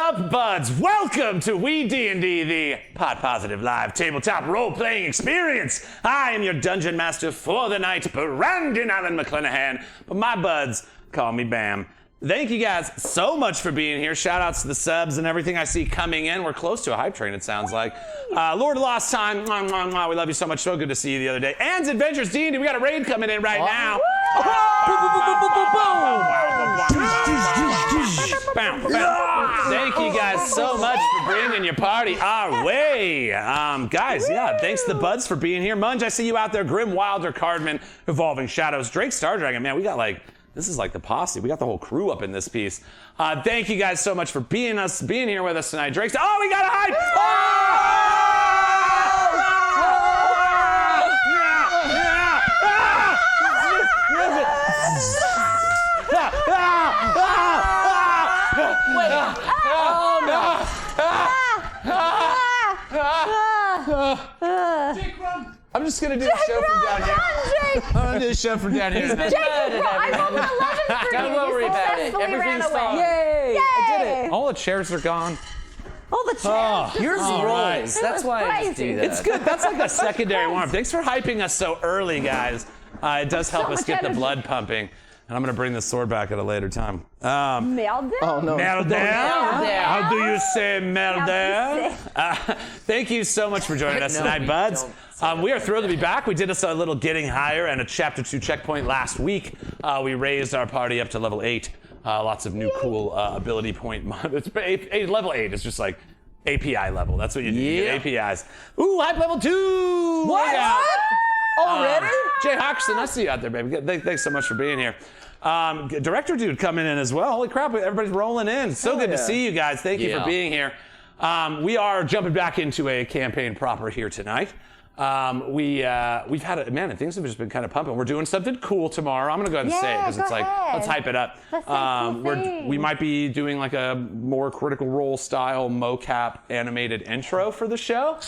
up, buds? Welcome to Weed&d, the pot-positive live tabletop role-playing experience. I am your dungeon master for the night, Brandon Allen McClanahan, but my buds call me Bam. Thank you guys so much for being here. Shout outs to the subs and everything I see coming in. We're close to a hype train, it sounds like. Lord of Lost Time, mwah, mwah, mwah. We love you so much. So good to see you the other day. And Adventures D&D, we got a raid coming in right now. Thank you guys so much for bringing your party our way. Guys, yeah, thanks to the buds for being here. Munge, I see you out there. Grim Wilder, Cardman, Evolving Shadows, Drake Star Dragon. Man, we got this is like the posse. We got the whole crew up in this piece. Thank you guys so much for being here with us tonight. Drake, oh, we got a hype! I'm just gonna do a show from down here. I'm gonna do a show from down here. Jake, I rolled an 11 for you. Don't worry about it. Everything's fine. Yay! I did it. All the chairs are gone. All the chairs. Yours rolls. That's why I just do that. It's good. That's like a secondary warm-up. Thanks for hyping us so early, guys. It does help us get the blood pumping. And I'm going to bring this sword back at a later time. Meltdown? Oh, no. Meltdown? How do you say meltdown? Thank you so much for joining us tonight, buds. We are thrilled to be back. We did a little getting higher and a chapter 2 checkpoint last week. We raised our party up to level 8. Lots of new cool ability point. Level 8 is just like API level. That's what you do. You get APIs. Ooh, hype level 2. What? Already? Jay Hoxton, I see you out there, baby. Thanks so much for being here. Director dude coming in as well. Holy crap, everybody's rolling in. So good to see you guys. Thank you for being here. We are jumping back into a campaign proper here tonight. We've had things have just been kind of pumping. We're doing something cool tomorrow. I'm gonna go ahead and say it because it's like, let's hype it up. We might be doing like a more Critical Role style mocap animated intro for the show.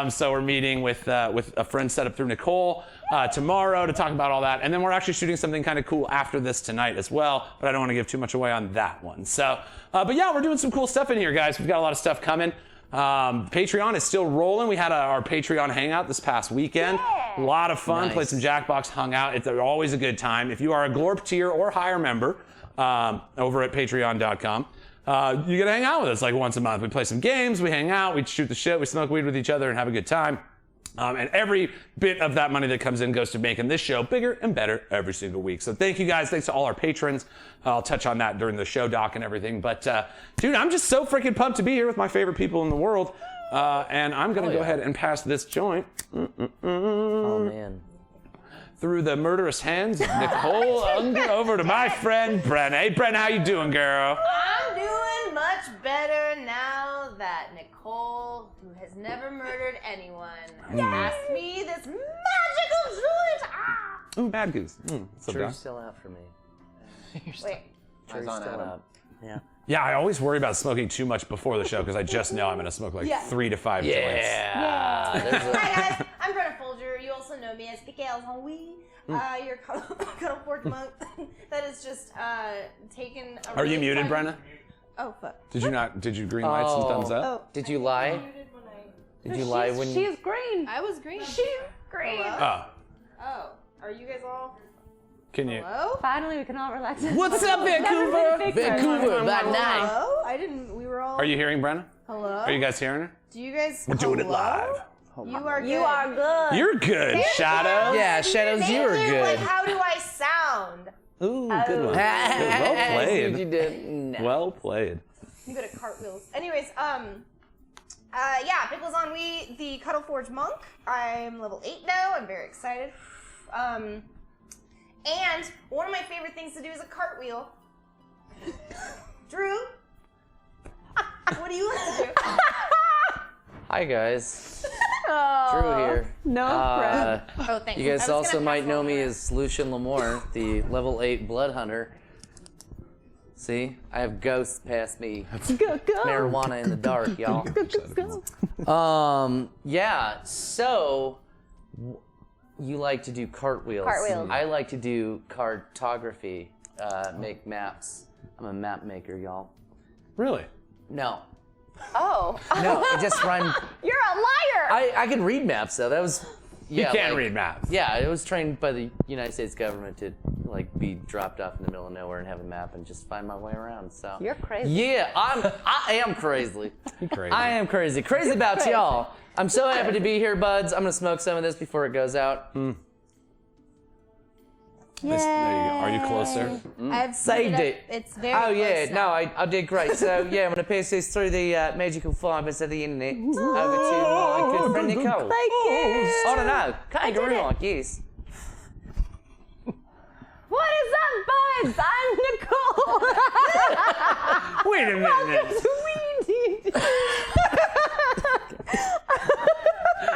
So we're meeting with a friend set up through Nicole tomorrow to talk about all that. And then we're actually shooting something kind of cool after this tonight as well, but I don't want to give too much away on that one. So, but yeah, we're doing some cool stuff in here, guys. We've got a lot of stuff coming. Patreon is still rolling. We had our Patreon hangout this past weekend. A lot of fun. Played some Jackbox, hung out. It's always a good time. If you are a Glorp tier or higher member over at patreon.com, you get to hang out with us like once a month. We play some games, we hang out, we shoot the shit, we smoke weed with each other and have a good time. And every bit of that money that comes in goes to making this show bigger and better every single week. So thank you guys. Thanks to all our patrons. I'll touch on that during the show doc and everything. But dude, I'm just so freaking pumped to be here with my favorite people in the world. And I'm going to go ahead and pass this joint. Oh, man. Through the murderous hands of Nicole over to my friend Brenna. Hey, Brenna, how you doing, girl? I'm doing much better now that Nicole, who has never murdered anyone, asked me this magical joint. Ooh, bad goose. True's still out for me. Wait. True's still out. Yeah. Yeah, I always worry about smoking too much before the show because I just know I'm going to smoke like 3 to 5 joints. Hi guys, I'm Brenna Folger. You also know me as Piquels on Wii. Your Cuddle Forge monk that is just taken. Are you muted, Brenna? Oh fuck. Did you green light some thumbs up? Oh. Did you lie? Did you lie when you... She's green. I was green. She's green. Hello? Oh. Oh. Are you guys all? Can you? Hello? Finally, we can all relax. What's up, Vancouver? Vancouver by night. Hello? I didn't. We were all. Are you hearing Brenna? Hello? Are you guys hearing her? Do you guys? We're doing it live. You are good. You are good. You're good, Shadow. Yeah, Shadows, you were good. Like, how do I sound? Ooh, good one. Well played. You did. No. Well played. I'm good at cartwheels. Anyways, yeah, Pickles on Wii, the Cuddle Forge monk. I'm level 8 now. I'm very excited. And one of my favorite things to do is a cartwheel. Drew, what do you like to do? Hi, guys. Drew here. No, Brad. Oh, thanks. You guys also might know me as Lucian Lamore, the level 8 blood hunter. See, I have ghosts past me. Go. Marijuana in the dark, y'all. Go. Yeah, so you like to do cartwheels. Cartwheels. I like to do cartography, make maps. I'm a map maker, y'all. Really? No. Oh. No, it just rhymed. You're a liar. I can read maps, though. That was. You can't read maps. Yeah, I was trained by the United States government to be dropped off in the middle of nowhere and have a map and just find my way around. So You're crazy. yeah, I am crazy. Crazy. I am crazy. Crazy about y'all. I'm so happy to be here, buds. I'm gonna smoke some of this before it goes out. There you go. Are you closer? I've Saved it. It's very Oh yeah, close no, now. I did great. So yeah, I'm gonna pass this through the magical fibers of the internet over to my good friend Nicole. I don't know, kangaroo, I guess. What is up, buds? I'm Nicole. Wait a minute. Weed&d.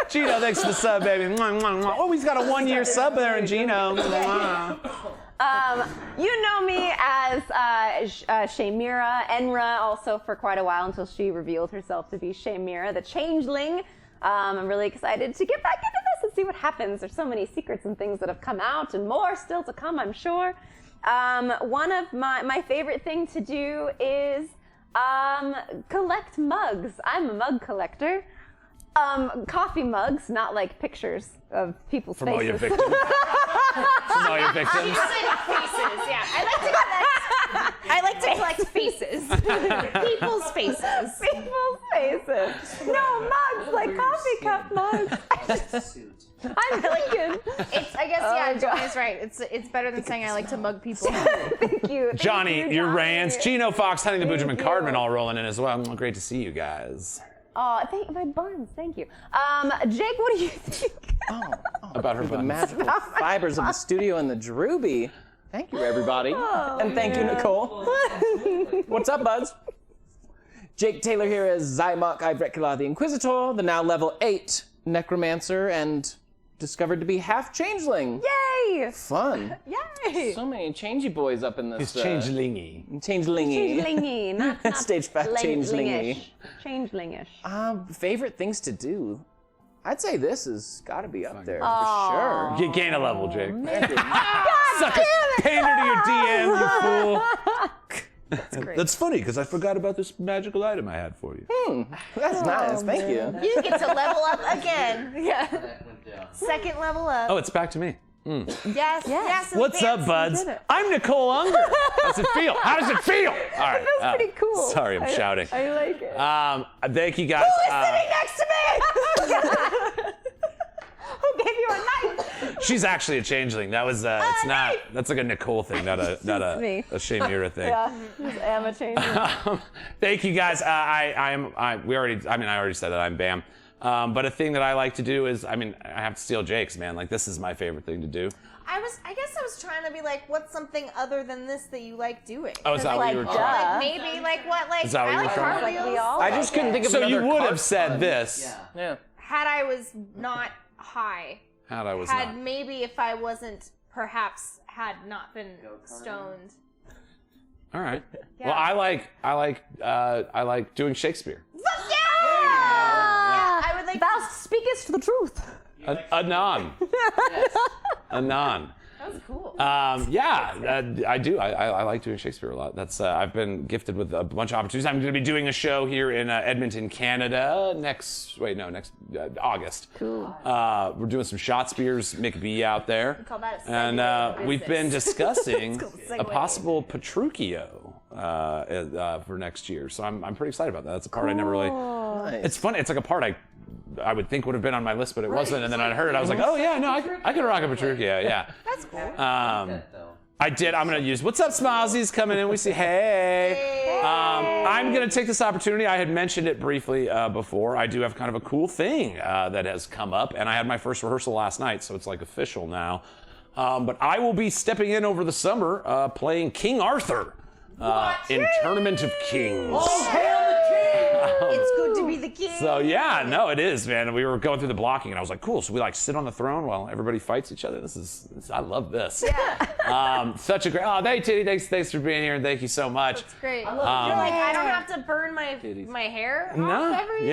Gino, thanks for the sub, baby. Mwah, mwah, mwah. Oh, he's got a 1-year sub there in Gino. Mwah. You know me as Shaymira, Enra, also for quite a while until she revealed herself to be Shaymira, the changeling. I'm really excited to get back into this and see what happens. There's so many secrets and things that have come out and more still to come, I'm sure. One of my favorite thing to do is collect mugs. I'm a mug collector. Coffee mugs, not like pictures of people's From all your faces. victims. From all your victims. Faces, yeah. I like to collect faces. People's faces. People's faces. No, mugs, like coffee cup mugs. I'm thinking. I guess, yeah, Johnny's right. It's better than saying I like to mug people. Thank you. Thank Johnny, you, your Johnny. rants. Gino Fox, Hunting the Boojum, and you. Cardman all rolling in as well. Great to see you guys. Oh, thank my buns. Thank you. Jake, what do you think? About her The buns. magical fibers of the studio and the Druby. Thank you, everybody. And thank you, Nicole. What's up, buds? Jake Taylor here as Zymok Ivrekula the Inquisitor, the now level 8 necromancer, and discovered to be half changeling. Yay! Fun. Yay! So many changey boys up in this. It's changelingy. Changelingy. Changelingy, not Stage 5 changelingy. Changelingish. Favorite things to do? I'd say this has got to be up there for sure. Get gain a level, Jake. God Sucker. Pander to your DM, you fool. That's great. That's funny, because I forgot about this magical item I had for you. That's nice. Thank you. You get to level up again. Yeah. Second level up. Oh, it's back to me. Yes. What's up, buds? did it. I'm Nicole Unger. How's it feel? How does it feel? All right. That's pretty cool. Sorry, I'm shouting. I like it. Thank you guys. Sitting next to me! Who gave you a knife? She's actually a changeling. That was it's not. That's like a Nicole thing, not a me. Shaymira thing. Yeah, just am a changeling. Thank you guys. I already said that I'm Bam. But a thing that I like to do is, I have to steal Jake's, man. Like, this is my favorite thing to do. I guess I was trying to be like, what's something other than this that you like doing? Oh, is that what you were trying? Like maybe like what like Is that what I you were like trying? cartwheels. I just couldn't think of So another you would card have said fun. this. Yeah. Had I was not high. Had I was Had not. maybe if I wasn't perhaps had not been stoned. All right. Yeah. Well, I like doing Shakespeare. Fuck yeah! I would like Thou speakest the truth. Anon. Anon. That's cool. I do. I like doing Shakespeare a lot. That's I've been gifted with a bunch of opportunities. I'm going to be doing a show here in Edmonton, Canada next August. Cool. We're doing some shot spears, McBee out there. call that a And segue we've been discussing It's called a a segue. possible Petruchio for next year. So I'm pretty excited about that. That's a part I never really. Nice. It's funny. It's like a part I would think would have been on my list, but it wasn't. And then I heard it. I was like, oh yeah, no, I can rock a Petruchio. Yeah. That's cool. I did. I'm going to use. What's up, Smozzies? Coming in. We see. Hey. I'm going to take this opportunity. I had mentioned it briefly before. I do have kind of a cool thing that has come up, and I had my first rehearsal last night, so it's like official now. But I will be stepping in over the summer playing King Arthur in Tournament of Kings. It's good to be the king. So yeah, no, it is, man. We were going through the blocking, and I was like, cool. So we like sit on the throne while everybody fights each other. I love this. Yeah. Such a great. Oh, hey, Titty, thanks for being here, and thank you so much. It's great. You're like, I don't have to burn my hair off every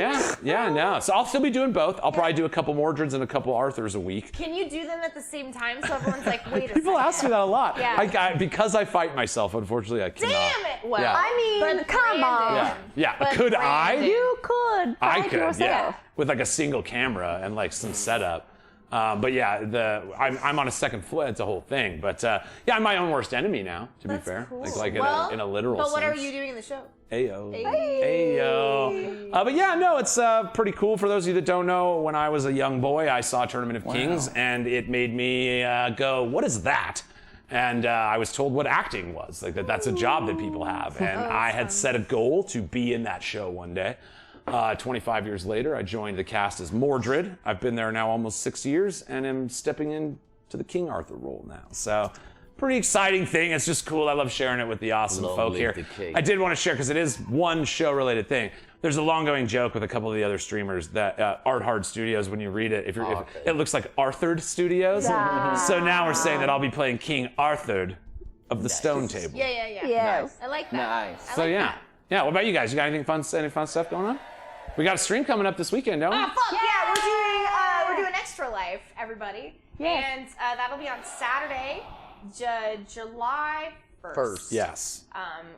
No. So I'll still be doing both. I'll probably do a couple Mordreds and a couple Arthurs a week. Can you do them at the same time so everyone's like, wait a second? People ask me that a lot. Yeah. Because I fight myself, unfortunately, I cannot. Damn it! Well, Yeah. I mean, but come on. Yeah. But Could I? Brandon. You could. I fight could, yourself. yeah, with like a single camera and like some setup. But yeah, I'm on a second floor. It's a whole thing. But I'm my own worst enemy now. To be fair, cool. like Well, in a literal sense. But what are you doing in the show? Ayo. Hey. Ayo. But yeah, no, it's pretty cool. For those of you that don't know, when I was a young boy, I saw Tournament of Kings, and it made me go, "What is that?" And I was told what acting was, like that's a job that people have, and I had set a goal to be in that show one day. 25 years later, I joined the cast as Mordred. I've been there now almost 6 years, and am stepping into the King Arthur role now. So, pretty exciting thing. It's just cool. I love sharing it with the awesome folk here. I did want to share, because it is one show-related thing. There's a long-going joke with a couple of the other streamers that Art Hard Studios, when you read it, if it looks like Arthur'd Studios. So now we're saying that I'll be playing King Arthur of the Stone Table. Yeah. Yes. I like that. Nice. I So like yeah. that. Yeah, what about you guys? You got any fun stuff going on? We got a stream coming up this weekend, don't we? Oh, fuck yeah, we're doing Extra Life, everybody. Yes. And that'll be on Saturday, July 1st. Yes.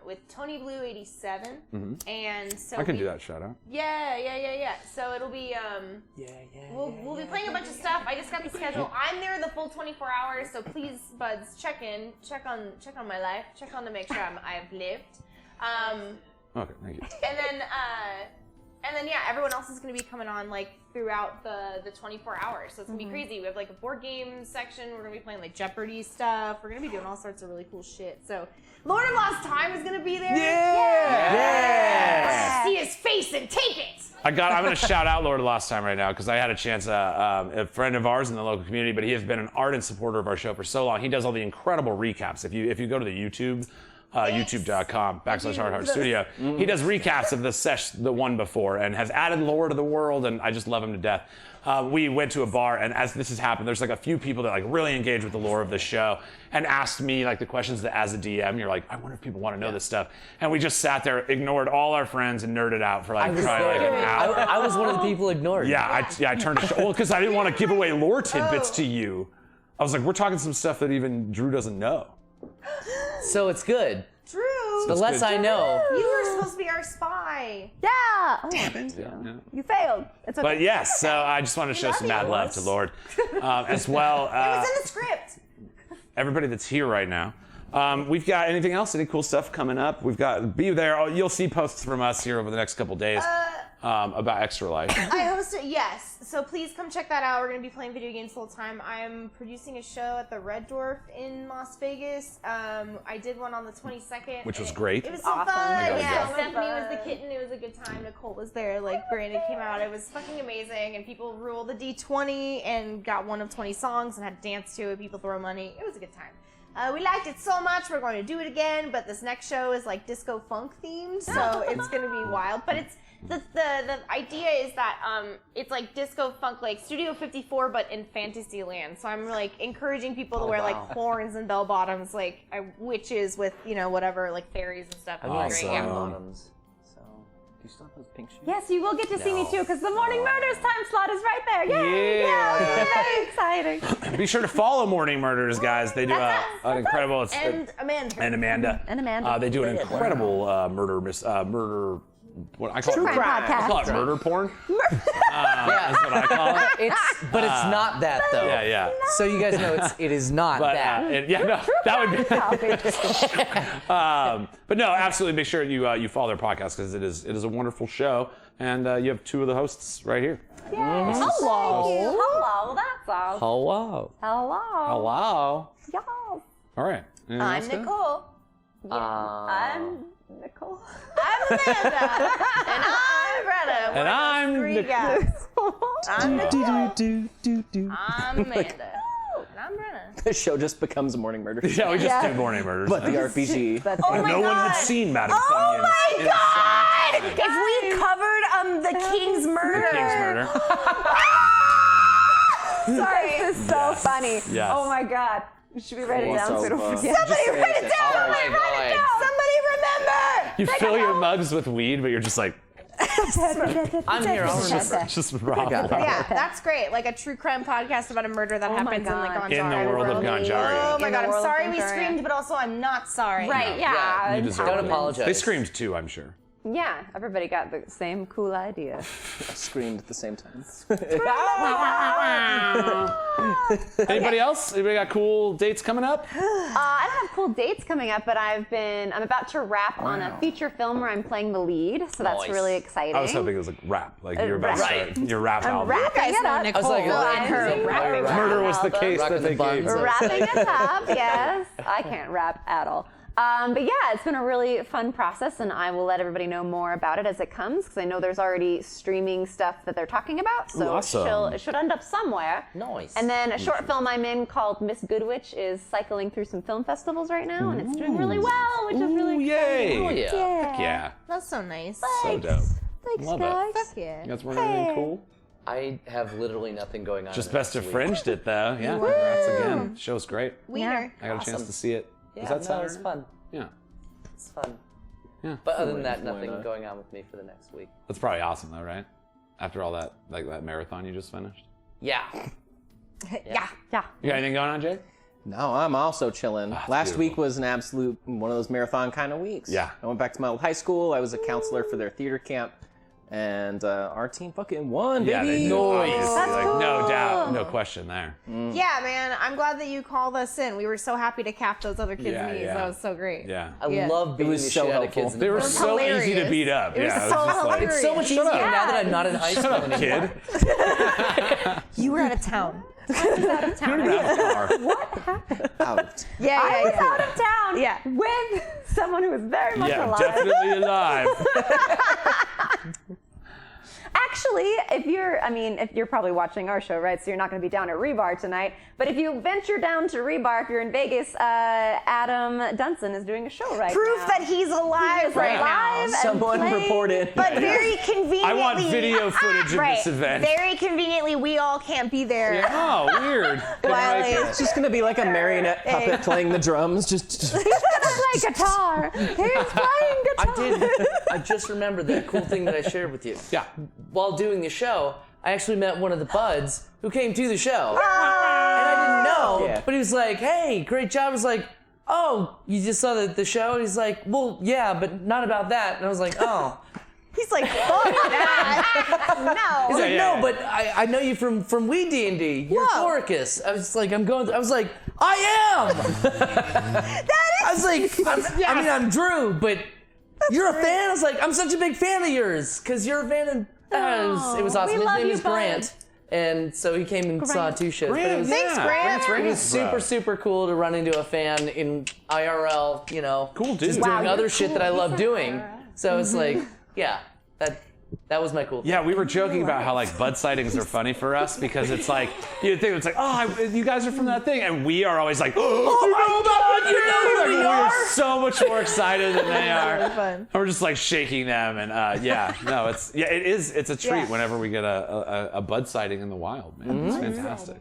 With Tony Blue 87. And so I can do that shout out. Yeah. So it'll be we'll be playing a bunch of stuff. I just got the schedule. I'm there the full 24 hours, so please, buds, check on my life, check on to make sure I've lived. Okay, thank you. And then yeah, everyone else is going to be coming on like throughout the 24 hours. So it's going to be crazy. We have like a board game section. We're going to be playing like Jeopardy stuff. We're going to be doing all sorts of really cool shit. So Lord of Lost Time is going to be there. Yeah! See his face and take it. I'm going to shout out Lord of Lost Time right now, because I had a chance, a friend of ours in the local community, but he has been an ardent supporter of our show for so long. He does all the incredible recaps. If you go to the YouTube, youtube.com/hardstudio. He does recaps of the Sesh, the one before, and has added lore to the world, and I just love him to death. We went to a bar, and as this has happened, there's like a few people that like really engage with the lore of the show and asked me like the questions that as a DM, you're like, I wonder if people want to know this stuff. And we just sat there, ignored all our friends, and nerded out for like probably like an hour. I was one of the people ignored. I turned to well, because I didn't want to give away lore tidbits to you. I was like, we're talking some stuff that even Drew doesn't know. So it's good. Drew, The less I know. you were supposed to be our spy. Yeah. Oh, Yeah. you failed. It's okay. But yes, so I just want to show some mad love to Lord. As well, It was in the script. everybody that's here right now. We've got anything else? Any cool stuff coming up? We've got, be there. You'll see posts from us here over the next couple days about Extra Life. I host it, yes. So please come check that out. We're going to be playing video games the whole time. I'm producing a show at the Red Dwarf in Las Vegas. I did one on the 22nd. Which was great. It was so Awesome. fun. God, Yeah, yeah. Stephanie was the kitten. It was a good time. Nicole was there. Like, Brandon came out. It was fucking amazing. And people rolled the D20 and got one of 20 songs and had to dance to it. People throw money. It was a good time. We liked it so much, we're going to do it again, but this next show is like disco funk themed, so it's going to be wild. But it's the idea is that it's like disco funk, like Studio 54, but in fantasy land. So I'm like encouraging people to wear like horns and bell bottoms, like witches with, you know, whatever, like fairies and stuff. I like Awesome. bottoms. So, Do you still have those pink shoes? Yes, you will get to see me too, because the Morning Murders time slot is right there. Yay! Yeah. Yeah, very exciting. Be sure to follow Morning Murders, guys. They do an incredible. And Amanda. And Amanda. And Amanda. They do an incredible murder. What I call True it. crime podcast. I call it murder porn. That's what I call it. but it's not that though. Yeah. So you guys know it is not But that. that would be. But no, absolutely. Make sure you follow their podcast, because it is a wonderful show, and you have two of the hosts right here. Hello. Hello, that's all. Oh wow. Hello. Hello. Yes. All right. Anything I'm else, Dan? Nicole. I'm Nicole. I'm Amanda. And I'm Brenna. And I'm three guys. I'm Nicole. I'm Amanda. And I'm Brenna. The show just becomes a Morning Murder. Yeah, we just do Morning Murders. But the RPG. That's Oh my no one God. had seen Madame Oh Funyuns my inside God! If we covered the King's murder. King's Murder. Sorry. This is so funny. Yes. Oh my God. Should we write it down so we don't So, forget? Somebody write it down! Oh my God. Somebody remember! You fill your mugs with weed, but you're just like, I'm here. I'll remember. just raw. Yeah, that's great. Like a true crime podcast about a murder that Oh my happens in like God. Ganjaria. In the world of Ganjaria. Oh my In God, the I'm world of sorry we Ganjaria. screamed, but also I'm not sorry. Right, yeah. You deserve Don't it. apologize. They screamed too, I'm sure. Yeah, everybody got the same cool idea. Screamed at the same time. Anybody else? Anybody got cool dates coming up? I don't have cool dates coming up, but I'm about to wrap on a feature film where I'm playing the lead, so that's Nice. really exciting. I was hoping it was like rap. Like you're about to Right. start your rap I'm album. wrapping it up. I was like, I'm wrapping Murder was the album. case Rocking that they the gave. buns. Wrapping it up, yes. I can't rap at all. But yeah, it's been a really fun process, and I will let everybody know more about it as it comes, because I know there's already streaming stuff that they're talking about, so awesome. it should end up somewhere. Nice. And then a short film I'm in called Miss Goodwitch is cycling through some film festivals right now, and it's doing really well, which is really Ooh, yay! Oh, yeah. Heck yeah. That's so nice. So dope. Thanks, Love it. guys. Fuck yeah. You guys want anything cool? I have literally nothing going on. Just in the Best next of week. Fringed it though. Yeah, congrats again. Show's great. Wiener. I got a chance Awesome. to see it. Yeah, Was that no, Saturday? it's fun. Yeah. It's fun. Yeah. But other than that, Why nothing not? going on with me for the next week. That's probably awesome though, right? After all that, like that marathon you just finished. Yeah. Yeah. Yeah. You got anything going on, Jay? No, I'm also chilling. Last beautiful. week was an absolute one of those marathon kind of weeks. Yeah. I went back to my old high school. I was a counselor for their theater camp, and our team fucking won, Yeah, baby. they know. Obviously, That's like no cool. doubt, no question there. Yeah, man. I'm glad that you called us in. We were so happy to cap those other kids' Yeah, knees. yeah. That was so great. Yeah. I Yeah. love beating was the so shit out of helpful. kids. in They the were park. so easy to hilarious. beat up. It was Yeah, so just like, hilarious. It's so much easier up. now that I'm not in high school anymore. kid. You were out of town. Out. Yeah, I was yeah, out of town Yeah. with someone who was very much Yeah, alive. definitely alive. Actually, if you're probably watching our show, right? So you're not going to be down at Rebar tonight. But if you venture down to Rebar, if you're in Vegas, Adam Dunson is doing a show right Proof now. that he's alive right alive now. and Someone playing. reported. But very conveniently. I want video footage of right. this event. Very conveniently, we all can't be there. Oh, weird. While Couldn't make it. It's just gonna be like a marionette puppet playing the drums. Just He's gonna play guitar. He's playing guitar. I just remembered that cool thing that I shared with you. Yeah. While doing the show, I actually met one of the buds who came to the show. And I didn't know, Yeah. but he was like, hey, great job. I was like, oh, you just saw the show? And he's like, well, yeah, but not about that. And I was like, oh. He's like, fuck that. No. He's like, yeah, no, yeah. but I know you from Weed&d. You're Whoa. Foricus. I was like, I was like, I am. I was like, I'm Drew, but you're a fan? I was like, I'm such a big fan of yours because you're a fan of. It was awesome. we His love name you, is Grant. And so he came and saw 2 shows. But it was, Thanks, Grant. it was super, super cool to run into a fan in IRL, you know. Cool dude. Just Wow, doing other shit that I love doing. So it's like, yeah, that was my cool thing. Yeah, we were joking about how like bud sightings are funny for us because it's like you think it's like, oh, you guys are from that thing, and we are always like, oh my God, you know who we are? We're so much more excited than they are. fun. And we're just like shaking them, and it's a treat Yeah. whenever we get a bud sighting in the wild, man. It's fantastic.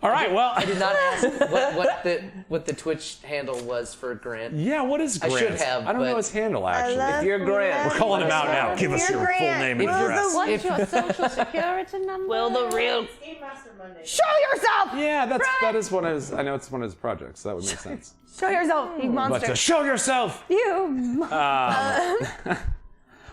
All right, well, I did not ask what the Twitch handle was for Grant. yeah, what is Grant? should have, I don't know but- his handle actually. love If you're Grant, We're calling him out now. Give us You're your full Grant. name and Will the address. What's your social security number? Will the real Show yourself. Yeah, that is one of his. I know it's one of his projects, so that would make sense. Show yourself, you But monster. show yourself. You.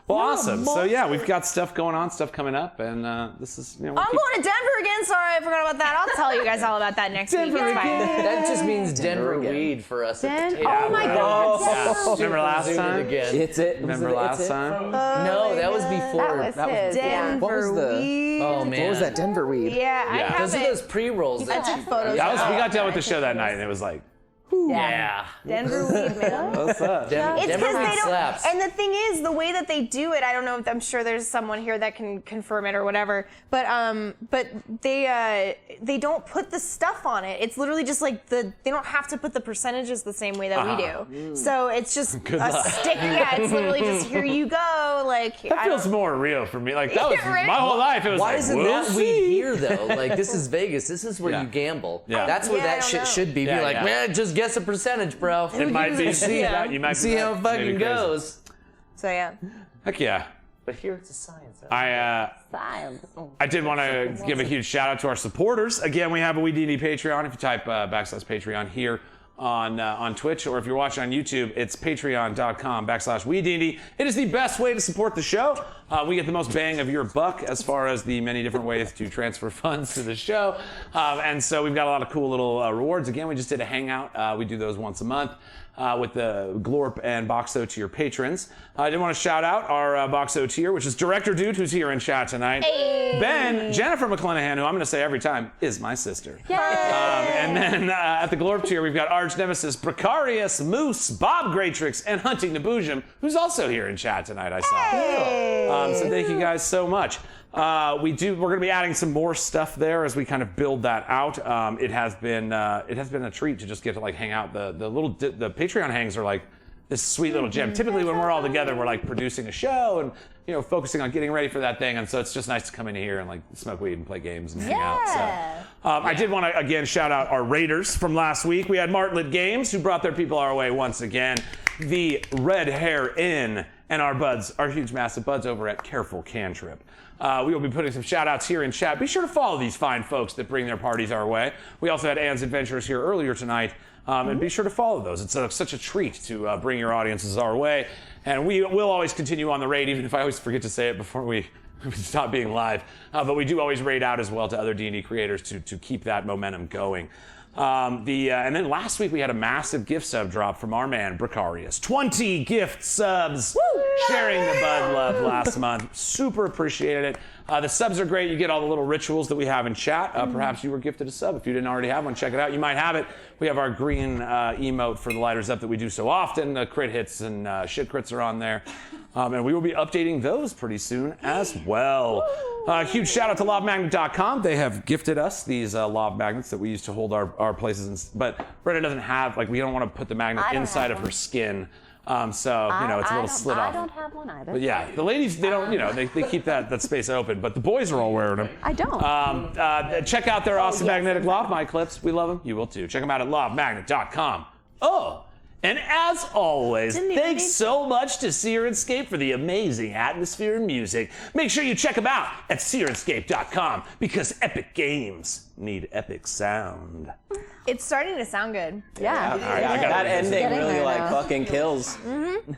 Well, awesome. So yeah, we've got stuff going on, stuff coming up, and this is we'll I'm keep- going to Denver again. Sorry, I forgot about that. I'll tell you guys all about that next week. It's fine. That just means Denver again. weed for us at the Den- table. oh my God. Yeah. Remember last Zoom it time? again. it's it. Remember last time? No, that was before. That was that his. Yeah. What was the? Weed. Oh man. What was that Denver weed? Yeah, I Yeah. have Those are it. those pre-rolls. I took photos. We got done with the show that night, and it was like Yeah. Denver weed, man. What's up? It's Denver because weed they don't. slaps. And the thing is, the way that they do it, I don't know if I'm sure there's someone here that can confirm it or whatever. But they don't put the stuff on it. It's literally just like they don't have to put the percentages the same way that we do. So it's just a stick. Yeah, it's literally just here you go. Like That feels more real for me. Like that was Right? my whole life. It was Why like, isn't we'll that see. weed here though? Like this is Vegas. This is where Yeah. you gamble. Yeah. That's where Yeah, I that don't shit know. should be. Yeah, Be like, yeah. man, just guess a percentage, bro. It might be. See, You might see be how right. it Maybe fucking crazy. goes. So yeah. Heck yeah. But here it's a science. I did want to give a huge shout out to our supporters. Again, we have a Weed&d Patreon. If you type /Patreon here on Twitch, or if you're watching on YouTube, it's patreon.com/WeeDnD. It is the best way to support the show. We get the most bang of your buck as far as the many different ways to transfer funds to the show. And so we've got a lot of cool little rewards. Again, we just did a hangout. We do those once a month. With the Glorp and Boxo tier patrons. I did want to shout out our Boxo tier, which is Director Dude, who's here in chat tonight. Hey. Ben, Jennifer McClanahan, who I'm going to say every time is my sister. Yay! And then at the Glorp tier, we've got Arch Nemesis, Precarious, Moose, Bob Graytrix, and Hunting Nabujum, who's also here in chat tonight, I saw. Hey. So thank you guys so much. We're going to be adding some more stuff there as we kind of build that out. It has been a treat to just get to like hang out. The Patreon hangs are like this sweet little gem. Typically when we're all together, we're like producing a show and focusing on getting ready for that thing. And so it's just nice to come in here and like smoke weed and play games and hang out. So I did want to again shout out our raiders from last week. We had Martlet Games who brought their people our way once again. The Red Hair Inn and our huge massive buds over at Careful Cantrip. We will be putting some shout outs here in chat. Be sure to follow these fine folks that bring their parties our way. We also had Anne's Adventures here earlier tonight. And be sure to follow those. It's such a treat to bring your audiences our way. And we will always continue on the raid, even if I always forget to say it before we stop being live. But we do always raid out as well to other D&D creators to keep that momentum going. And then last week we had a massive gift sub drop from our man Precarious. 20 gift subs. Woo! Sharing the bud love last month. Super appreciated it. The subs are great. You get all the little rituals that we have in chat. Perhaps you were gifted a sub. If you didn't already have one, check it out. You might have it. We have our green emote for the lighters up that we do so often. The crit hits and shit crits are on there. And we will be updating those pretty soon as well. Huge shout out to lobmagnet.com. They have gifted us these lob magnets that we use to hold our places. But Brenda doesn't have, we don't want to put the magnet inside of her skin. So, it's a little slit off. I don't have one either. But yeah, the ladies, they don't, they keep that space open. But the boys are all wearing them. I don't. Check out their awesome magnetic lob mic clips. We love them. You will too. Check them out at lobmagnet.com. Oh! And as always, thanks so much to Seething for the amazing atmosphere and music. Make sure you check them out at seethingscape.com because epic games need epic sound. It's starting to sound good. Yeah. All right, I got That ending Getting really there now. fucking kills.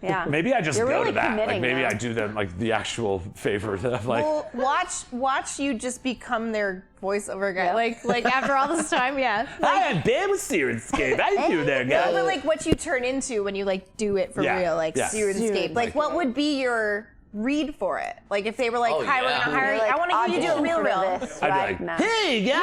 Yeah. Maybe I just You're go really to that. committing Maybe now. I do the actual favor that I'm like. Well, watch you just become their voiceover guy. Like after all this time, yeah. I am Ben with Seething. How you doing there, guys? But like what you turn into when you do it for Yeah, real, yeah. Seething. Like what would be your read for it? Like if they were like, Oh, hi, we're yeah. gonna hire you. I want to hear you do a real. I'd be like, now. hey guys!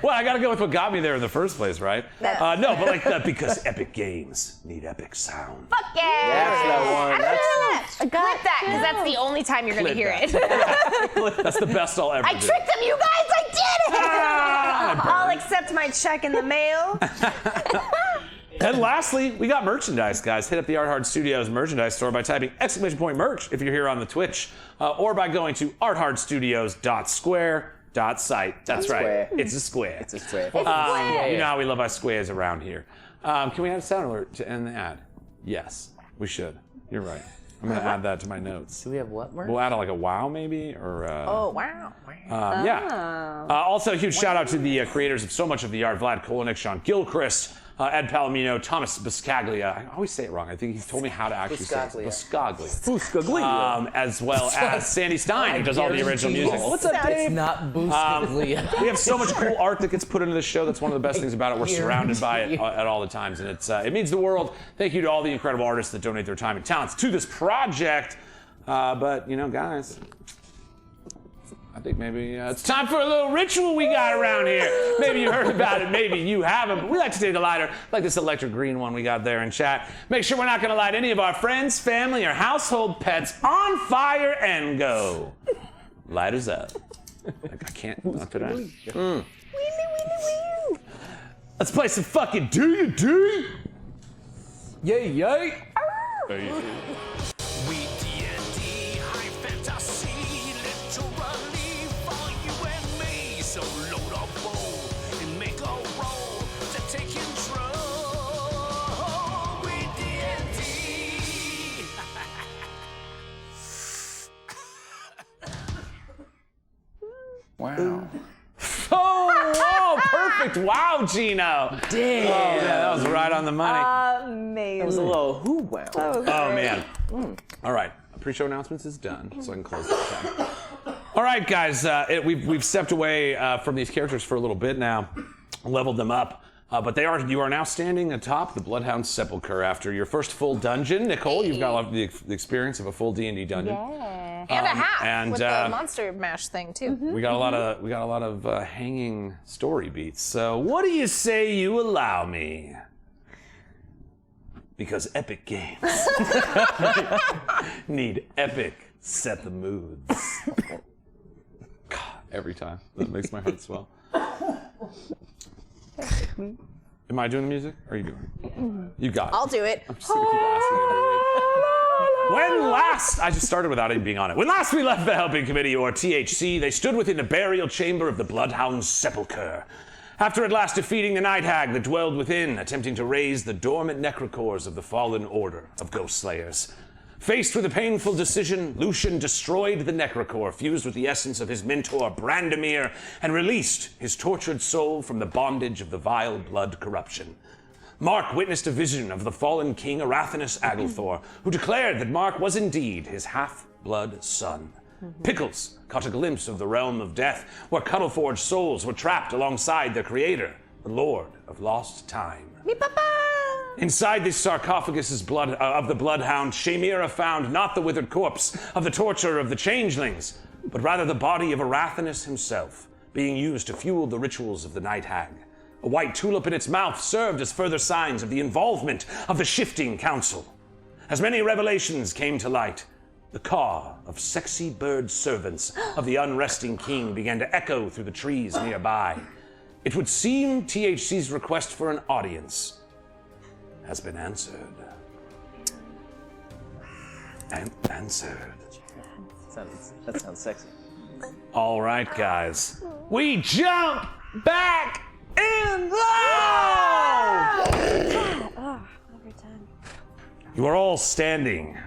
Well, I gotta go with what got me there in the first place, right? No, but because epic games need epic sound. Fuck yeah! That's that one. Clip that, because that's the only time you're gonna Clip hear that. it. That's the best I'll ever I do. tricked them, you guys! I did it! Ah, I'll accept my check in the mail. And lastly, we got merchandise, guys. Hit up the Art Hard Studios merchandise store by typing !merch if you're here on the Twitch, or by going to arthardstudios.square.site. That's right. Square. It's a square. It's a square. You know how we love our squares around here. Can we add a sound alert to end the ad? Yes, we should. You're right. I'm going to add that to my notes. Do we have what merch? We'll add a wow maybe, or Oh, wow. yeah. Also, a huge shout out to the creators of so much of the art: Vlad Kolinik, Sean Gilchrist, Ed Palomino, Thomas Biscaglia. I always say it wrong. I think he's told me how to actually say it. Biscaglia. As well as Sandy Stein, who does all the original music. What's up, It's Dave? not Boostiglia. We have so much cool art that gets put into the show. That's one of the best things about it. We're surrounded by it at all the times, and it means the world. Thank you to all the incredible artists that donate their time and talents to this project. But guys, I think maybe it's time for a little ritual we got around here. Maybe you heard about it, maybe you haven't, but we like to take a lighter, like this electric green one we got there in chat. Make sure we're not going to light any of our friends, family, or household pets on fire and go. Lighters up. I can't knock it out. Let's play some fucking D&D. Yay, yay. WeeDnD, high fantasy, literally for you and me. So load up bowl and make a roll to take control. WeeDnD. Wow. Oh, perfect. Wow, Gino. Damn. Oh, man, that was right on the money. Amazing. That was a little who wow. Oh, man. All right. Pre-show announcements is done, so I can close this tab. All right, guys. We've stepped away from these characters for a little bit now, leveled them up. But you are now standing atop the Bloodhound Sepulcher after your first full dungeon. Nicole, you've got the experience of a full D&D dungeon. Yeah. And a half and, with the monster mash thing too. We got a lot of hanging story beats. So what do you say you allow me? Because epic games need epic set the moods. God, every time that makes my heart swell. Am I doing the music? Or are you doing it? You got it. I'll do it. I'm just gonna keep asking every week. When last, I just started without even being on it. When last we left the Helping Committee, or THC, they stood within the burial chamber of the Bloodhound Sepulcher. After at last defeating the night hag that dwelled within, attempting to raise the dormant necrocores of the fallen order of ghost slayers. Faced with a painful decision, Lucian destroyed the necrocore fused with the essence of his mentor, Brandemir, and released his tortured soul from the bondage of the vile blood corruption. Mark witnessed a vision of the fallen King Agalthore, who declared that Mark was indeed his half-blood son. Pickles caught a glimpse of the realm of death, where cuddle-forged souls were trapped alongside their creator, the Lord of Lost Time. Me papa. Inside this sarcophagus of the Bloodhound, Shamira found not the withered corpse of the torturer of the changelings, but rather the body of Arathanus himself, being used to fuel the rituals of the Night Hag. A white tulip in its mouth served as further signs of the involvement of the shifting council. As many revelations came to light, the caw of sexy bird servants of the unresting king began to echo through the trees nearby. It would seem THC's request for an audience has been answered. Answered. That sounds sexy. All right, guys. We jump back in love! Every time. You are all standing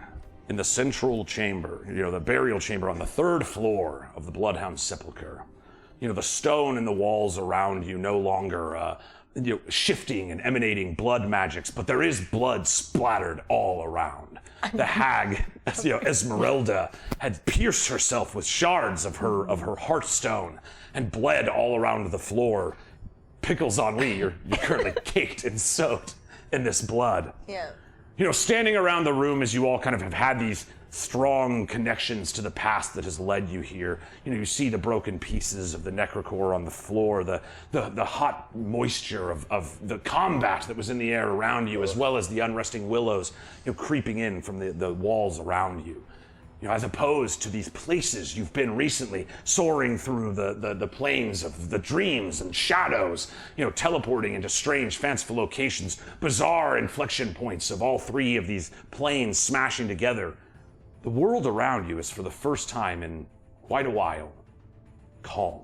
in the central chamber, the burial chamber on the 3rd floor of the Bloodhound Sepulcher. The stone in the walls around you no longer shifting and emanating blood magics, but there is blood splattered all around. The hag, Esmeralda, had pierced herself with shards of her heartstone and bled all around the floor. Pickles Henri, you're currently caked and soaked in this blood. Yeah. Standing around the room as you all kind of have had these strong connections to the past that has led you here. You see the broken pieces of the necrocore on the floor, the hot moisture of the combat that was in the air around you, as well as the unresting willows, creeping in from the walls around you. As opposed to these places you've been recently, soaring through the planes of the dreams and shadows, teleporting into strange, fanciful locations, bizarre inflection points of all 3 of these planes smashing together. The world around you is, for the first time in quite a while, calm.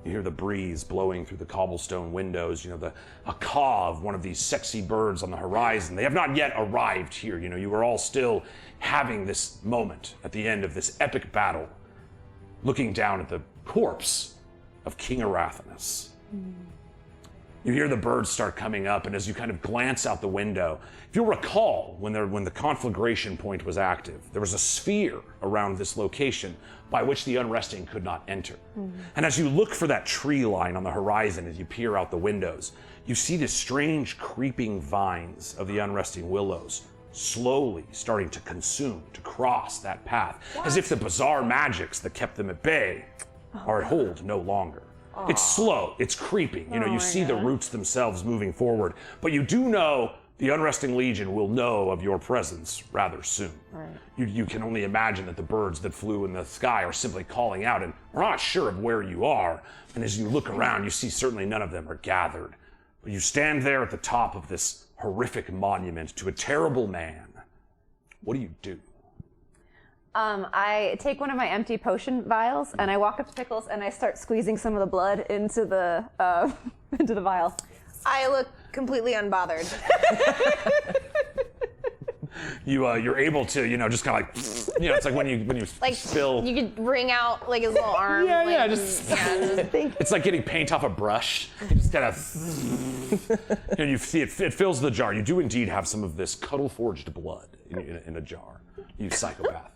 You hear the breeze blowing through the cobblestone windows, a caw of one of these sexy birds on the horizon. They have not yet arrived here, you are all still having this moment at the end of this epic battle, looking down at the corpse of King Agatthore. You hear the birds start coming up, and as you kind of glance out the window, if you'll recall, when the conflagration point was active, there was a sphere around this location by which the unresting could not enter. And as you look for that tree line on the horizon, as you peer out the windows, you see the strange creeping vines of the unresting willows slowly starting to consume, to cross that path, as if the bizarre magics that kept them at bay are at hold no longer. It's slow, it's creeping. You see the roots themselves moving forward, but you do know the Unresting Legion will know of your presence rather soon. Right. You can only imagine that the birds that flew in the sky are simply calling out and are not sure of where you are. And as you look around, you see certainly none of them are gathered. But you stand there at the top of this horrific monument to a terrible man. What do? I take one of my empty potion vials and I walk up to Pickles and I start squeezing some of the blood into the into the vial. I look completely unbothered. You're able to, just kind of it's like when you spill. You could wring out like his little arm. It's like getting paint off a brush. You just kind of, you see it fills the jar. You do indeed have some of this cuddle-forged blood in a jar. You psychopath.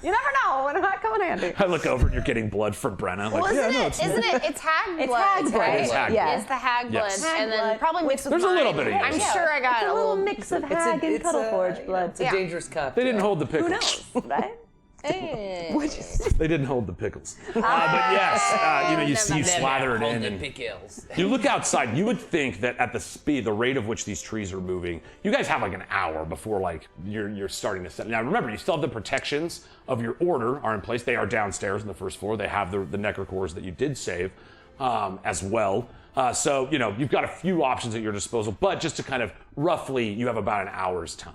You never know when it might come in handy. I look over and you're getting blood from Brenna. Well, isn't it? It's hag blood. It's hag blood. Right? It's hag blood. It's the hag blood, Yes. and then probably mixed with There's a little bit of I'm yours. sure I got A little mix of hag and Cuddleforge blood. It's a dangerous cocktail. They didn't hold the pickles. Who knows, right? They didn't hold the pickles. But yes, you slather it in. And you look outside. You would think that at the rate of which these trees are moving, you guys have like an hour before you're starting to set. Now remember, you still have the protections of your order are in place. They are downstairs on the first floor. They have the necrocores that you did save as well. So you've got a few options at your disposal. But just to kind of roughly, you have about an hour's time.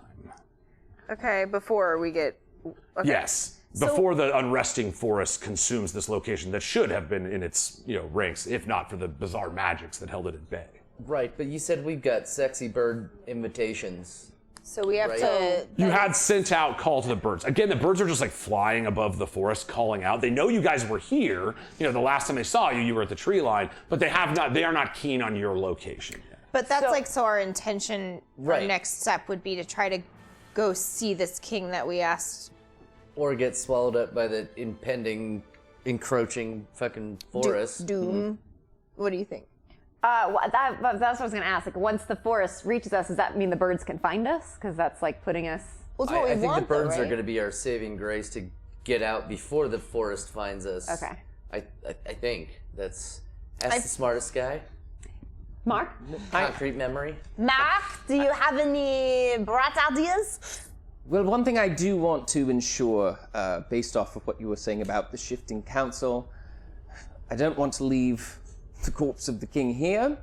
Okay, before we get. Okay. Yes. Before the unresting forest consumes this location that should have been in its ranks, if not for the bizarre magics that held it at bay. Right, but you said we've got sexy bird invitations. So we have to. You had sent out call to the birds. Again, the birds are just flying above the forest, calling out. They know you guys were here. The last time they saw you, you were at the tree line, but they are not keen on your location yet. But that's so our intention. Right. Our next step would be to try to go see this king that we asked. Or get swallowed up by the impending, encroaching fucking forest. Doom. What do you think? That's what I was going to ask. Once the forest reaches us, does that mean the birds can find us? Because that's putting us. Well, it's what we I think want, the birds though, are right? going to be our saving grace to get out before the forest finds us. Okay. I think that's the smartest guy. Mark? Concrete memory. Mark, do you have any bright ideas? Well, one thing I do want to ensure, based off of what you were saying about the shifting council, I don't want to leave the corpse of the king here,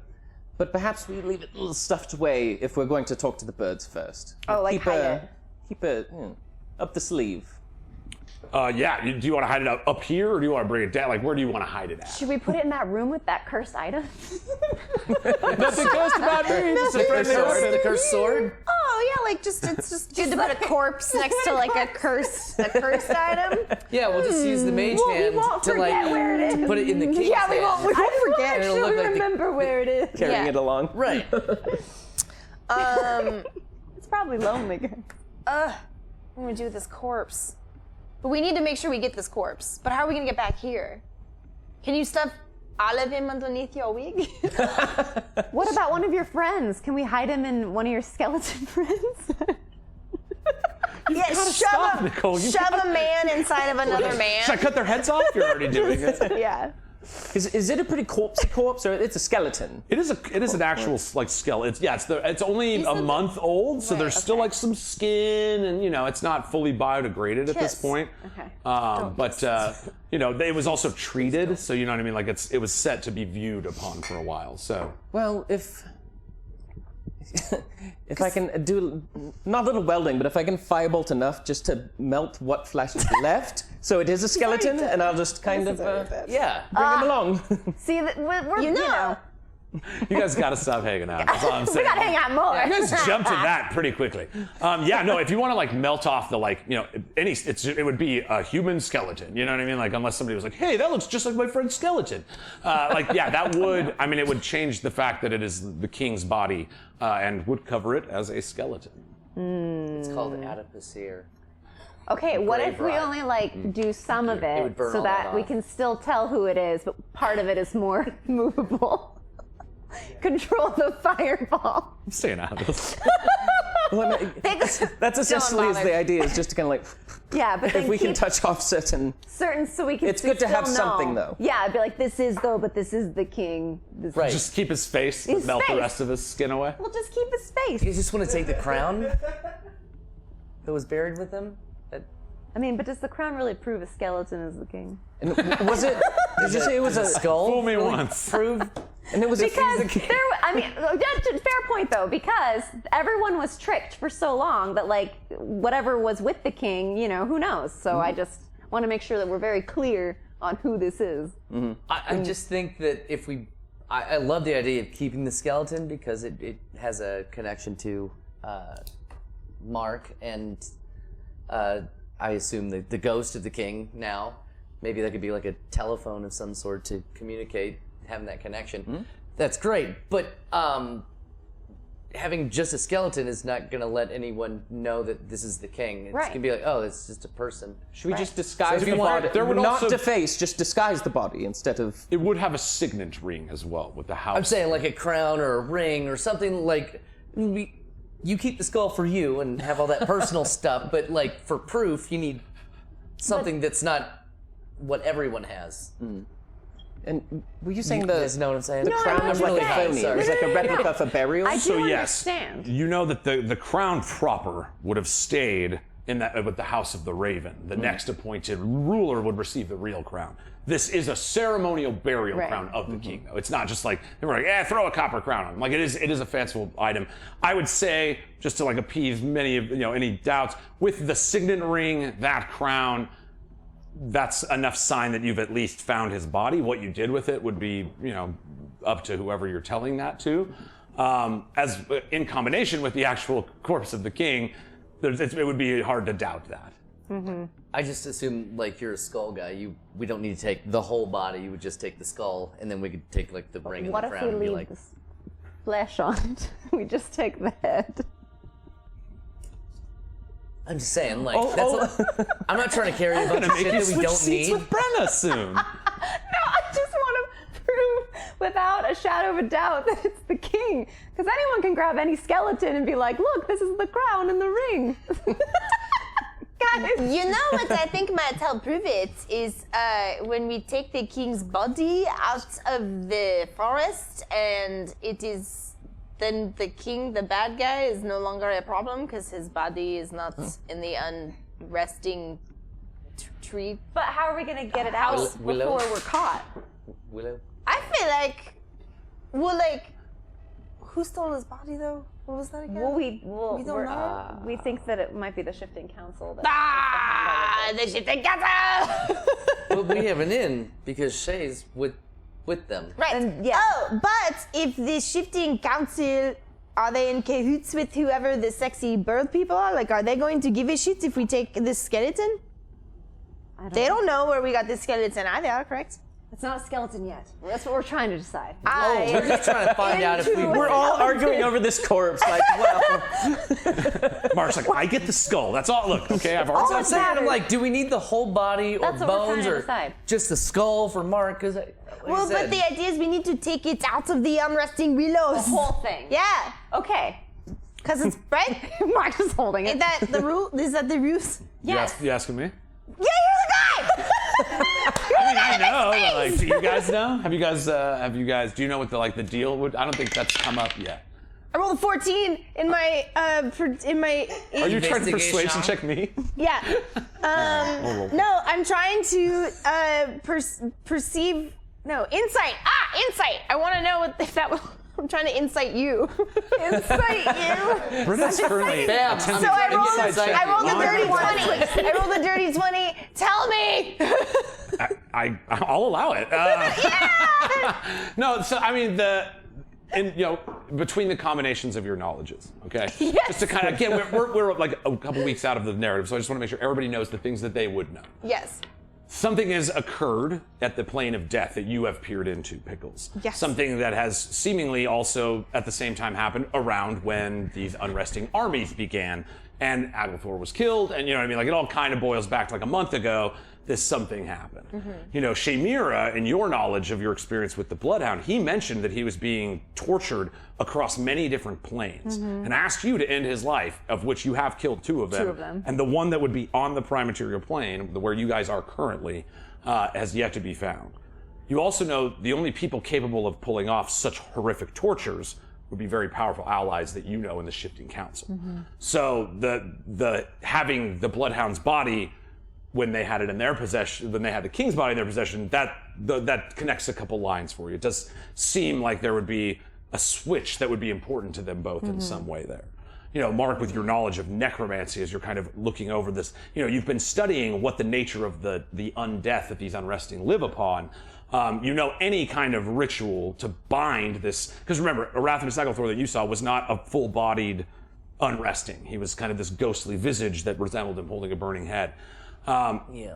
but perhaps we leave it a little stuffed away if we're going to talk to the birds first. Keep it up the sleeve. Yeah. Do you want to hide it up here, or do you want to bring it down? Where do you want to hide it at? Should we put it in that room with that cursed item? Nothing cursed about me. Just a friendly weapon. The cursed sword? Oh yeah, it's just good to put a corpse next to a cursed item. Yeah, we'll just use the mage hand to put it in the king's hand. We won't forget. And it'll She'll look like remember where it is. Carrying it along. Right. It's probably lonely. What am I gonna do with this corpse? But we need to make sure we get this corpse. But how are we gonna get back here? Can you stuff all of him underneath your wig? What about one of your friends? Can we hide him in one of your skeleton friends? Shove a man inside of another man. Should I cut their heads off? You're already doing it. Yeah. Is it a pretty corpsey corpse, or it's a skeleton? It is an actual skeleton. It's only a month old, so there's still some skin, and it's not fully biodegraded at this point. Okay. But it was also treated, so you know what I mean. It was set to be viewed upon for a while. So Well, if I can do not a little welding, but if I can firebolt enough just to melt what flesh is left, so it is a skeleton, and I'll just kind of bring him along. See, we're you guys got to stop hanging out. That's all I'm saying. we gotta hang out more. You guys jumped to that pretty quickly. If you want to melt off the it would be a human skeleton. You know what I mean? Unless somebody was like, hey, that looks just like my friend's skeleton. That would. I mean, it would change the fact that it is the king's body and would cover it as a skeleton. It's called adipocere. Okay, what if we rot. only do some of It it would burn so all that that we off. can still tell who it is, but part of it is more movable? Control the fireball. I'm staying out of this. That's essentially is the idea, is just to kind of like, Yeah, but then if we can keep touch off certain... certain so we can It's good to have still something, know. though. Yeah, I'd be like, this is though, but this is the king. This Right. Just keep his face, but His melt the face. rest of his skin away. We'll just keep his face. You just want to take the crown that was buried with him? I mean, but does the crown really prove a skeleton is the king? And was it... Did you say it was a skull? Fool me really once. Proved? And it was Because a... fair point though, because everyone was tricked for so long that like whatever was with the king, you know, who knows? So I just want to make sure that we're very clear on who this is. I just think that if we... I love the idea of keeping the skeleton because it has a connection to Mark and I assume the ghost of the king now. Maybe that could be like a telephone of some sort to communicate, having that connection. That's great, but having just a skeleton is not going to let anyone know that this is the king. It's Right. going to be like, oh, it's just a person. Should we just disguise So if the you want- body? there would Not also- deface, just disguise the body instead of... It would have a signet ring as well with the house. I'm saying like a crown or a ring or something like... You keep the skull for you and have all that personal stuff, but like for proof, you need something that's not what everyone has. And were you saying You the guys know what I'm saying? the No, I crown know is what like you're a saying. phony? Sorry. It's like a replica for burial? I So do yes, understand. you know that the crown proper would have stayed in that with the House of the Raven. The next appointed ruler would receive the real crown. This is a ceremonial burial Right. crown of the king, though. It's not just like they were like, throw a copper crown on him. Like it is a fanciful item. I would say, just to like appease many of any doubts, with the signet ring, that crown, that's enough sign that you've at least found his body. What you did with it would be, up to whoever you're telling that to. As in combination with the actual corpse of the king, it would be hard to doubt that. I just assume like you're a skull guy. We don't need to take the whole body. You would just take the skull, and then we could take like the ring and What the if crown we and be leave like, this flesh on it? We just take the head. I'm just saying, like, I'm not trying to carry a bunch of shit that we don't seats need. with Brenna soon. No, I just want to prove without a shadow of a doubt that it's the king. Because anyone can grab any skeleton and be like, look, this is the crown and the ring. Guys. You know what I think might help prove it is when we take the king's body out of the forest, and it is then the king, the bad guy, is no longer a problem because his body is not in the unresting tree. But how are we going to get it out Willow? before we're caught? Willow? I feel like, who stole his body though? What was that again? Well, we don't know. we think that it might be the shifting council. The shifting castle! Well, we have an in because Shay's with them. Right. And, yeah. Oh, but if the shifting council, are they in cahoots with whoever the sexy bird people are? Like, are they going to give a shit if we take this skeleton? They don't know where we got this skeleton either, correct? It's not a skeleton yet. That's what we're trying to decide. We're just trying to find out if we. We're all arguing over this corpse. Like, well, Mark's like, I get the skull. That's all. Look, okay, I've already I'm said saying, I'm like, do we need the whole body or That's what we're trying bones to or decide. just the skull for Mark? Because Well, but the idea is we need to take it out of the Unresting Willows. The whole thing. Yeah, Okay. because it's right. Mark is holding Is it. that the rule? Is that the rules? Yes. You asking me? Yeah, you're the guy. I know. But like, do you guys know? Have you guys? Do you know what the deal would? I don't think that's come up yet. I rolled a 14 in my Are you trying to persuasion check me? Yeah. No, I'm trying to perceive. No, insight. Insight. I want to know if that will. I'm trying to insight you. Insight you. Brenna's currently Bam. So I rolled a dirty 20. Line. I rolled a dirty 20. Tell me. I'll allow it. No, so I mean between the combinations of your knowledges, okay? Yes. Just to kind of again, we're like a couple weeks out of the narrative, so I just want to make sure everybody knows the things that they would know. Yes. Something has occurred at the plane of death that you have peered into, Pickles. Yes. Something that has seemingly also at the same time happened around when these unresting armies began. and Agalthore was killed, and you know what I mean? Like it all kind of boils back to like a month ago, something happened. You know, Shamira, in your knowledge of your experience with the Bloodhound, he mentioned that he was being tortured across many different planes and asked you to end his life, of which you have killed two of them. And the one that would be on the prime material plane, where you guys are currently, has yet to be found. You also know the only people capable of pulling off such horrific tortures would be very powerful allies that you know in the Shifting Council. So the having the Bloodhound's body when they had it in their possession, when they had the King's body in their possession, that connects a couple lines for you. It does seem like there would be a switch that would be important to them both in some way there. You know, Mark, with your knowledge of necromancy, as you're kind of looking over this, you know, you've been studying what the nature of the undeath that these unresting live upon. You know, any kind of ritual to bind this, because remember, King Agalthore that you saw was not a full-bodied unresting. He was kind of this ghostly visage that resembled him holding a burning head.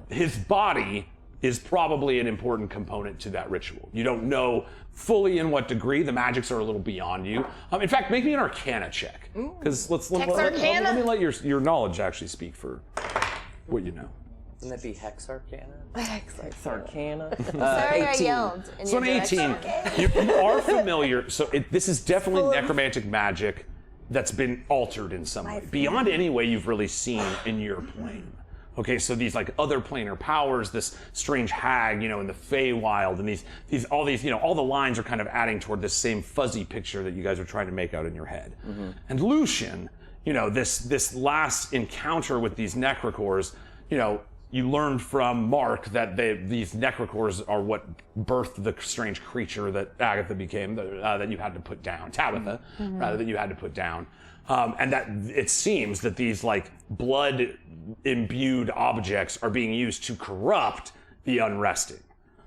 His body is probably an important component to that ritual. You don't know fully in what degree. The magics are a little beyond you. In fact, make me an Arcana check, because let me let your knowledge actually speak for what you know. Wouldn't that be Hex Arcana? Hex Arcana. Sorry, 18. I yelled. So an 18, you are familiar. So this is definitely necromantic magic that's been altered in some way, beyond any way you've really seen in your plane. Okay, so these like other planar powers, this strange hag, you know, in the Feywild, and all these, you know, all the lines are kind of adding toward this same fuzzy picture that you guys are trying to make out in your head. And Lucian, you know, this last encounter with these necrocores, you know, you learned from Mark that these necrocores are what birthed the strange creature that Agatha became, that you had to put down, Tabitha, rather, that you had to put down. And that it seems that these like blood-imbued objects are being used to corrupt the unresting.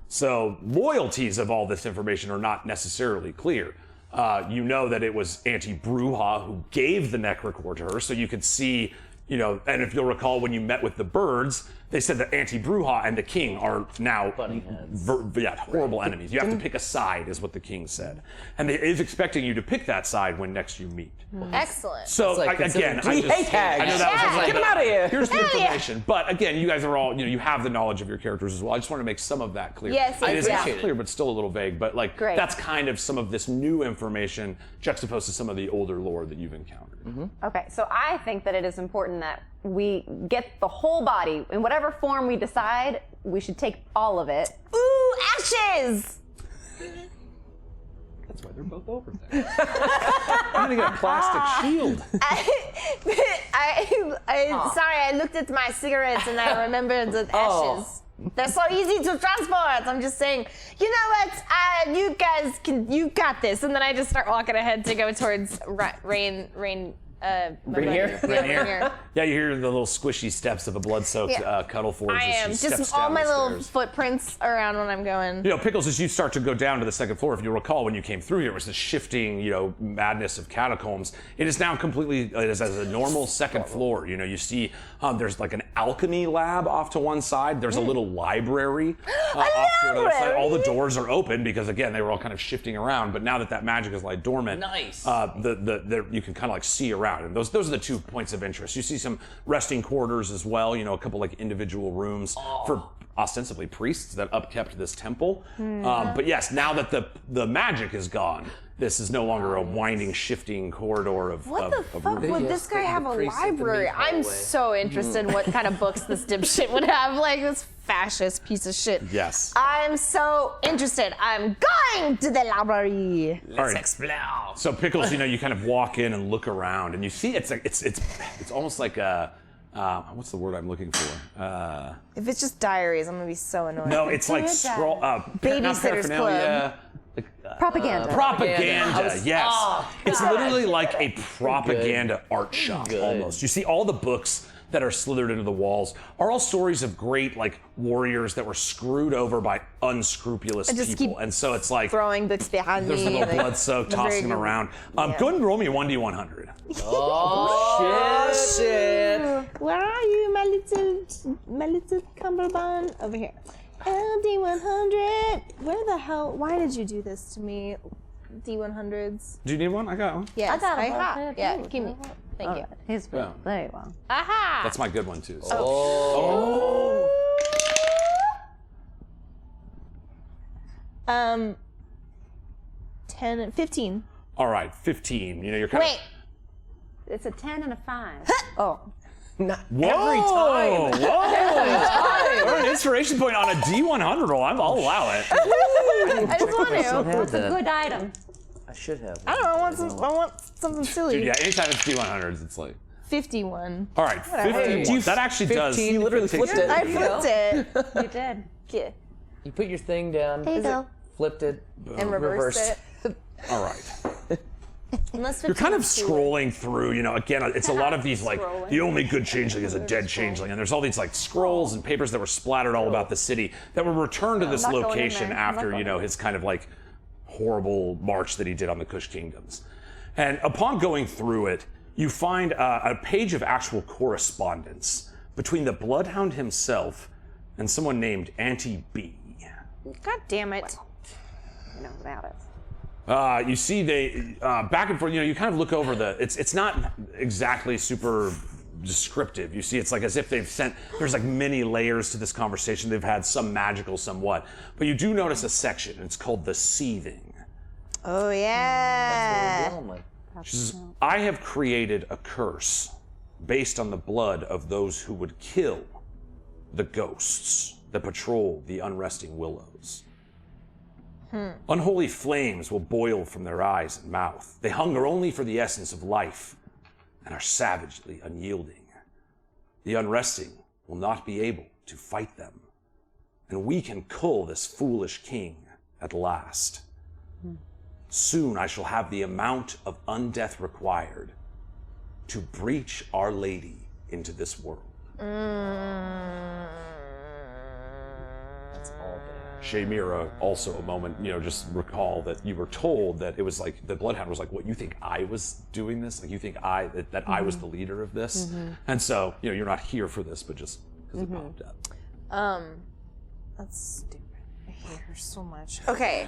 So loyalties of all this information are not necessarily clear. You know that it was Auntie Bruja who gave the necrocore to her, so you could see, you know, and if you'll recall when you met with the birds, they said that Auntie Bruja and the King are now horrible enemies. You have to pick a side, is what the King said. And he is expecting you to pick that side when next you meet. Excellent. So, like, again, we hate hags. I know that was Get them out of here. Here's the information. But again, you guys are all, you know, you have the knowledge of your characters as well. I just want to make some of that clear. Yes, It is yes. not clear, but still a little vague. But like, Great. that's kind of some of this new information juxtaposed to some of the older lore that you've encountered. Okay, so I think that it is important that we get the whole body in whatever form we decide. We should take all of it. Ooh, ashes! That's why they're both over there. I'm gonna get a plastic shield. Sorry, I looked at my cigarettes and I remembered the ashes. They're so easy to transport. I'm just saying, you know what? You guys you got this. And then I just start walking ahead to go towards Rainier. Yeah, you hear the little squishy steps of a blood-soaked Cuddleforge. I am just all my little footprints around when I'm going. You know, Pickles, as you start to go down to the second floor, if you recall when you came through here, it was the shifting, you know, madness of catacombs. It is now completely, it is as a normal second floor. You know, you see there's like an alchemy lab off to one side. There's a little library off to another side. All the doors are open because, again, they were all kind of shifting around. But now that that magic is like dormant, Nice. you can kind of like see around. And those are the 2 points of interest. You see some resting quarters as well, you know, a couple like individual rooms for ostensibly priests that upkept this temple. But yes, now that the magic is gone, this is no longer a winding, shifting corridor of What the fuck rooms. would this guy have a priest at the library? meat I'm hallway. so interested in what kind of books this dipshit would have. Like this fascist piece of shit. Yes. I'm so interested. I'm going to the library. All right. Explode. So Pickles, you know, you kind of walk in and look around, and you see it's almost like a what's the word I'm looking for? If it's just diaries, I'm gonna be so annoyed. No, it's like scroll Babysitter's Club. Propaganda. Propaganda, yes. It's literally like a Good. propaganda art shop almost. You see all the books that are slithered into the walls are all stories of great like warriors that were screwed over by unscrupulous just people. keep And so it's like throwing books behind there's me. a little like, blood soaked, tossing them around. Go ahead and roll me a 1d100. Oh, shit. Where are you, my little cummerbund? Over here. LD100. Where the hell? Why did you do this to me? D100s. Do you need one? I got one. Yes, I got a I book. have. Yeah, give me. Thank you. He's very well. Aha! That's my good one too. So. Oh. 15. All right, 15. You know, you're kind Wait. It's a 10 and a 5. Oh. Not Whoa! every time. Whoa! Or an inspiration point on a D100 roll. I'll allow it. I just want to. It's a good item. I should have. I don't know. I want something silly. Dude, yeah, anytime it's D100s, it's like. 51. All right, 51. That actually does. 15, you literally flipped it. I flipped it. You did. Yeah. You put your thing down. There you go. Flipped it. And reversed it. All right. Unless You're kind of 15 scrolling through, you know, again, it's a lot of these, like, the only good changeling is a dead changeling. And there's all these, like, scrolls and papers that were splattered all about the city that were returned to this not going in location there. I'm not after, going you know, his kind of, like, horrible march that he did on the Kush Kingdoms. And upon going through it, you find a page of actual correspondence between the Bloodhound himself and someone named Auntie B. God damn it. You know about it. You see they back and forth, you know, you kind of look over it's not exactly super descriptive. You see it's like as if they've sent, there's like many layers to this conversation. They've had some magical, somewhat. But you do notice a section, it's called the Seething. Oh, yeah. She says, I have created a curse based on the blood of those who would kill the ghosts that patrol the Unresting Willows. Unholy flames will boil from their eyes and mouth. They hunger only for the essence of life and are savagely unyielding. The Unresting will not be able to fight them, and we can cull this foolish king at last. Soon I shall have the amount of undeath required to breach Our Lady into this world. That's all bad. Shaymira, also a moment, you know, just recall that you were told that it was like, the Bloodhound was like, what, you think I was doing this? Like, you think that I was the leader of this? And so, you know, you're not here for this, but just because it popped up. That's stupid. I hate her so much. Okay.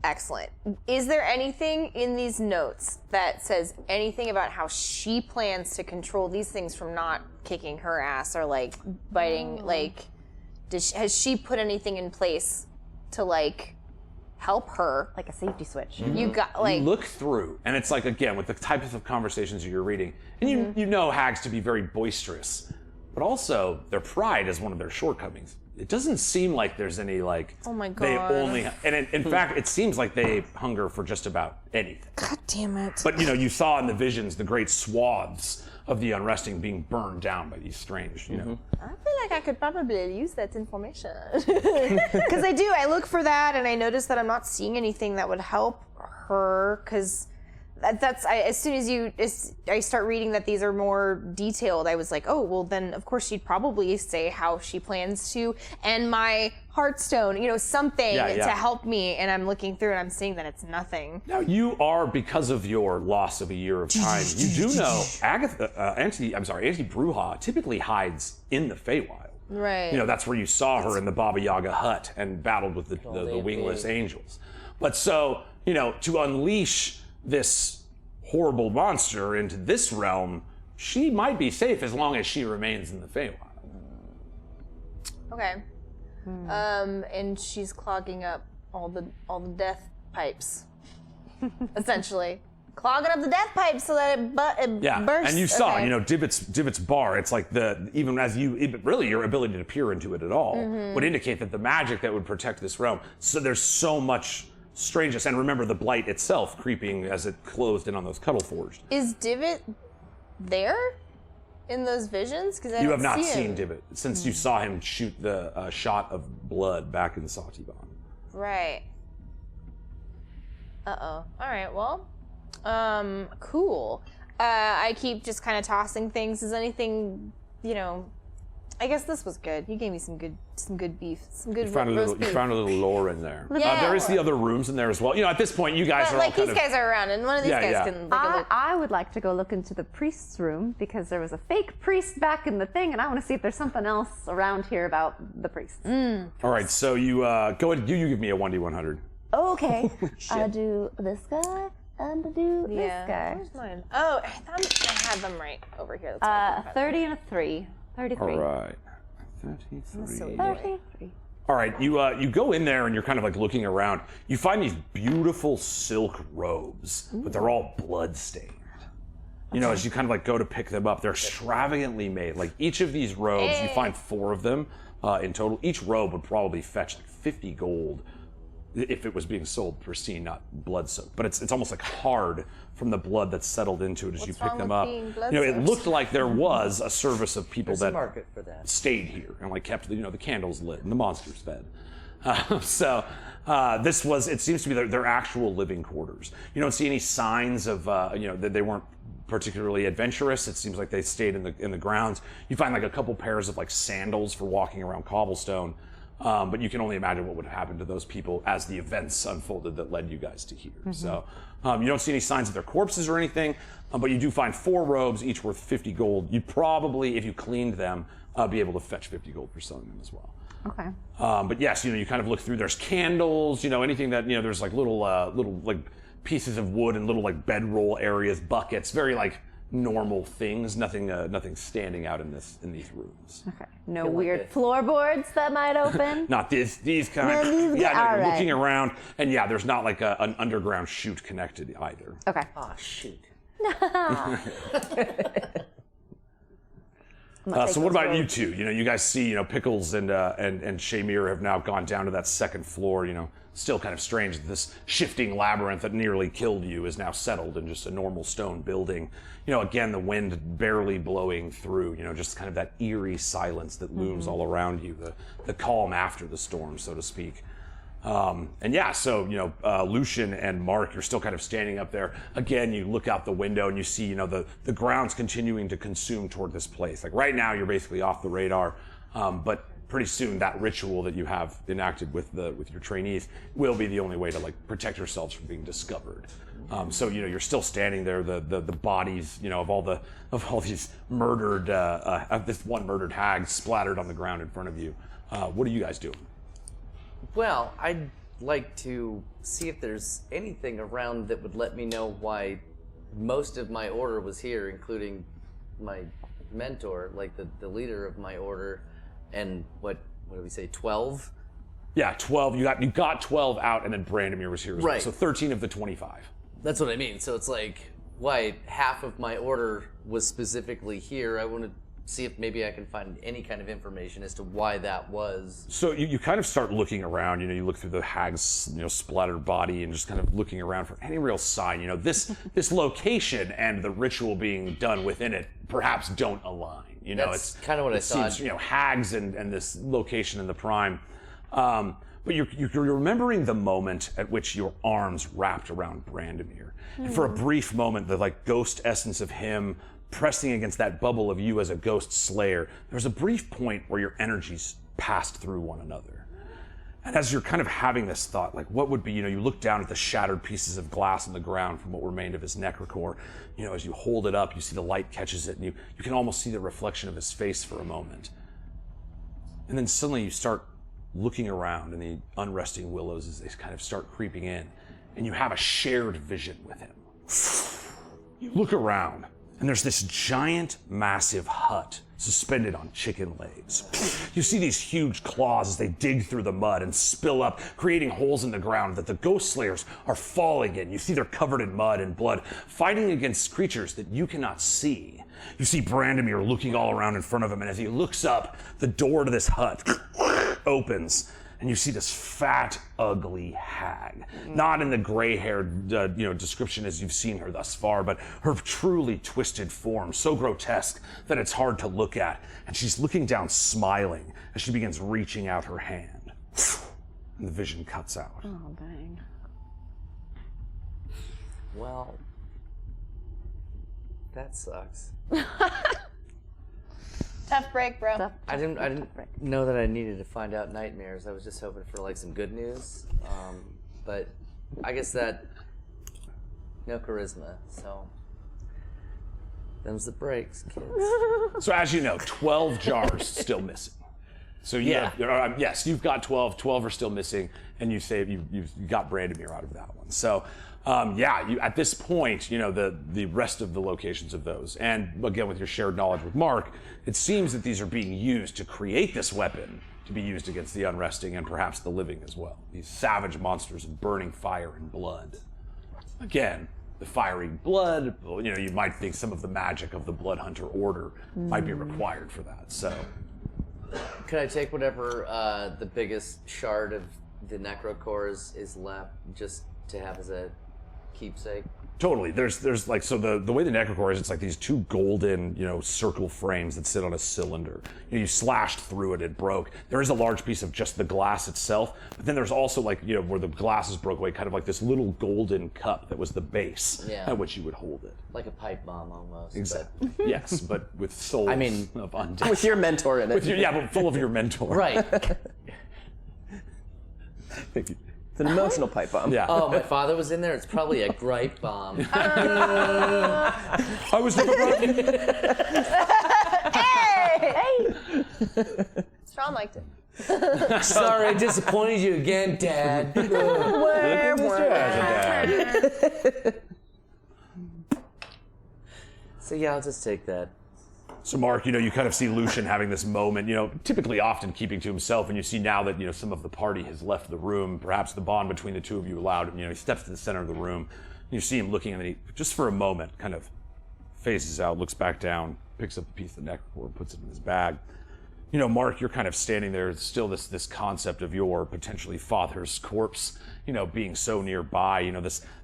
Excellent. Is there anything in these notes that says anything about how she plans to control these things from not kicking her ass or like biting? Like, has she put anything in place to like help her? Like a safety switch. You got like You look through, and it's like, again, with the types of conversations you're reading, and you know hags to be very boisterous, but also their pride is one of their shortcomings. It doesn't seem like there's any like, oh my they God. only, and in fact, it seems like they hunger for just about anything. God damn it. But you know, you saw in the visions the great swaths of the Unresting being burned down by these strange, you know. I feel like I could probably use that information. Because I do. I look for that, and I notice that I'm not seeing anything that would help her. Because as soon as I start reading that these are more detailed, I was like, oh, well, then of course she'd probably say how she plans to end my Hearthstone, you know, something to help me. And I'm looking through and I'm seeing that it's nothing. Now you are, because of your loss of a year of time, you do know Auntie Bruja typically hides in the Feywild. Right. You know, that's where you saw her in the Baba Yaga hut and battled with the wingless angels. But so, you know, to unleash this horrible monster into this realm, she might be safe as long as she remains in the Feywild. Okay. And she's clogging up all the death pipes, essentially. Clogging up the death pipes so that it bursts. And you saw, Okay. you know, Divot's bar. It's like really your ability to peer into it at all would indicate that the magic that would protect this realm. So there's so much strangeness, and remember the blight itself creeping as it closed in on those Cuddleforged. Is Divot there in those visions? Because You have not seen Divot since you saw him shoot the shot of blood back in Satiban. Right. Uh-oh. All right, well, cool. I keep just kind of tossing things. Is anything, you know, I guess this was good. You gave me some good beef, some good You found a little lore in there. Yeah. There is the other rooms in there as well. You know, at this point, you guys But are like all kind these of... guys are around, and one of these guys can like a look. I would like to go look into the priest's room because there was a fake priest back in the thing, and I want to see if there's something else around here about the priest. All right, so you go ahead. You give me a 1d100. Okay. I do this guy, undo this guy. Where's mine? Oh, I thought I had them right over here. That's 30 and a 3. 33. All right. 33. 33. All right, you go in there and you're kind of like looking around. You find these beautiful silk robes, but they're all blood-stained. You know, as you kind of like go to pick them up, they're extravagantly made. Like each of these robes, you find 4 of them in total. Each robe would probably fetch like 50 gold if it was being sold pristine, not blood-soaked. But it's almost like hard from the blood that's settled into it as you pick them up. You know, it looked like there was a service of people that market for that. stayed here and like kept the candles lit and the monsters fed. This was, it seems to be their actual living quarters. You don't see any signs of, that they weren't particularly adventurous. It seems like they stayed in the grounds. You find like a couple pairs of like sandals for walking around cobblestone. But you can only imagine what would happen to those people as the events unfolded that led you guys to here. So you don't see any signs of their corpses or anything, but you do find 4 robes, each worth 50 gold. You'd probably, if you cleaned them, be able to fetch 50 gold for selling them as well. Okay. But yes, you kind of look through. There's candles, anything that there's like little like pieces of wood and little like bedroll areas, buckets, very like normal things. Nothing standing out in these rooms. Okay. No weird floorboards that might open. Not these kind of. You're looking around, and there's not like an underground chute connected either. Okay. Oh, shoot. So what about you two? You guys see, Pickles and Shamir have now gone down to that second floor. Still kind of strange that this shifting labyrinth that nearly killed you is now settled in just a normal stone building. Again, the wind barely blowing through, just kind of that eerie silence that looms all around you, the calm after the storm, so to speak. Lucian and Mark, you're still kind of standing up there. Again, you look out the window and you see, the ground's continuing to consume toward this place. Like right now, you're basically off the radar, but pretty soon that ritual that you have enacted with your trainees will be the only way to like protect yourselves from being discovered. You're still standing there. The bodies, of all these murdered, this one murdered hag splattered on the ground in front of you. What are you guys doing? Well, I'd like to see if there's anything around that would let me know why most of my order was here, including my mentor, like the leader of my order, and what did we say, 12? Yeah, 12. You got 12 out, and then Brandomir was here as well. Right. So 13 of the 25. That's what I mean. So it's like, why half of my order was specifically here. I want to see if maybe I can find any kind of information as to why that was. So you kind of start looking around, you look through the hag's, splattered body and just kind of looking around for any real sign, this location and the ritual being done within it perhaps don't align. That's kind of what I thought. Seems, hags and this location in the prime. But you're remembering the moment at which your arms wrapped around Brandomir. And for a brief moment, the like ghost essence of him pressing against that bubble of you as a ghost slayer, there's a brief point where your energies passed through one another. And as you're kind of having this thought, like what would be, you look down at the shattered pieces of glass on the ground from what remained of his necrocore, as you hold it up, you see the light catches it, and you can almost see the reflection of his face for a moment. And then suddenly you start looking around in the unresting willows as they kind of start creeping in, and you have a shared vision with him. You look around, and there's this giant, massive hut suspended on chicken legs. You see these huge claws as they dig through the mud and spill up, creating holes in the ground that the ghost slayers are falling in. You see they're covered in mud and blood, fighting against creatures that you cannot see. You see Brandomir looking all around in front of him, and as he looks up, the door to this hut opens, and you see this fat, ugly hag. Not in the gray-haired, description as you've seen her thus far, but her truly twisted form, so grotesque that it's hard to look at. And she's looking down, smiling, as she begins reaching out her hand. And the vision cuts out. Oh, dang. Well, that sucks. Tough break, bro. I didn't know that I needed to find out nightmares. I was just hoping for like some good news. But I guess that no charisma. So them's the breaks, kids. So as you know, 12 jars still missing. So yes, you've got 12. 12 are still missing, and you got Brandomir out of that one. So at this point, the rest of the locations of those, and again with your shared knowledge with Mark, it seems that these are being used to create this weapon to be used against the unresting and perhaps the living as well. These savage monsters of burning fire and blood. Again, the fiery blood, you might think some of the magic of the Blood Hunter Order might be required for that. So, Could I take whatever the biggest shard of the necrocores is left, just to have as a keepsake? totally. There's like, so the way the necrocore is, it's like these two golden, circle frames that sit on a cylinder. You slashed through it, it broke. There is a large piece of just the glass itself, but then there's also like, where the glasses broke away, kind of like this little golden cup that was the base at which you would hold it. Like a pipe bomb almost. Exactly. Yes, but with souls of undead. With your mentor in it. But full of your mentor. Right. Thank you. It's an emotional pipe bomb. Yeah. Oh, my father was in there. It's probably a gripe bomb. I was never brought Hey! Sean liked it. Sorry, I disappointed you again, Dad. So yeah, I'll just take that. So Mark, you kind of see Lucian having this moment, typically often keeping to himself, and you see now that, some of the party has left the room, perhaps the bond between the two of you allowed him, he steps to the center of the room, and you see him looking, and then he, just for a moment, kind of phases out, looks back down, picks up a piece of necrocore, puts it in his bag. Mark, you're kind of standing there, still this concept of your potentially father's corpse, being so nearby,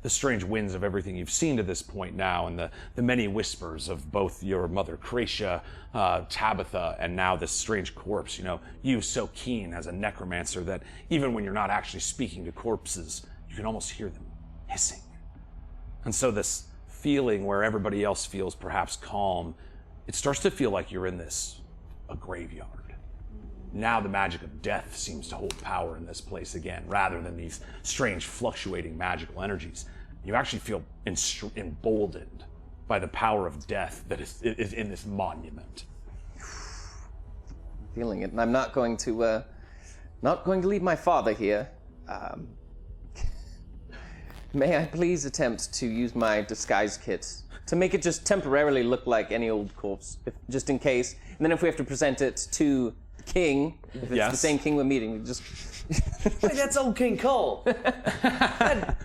the strange winds of everything you've seen to this point now, and the many whispers of both your mother, Kracia, Tabitha, and now this strange corpse, you so keen as a necromancer that even when you're not actually speaking to corpses, you can almost hear them hissing. And so this feeling where everybody else feels perhaps calm, it starts to feel like you're in a graveyard. Now the magic of death seems to hold power in this place again, rather than these strange fluctuating magical energies. You actually feel emboldened by the power of death that is in this monument. Feeling it, and I'm not going to leave my father here. May I please attempt to use my disguise kit to make it just temporarily look like any old corpse, just in case. And then if we have to present it to the king, if it's the same king we're meeting, we just... Wait, that's old King Cole. Wait a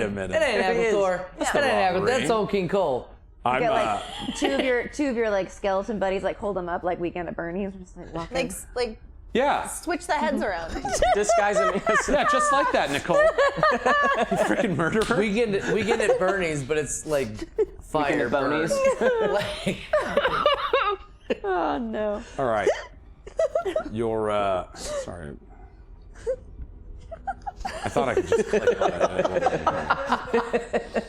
minute. That ain't Agalthore. That ain't Agalthore. That's old King Cole. You get like two of your like skeleton buddies like hold them up like Weekend at Bernie's, just like walking. Like Yeah. switch the heads around. disguise him. Yeah, just like that, Nicole. You freaking murderer. We get at Bernie's, but it's like fire bonies. Like, Oh no. All right. You're, sorry. I thought I could just click on it.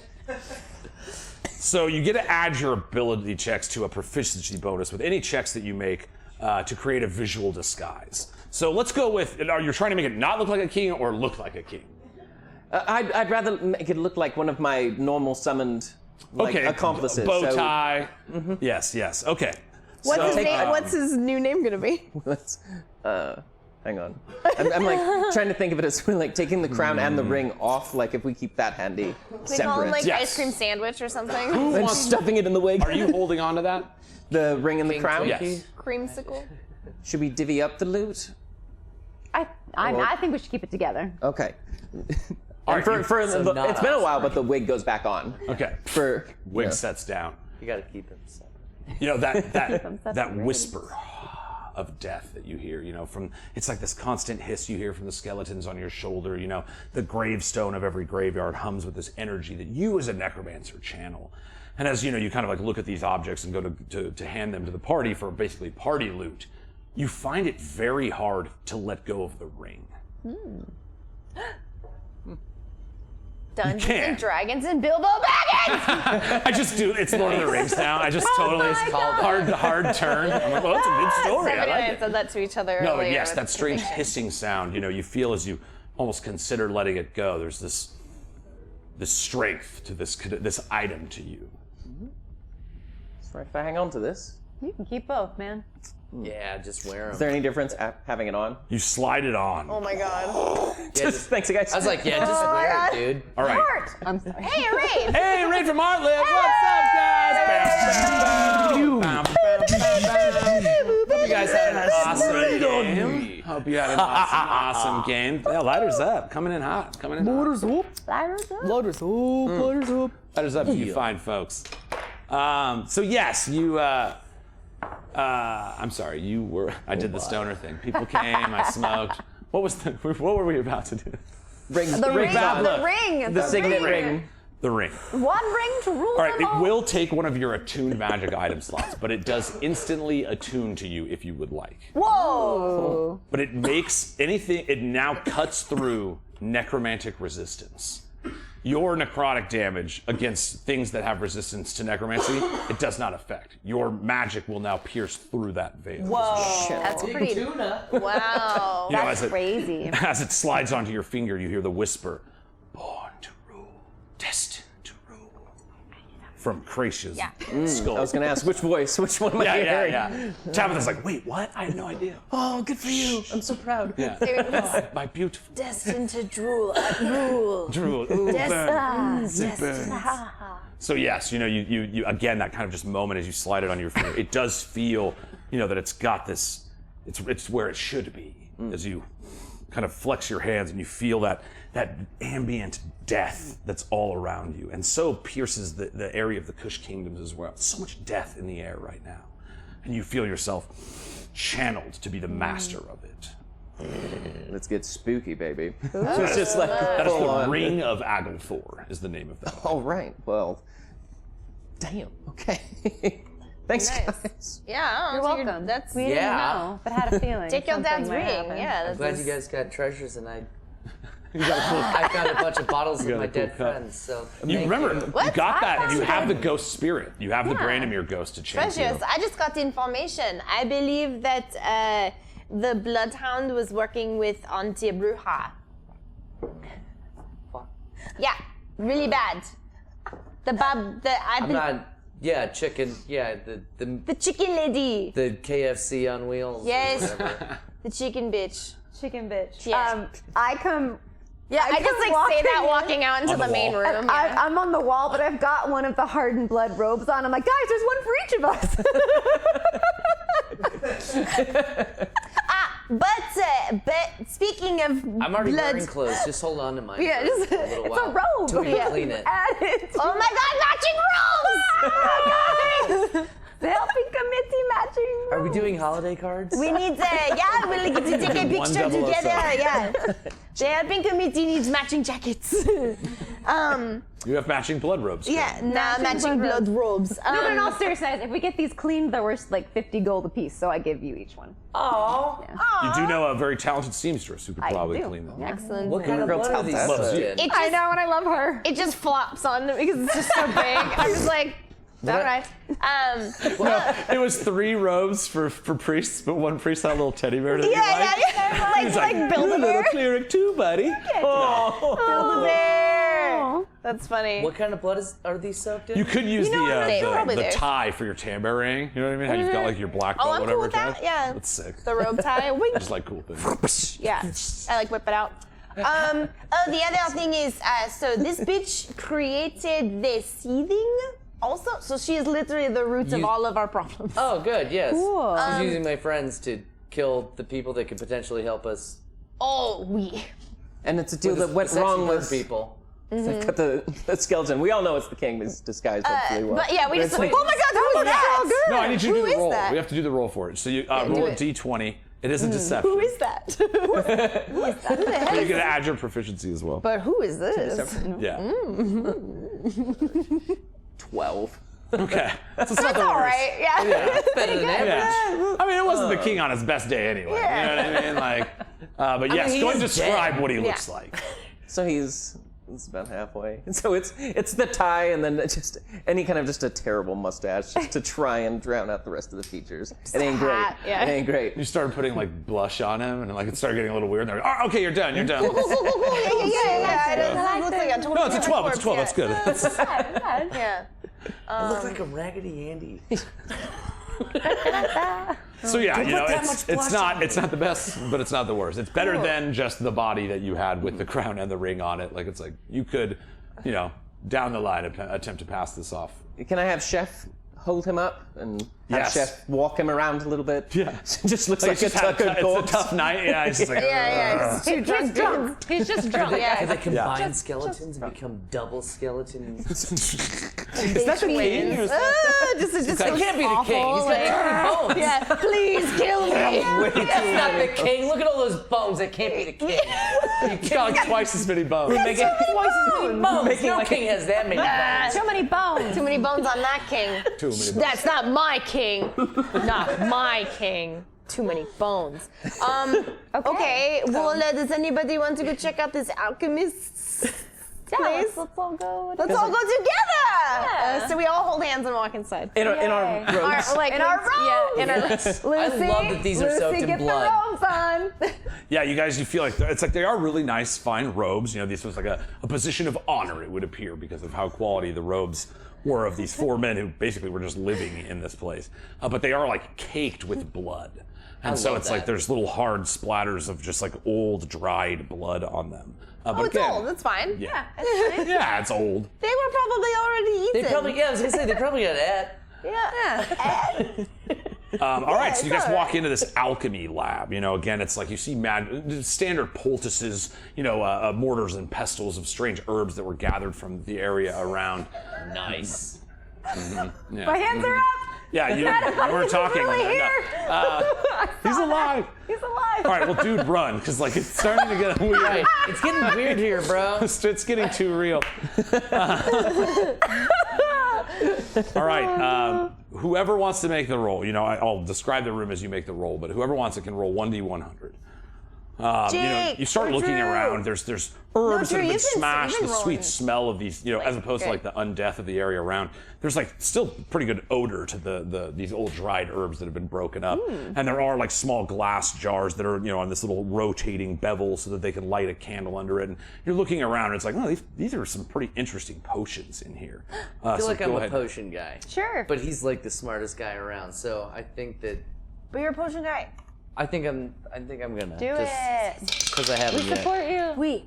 So you get to add your ability checks to a proficiency bonus with any checks that you make to create a visual disguise. So let's go with, are you trying to make it not look like a king or look like a king? I'd rather make it look like one of my normal summoned accomplices. Bow tie. So, yes. Okay. What's his new name gonna be? Let's, hang on. I'm like trying to think of it as like taking the crown and the ring off, like if we keep that handy They call him separate. like Yes. ice cream sandwich or something. And stuffing it in the wig. Are you holding on to that? The ring and the crown? Yes. Creamsicle. Should we divvy up the loot? I think we should keep it together. Okay. All And right, it's been a while, but the wig goes back on. Okay. For Wig sets down. you gotta keep him separate. That whisper of death that you hear, it's like this constant hiss you hear from the skeletons on your shoulder, the gravestone of every graveyard hums with this energy that you as a necromancer channel. And as you kind of like look at these objects and go to hand them to the party for basically party loot, you find it very hard to let go of the ring. Dungeons can. and Dragons and Bilbo Baggins! I just do, it's Lord of the Rings now. I just totally, hard turn. I'm like, well, that's a good story. I Seven like and I it. said that to each other No, earlier. yes, that strange hissing sound, you feel as you almost consider letting it go. There's this strength to this item to you. Sorry if I hang on to this. You can keep both, man. Yeah, just wear them. Is there any difference having it on? You slide it on. Oh my god. Thanks, guys. I was like, yeah, just wear it, dude. All right. Art! I'm sorry. Hey, Rain! Hey, Ray from Artliv. What's up, guys? Hope you guys had an awesome game. Hope you had an awesome game. Yeah, lighters up. Coming in hot. Coming in hot. Loaders up. Lighters up. Loaders up. Loaders up. Lighters up to you fine folks. So yes, you, I'm sorry, you were, I did the stoner thing. People came, I smoked. What were we about to do? The ring. The signet ring. The ring. One ring to rule All right, them all. it will take one of your attuned magic item slots, but it does instantly attune to you if you would like. Whoa! But it makes anything, it now cuts through necromantic resistance. Your necrotic damage against things that have resistance to necromancy, it does not affect. Your magic will now pierce through that veil. Whoa! That's pretty. Tuna. Wow. You know, That's crazy. As it slides onto your finger, you hear the whisper, born to rule, destined to rule. From Kracia's skull. I was going to ask, which voice? Which one am I hearing? Yeah. Tabitha's like, wait, what? I had no idea. Oh, good for you. I'm so proud. Yeah. My beautiful. Destined to drool. Drool. Drool. Ooh, burn. It burns. Destined. So yes, you know, you again, that kind of just moment as you slide it on your finger, it does feel, you know, that it's got this, it's where it should be. As you kind of flex your hands and you feel that ambient death that's all around you, and so pierces the area of the Kush kingdoms as well. So much death in the air right now, and you feel yourself channeled to be the master of it. Let's get spooky, baby. So it's just like That is full the on. Ring of Agalthore is the name of that. All right. Well, damn. Okay. Thanks, guys. Yeah, I You're don't know, welcome. That's We didn't Yeah. know, but had a feeling. take your something dad's might ring. happen. Yeah, I'm that's glad you guys got treasures, and I got a cool found a bunch of bottles of got a my cool dead cup. friends. So You thank remember, you got that, and you Awesome. have the ghost spirit. You have the Yeah. Branimir ghost to change you. Precious. I just got the information. I believe that the Bloodhound was working with Auntie Bruja. Yeah, really bad. I'm not. Yeah, chicken. Yeah, The chicken lady. the KFC on wheels. or Yes. whatever. The chicken bitch. Chicken bitch. Yeah. I come. Yeah, I just like say that walking out into On the, the main wall. room. Yeah. I'm on the wall, but I've got one of the hardened blood robes on. I'm like, guys, there's one for each of us. But speaking of I'm already blood, wearing clothes. Just hold on to mine. Yeah, for just- a little It's while. a robe. Till we Yeah. clean it. Add it. Oh my God, matching robes! The helping committee matching. Are we doing holiday cards? We need yeah, we'll get to take a picture 100. together. Yeah, the helping committee needs matching jackets. You have matching blood robes. Yeah, matching Matching blood robes. No, but in all seriousness, if we get these cleaned, they're worth like 50 gold apiece. So I give you each one. Oh. You do know a very talented seamstress who could probably I do. clean them. Yeah. Excellent. What kind of Girl, blood tell are these that. Loves you. soaked in? I know, and I love her. It just flops on because it's just so big. I'm just like, all right. It was 3 robes for priests, but one priest had a little teddy bear that he liked. yeah. He's like "You build a little bear. cleric too, buddy. Oh. Build a bear. That's funny. What kind of blood are these soaked in? You could use know what? They're probably the there. tie for your timbre ring. You know what I mean? How you've got like your black belt, Oh, I'm whatever cool with it is. that. Yeah. That's sick. The robe tie. Wink. Just like cool things. Yeah, I like whip it out. The other thing is, so this bitch created the Seething also. So she is literally the root of You- all of our problems. Oh, good. Yes. Cool. She's using my friends to kill the people that could potentially help us. Oh, we. And it's a deal The that went sexy wrong bird with people. cut the skeleton. We all know it's the king, but he's disguised hopefully well. But yeah, we just It's like, like- oh my God, who is that? No, I need you to Who do the is roll. that? We have to do the roll for it. So you do roll a it. d20. It is a deception. Who is that? You're gonna add your proficiency as well. But who is this? Yeah. 12. Okay. So it's not That's the all worst. right. Yeah. Better than average. Yeah. I mean, it wasn't the king on his best day anyway. You know what I mean? Like, but yes, he go and is describe dead. what he looks like. So he's about halfway. So it's the tie and then just any kind of just a terrible mustache just to try and drown out the rest of the features. It ain't great. hat, yeah. It ain't great. You started putting like blush on him, and like it started getting a little weird. And they're like, oh, okay, you're done. You're done. Yeah. It looks like a total No, it's a 12. It's a corpse, 12. That's good. Yeah. I look like a Raggedy Andy. So yeah, you know, that much blush it's not the best, but it's not the worst. It's better than just the body that you had with the crown and the ring on it. Like it's like you could, you know, down the line attempt to pass this off. Can I have Chef hold him up and have Yes. Chef walk him around a little bit? Yeah. Just looks like a It's just tuckered it's corpse. a tough night. Yeah, he's just like. He's too drunk. He's just drunk. Can they combine Yeah. skeletons and become double skeletons? Is that the king? Or is that- Just It can't be the king. He's got too many bones. Yeah, please kill me. That's not the king. Look at all those bones. That can't be the king. He's got like twice as many bones. Twice as many bones. No king has that many bones. Too many bones. Too many bones on that king. Too many bones. That's not my king. Not my king. Too many bones. Okay. Well, does anybody want to go check out this alchemist's place? Let's all go. Let's all go together. So we all hold hands and walk inside. In our robes. In our robes. Yeah, in our Lucy, I love that these are soaked in get blood. the robes on. Yeah, you guys, you feel like it's like they are really nice, fine robes. You know, this was like a position of honor, it would appear, because of how quality the robes were of these four men who basically were just living in this place. But they are like caked with blood. And so love it's like that. there's little hard splatters of just like old, dried blood on them. But Oh, it's again, old. That's fine. Yeah. Yeah, it's old. They were probably already eaten. They probably, yeah, I was gonna say, they probably got that. Yeah. All right, so you guys it's all walk into this alchemy lab. You know, again, it's like you see standard poultices, you know, mortars and pestles of strange herbs that were gathered from the area around. Nice. Yeah. My hands are up. Yeah, we're talking. really here. He's alive. He's alive. All right, well, dude, run, because like it's starting to get weird. Right. It's getting weird here, bro. It's getting too real. All right, whoever wants to make the roll, you know, I'll describe the room as you make the roll, but whoever wants it can roll 1d100. You know, Jake, you start or looking Drew. around. There's herbs that Drew, have been you've been smashed. The rolling. sweet smell of these, you know, as opposed to like the undeath of the area around. There's like still pretty good odor to these old dried herbs that have been broken up. And there are like small glass jars that are, you know, on this little rotating bevel so that they can light a candle under it. And you're looking around and it's like, oh, these are some pretty interesting potions in here. I feel so like go I'm ahead. a potion guy. Sure. But he's like the smartest guy around, so I think that But you're a potion guy. I think I'm gonna Do just it. because I haven't yet. Support you. We.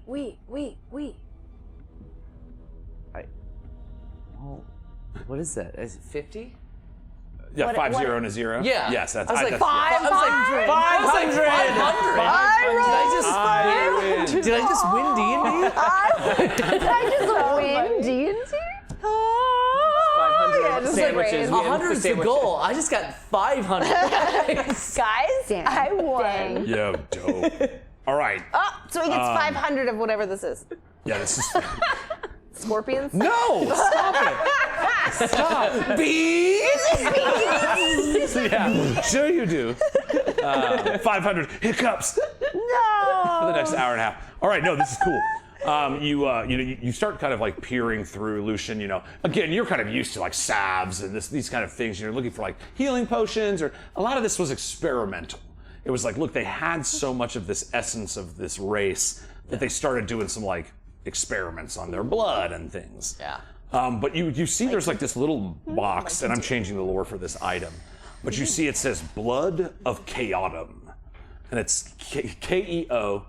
What is that? Is it 50? Yeah, What- 5-0 what- and a 0. Yeah. Yes, that's. I was like that's, 500. I was like 500. Did I just win D&D? Did I just win D&D? 500 yeah, just like sandwiches. raise. 100's the goal. I just got 500. Guys, I won. Yo, dope. All right. Oh, so he gets 500 of whatever this is. Yeah, this is. Scorpions? No! Stop it! Stop! Bees! Yeah, sure you do. 500 hiccups No! for the next hour and a half. All right, no, this is cool. You start kind of like peering through, Lucian. You know, again, you're kind of used to like salves and these kind of things. You're looking for like healing potions, or a lot of this was experimental. It was like, look, they had so much of this essence of this race that they started doing some like experiments on their blood and things. Yeah. But you see there's like this little box, and I'm changing the lore for this item, but you see it says Blood of Chaotum, and it's Keoghtom.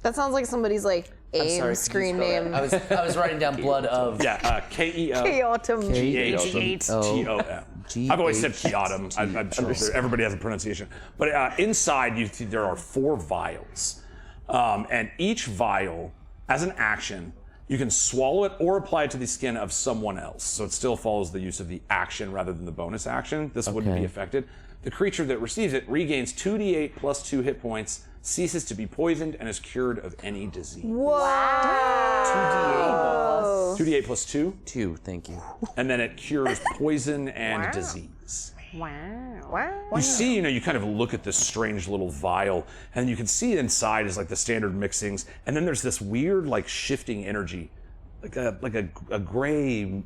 That sounds like somebody's like AIM Sorry, screen could you spell name. that? I was writing down blood of. Yeah, Chaotum. Keoghtom. I've always said Chaotum. I'm sure everybody has a pronunciation. But inside, you see there are 4 vials. And each vial, as an action, you can swallow it or apply it to the skin of someone else. So it still follows the use of the action rather than the bonus action. This wouldn't be affected. The creature that receives it regains 2d8 plus 2 hit points, ceases to be poisoned, and is cured of any disease. Wow. 2d8 plus 2, 2, thank you. and then it cures poison and disease. Wow. You see, you kind of look at this strange little vial, and you can see inside is like the standard mixings, and then there's this weird, like, shifting energy, like a gray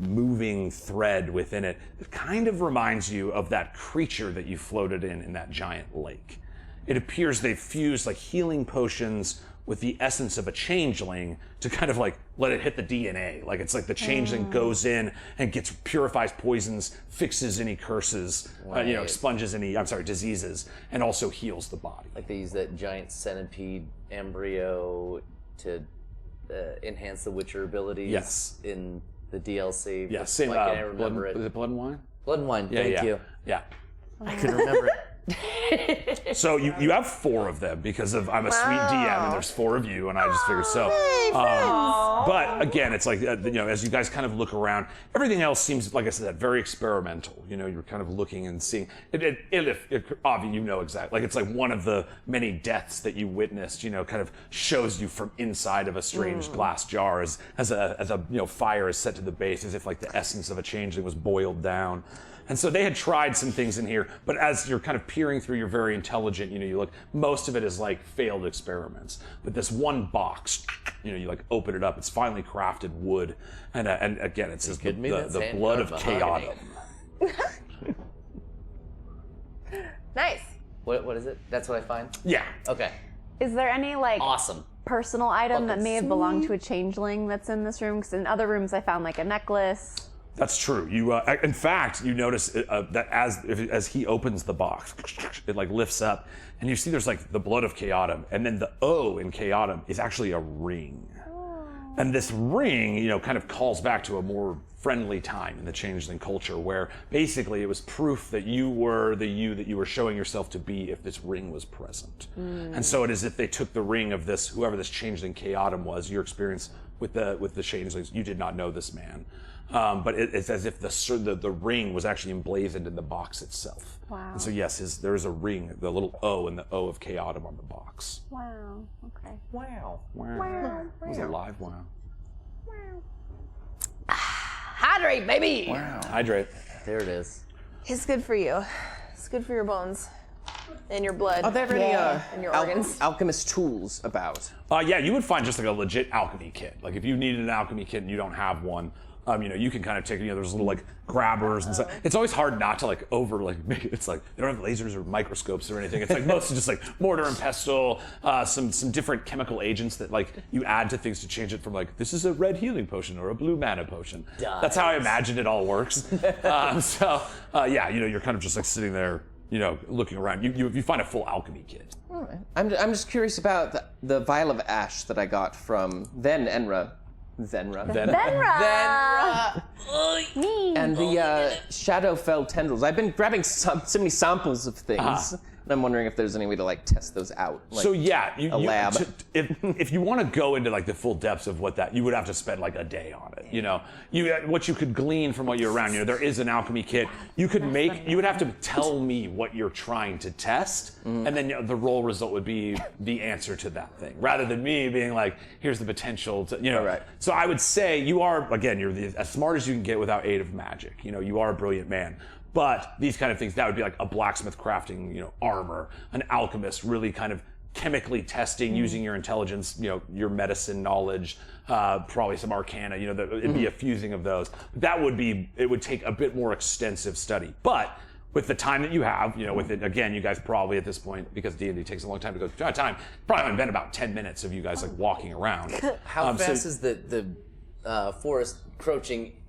moving thread within it. It kind of reminds you of that creature that you floated in that giant lake. It appears they've fused like healing potions with the essence of a changeling to kind of like let it hit the DNA. Like it's like the changeling goes in and purifies poisons, fixes any curses, expunges any, diseases, and also heals the body. Like they use that giant centipede embryo to enhance the Witcher abilities in the DLC. Yes, same. Why can't I remember it? Is it Blood and Wine? Blood and Wine, thank you. Yeah. I couldn't remember it. So you have 4 of them because I'm a sweet DM and there's 4 of you, and I just figured so. But again, it's like as you guys kind of look around, everything else seems, like I said, very experimental. You're kind of looking and seeing. Obviously, exactly. Like it's like one of the many deaths that you witnessed. Kind of shows you from inside of a strange glass jar as a fire is set to the base, as if like the essence of a changeling was boiled down. And so they had tried some things in here, but as you're kind of peering through, you're very intelligent. You look, most of it is like failed experiments. But this one box, you like open it up. It's finely crafted wood, and again, it says the blood of Chaotum. Nice. What is it? That's what I find? Yeah. Okay. Is there any like Awesome. personal item that may have belonged to a changeling that's in this room? Because in other rooms I found like a necklace. That's true. You, in fact, you notice that as he opens the box, it like lifts up, and you see there's like the blood of Chaotum, and then the O in Chaotum is actually a ring. And this ring, kind of calls back to a more friendly time in the changeling culture, where basically it was proof that you were the you that you were showing yourself to be if this ring was present. And so it is if they took the ring of this, whoever this changeling Chaotum was, your experience with the changelings, you did not know this man. But it's as if the ring was actually emblazoned in the box itself. Wow. And so yes, there is a ring, the little O and the O of Chaotum on the box. Wow. Okay. Wow. It was a live wow. Hydrate, baby. Wow. Hydrate. There it is. It's good for you. It's good for your bones and your blood. Are there any and your organs. alchemist tools about? Yeah, you would find just like a legit alchemy kit. Like if you needed an alchemy kit and you don't have one, you can kind of take, there's little like grabbers and stuff. It's always hard not to like make it. It's like they don't have lasers or microscopes or anything. It's like mostly just like mortar and pestle, some different chemical agents that like you add to things to change it from like, this is a red healing potion or a blue mana potion. That's how I imagine it all works. You're kind of just like sitting there, looking around. You find a full alchemy kit. All right. I'm just curious about the vial of ash that I got from then Enra. Zenra. And the Shadowfell tendrils. I've been grabbing so many samples of things, and I'm wondering if there's any way to like test those out. Like so yeah, a lab. If you want to go into like the full depths of what that, you would have to spend like a day on it. What you could glean from what you're around. There is an alchemy kit. You would have to tell me what you're trying to test, and then the roll result would be the answer to that thing, rather than me being like, here's the potential to, Right. So I would say you're as smart as you can get without aid of magic. You are a brilliant man. But these kind of things, that would be like a blacksmith crafting, armor, an alchemist really kind of chemically testing, using your intelligence, your medicine knowledge, probably some arcana, it'd be a fusing of those. It would take a bit more extensive study. But with the time that you have, with it, again, you guys probably at this point, because D&D takes a long time to go through time, probably only been about 10 minutes of you guys like walking around. How fast is the forest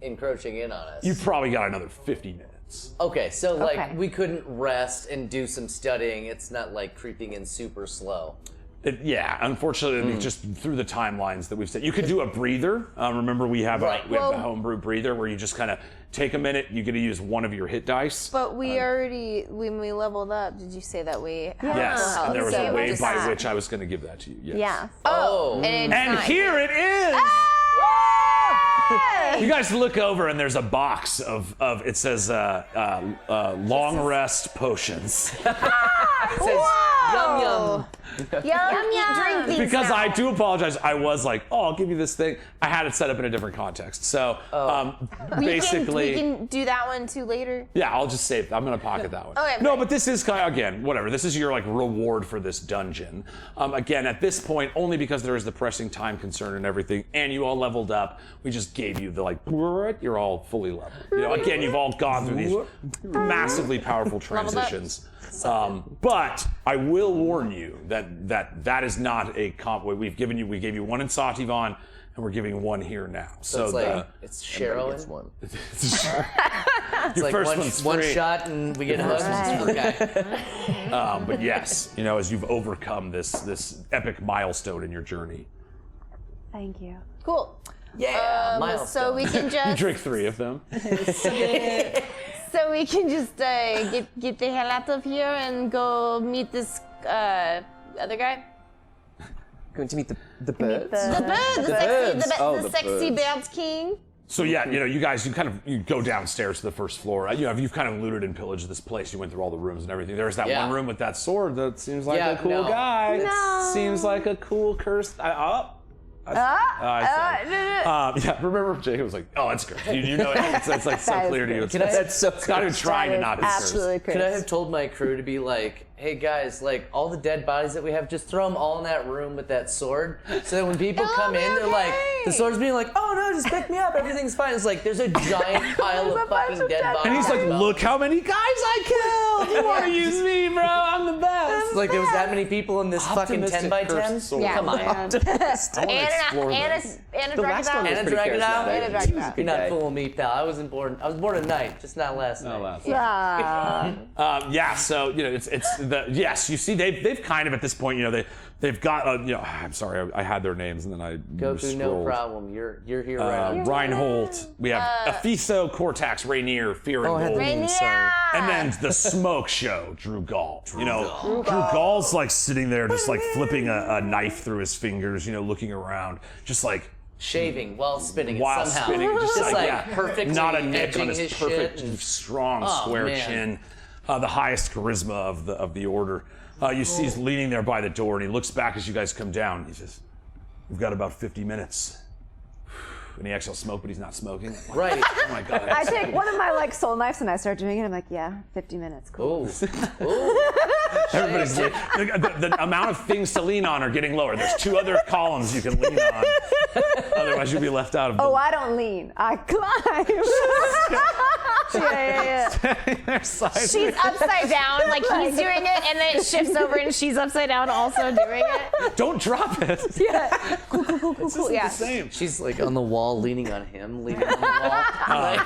encroaching in on us? You've probably got another 50 minutes. Okay, so we couldn't rest and do some studying. It's not like creeping in super slow. Unfortunately, just through the timelines that we've set. You could do a breather. Remember, we have a homebrew breather where you just kind of take a minute. You get to use one of your hit dice. But we already, when we leveled up, did you say that we have Yes, and there was a way by that. which I was going to give that to you. Yes. Yeah. Oh, and here it is! You guys look over and there's a box of it says long rest potions. It says yum yum. Yum, drink these Because now. I do apologize. I was like, I'll give you this thing. I had it set up in a different context. So basically, we can do that one too later. yeah, I'll just save. I'm gonna pocket that one. Okay, No, fine. but this is kind of, again, whatever. This is your like reward for this dungeon. Again, at this point, only because there is the pressing time concern and everything, and you all leveled up. We just gave you the like, you're all fully leveled. Again, you've all gone through these massively powerful transitions. But I will warn you that that is not a comp. We gave you one in Sativon, and we're giving one here now. So it's like it's Cheryl gets one. It's like first one's one free. shot and we get hooked. Okay. But yes, as you've overcome this epic milestone in your journey. Thank you. Cool. Yeah. Milestone. So we can You just drink 3 of them. so we can just get the hell out of here and go meet this other guy. Going to meet the birds. The sexy birds king. So yeah, you guys, you go downstairs to the first floor. You've kind of looted and pillaged this place. You went through all the rooms and everything. There's that one room with that sword that seems like a cool guy. No. Seems like a cool cursed. Yeah, remember Jacob was like, "Oh, it's good." You know, it's like so clear to you. That's so It's not even trying to not be cursed. Absolutely Could I have told my crew to be like, hey guys, like all the dead bodies that we have, just throw them all in that room with that sword. So that when people come in, they're like, the sword's being like, oh no, just pick me up, everything's fine. It's like, there's a giant pile of fucking dead bodies. And he's like, "Look how many guys I killed! You want to use me, bro? I'm the best." It's like there was that many people in this fucking 10 by 10. Come on. Anna dragged it out. Anna dragged it out. Anna dragged it out. You're not fooling me, pal. I was born at night, just not last night. Yeah, so yes, you see they've kind of at this point, they've got I'm sorry, I had their names and then I Go through, no scrolled. problem. You're here right now. Reinhold, we have Ephiso, Cortax, Rainier, Fear and Gold. And then the smoke show, Drew Gall. Drew Gall's like sitting there just like flipping a knife through his fingers, looking around, just like Shaving while spinning while it somehow. spinning, just like perfectly not a nick on his edging perfect, shit and- strong, Oh, square man. chin. The highest charisma of the order. You see he's leaning there by the door, and he looks back as you guys come down. He says, "We've got about 50 minutes." And he exhales smoke, but he's not smoking. Right. Oh my god. I take one of my soul knives and I start doing it. I'm like, yeah, 50 minutes. Cool. Ooh. Everybody's the amount of things to lean on are getting lower. There's 2 other columns you can lean on. Otherwise, you'll be left out of them. Oh, I don't lean. I climb. yeah. She's upside down, like he's doing it, and then it shifts over and she's upside down also doing it. Don't drop it. Yeah. Cool. Yeah. The same. She's like on the wall, leaning on him, leaning on the wall.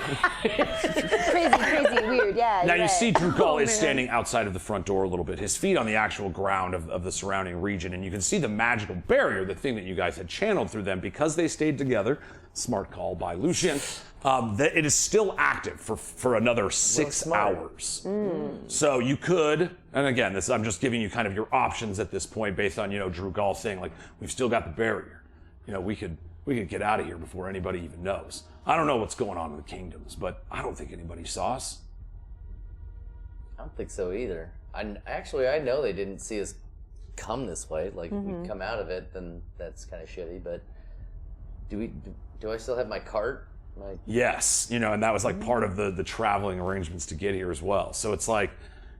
Crazy, weird. Yeah. Now you right. see Drew Gall is man. standing outside of the front door a little bit, his feet on the actual ground of the surrounding region, and you can see the magical barrier, the thing that you guys had channeled through them because they stayed together. Smart call by Lucian. That it is still active for another 6 hours. So you could, and again, I'm just giving you kind of your options at this point based on Drew Gall saying like we've still got the barrier. We could get out of here before anybody even knows. I don't know what's going on in the kingdoms, but I don't think anybody saw us. I don't think so either. I know they didn't see us come this way. Like, if we come out of it, then that's kind of shitty. But do I still have my cart? Yes, and that was like part of the traveling arrangements to get here as well. So it's like,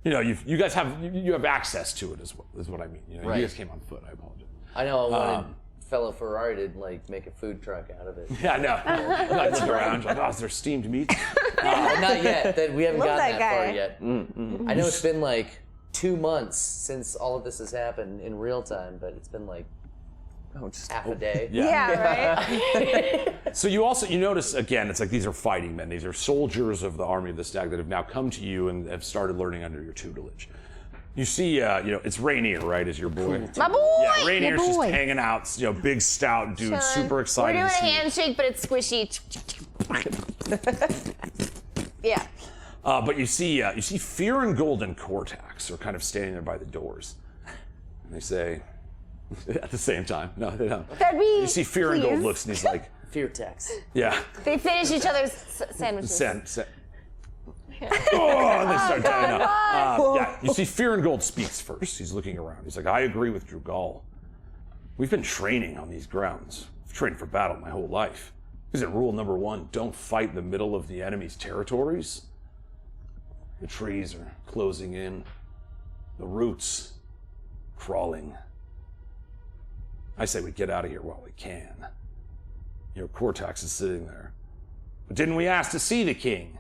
you guys have access to it as well, is what I mean. You guys came on foot. I apologize. I know. I wanted fellow Ferrari to like make a food truck out of it. Yeah, I know. I look around, like, is there steamed meat? Not yet. We haven't gotten that that far guy. yet. I know it's been like 2 months since all of this has happened in real time, but it's been like half a day. Yeah, right? So you notice again, it's like these are fighting men. These are soldiers of the army of the stag that have now come to you and have started learning under your tutelage. You see, it's Rainier, right? Is your boy? My boy! Yeah, Rainier's My just boy. hanging out. Big stout dude, super excited. We're doing to a see you. handshake, but it's squishy. Yeah. But you see Fear and Gold and Cortax are kind of standing there by the doors, and they say at the same time, no, they don't. You see Fear and Gold please. looks and he's like, Fear text. yeah. They finish each other's sandwiches. Send. Oh, and they start tying up. Yeah, you see Fear and Gold speaks first. He's looking around. He's like, I agree with Drew Gall. We've been training on these grounds. I've trained for battle my whole life. Isn't rule number 1, don't fight in the middle of the enemy's territories? The trees are closing in. The roots crawling. I say we get out of here while we can. Cortax is sitting there. But didn't we ask to see the king?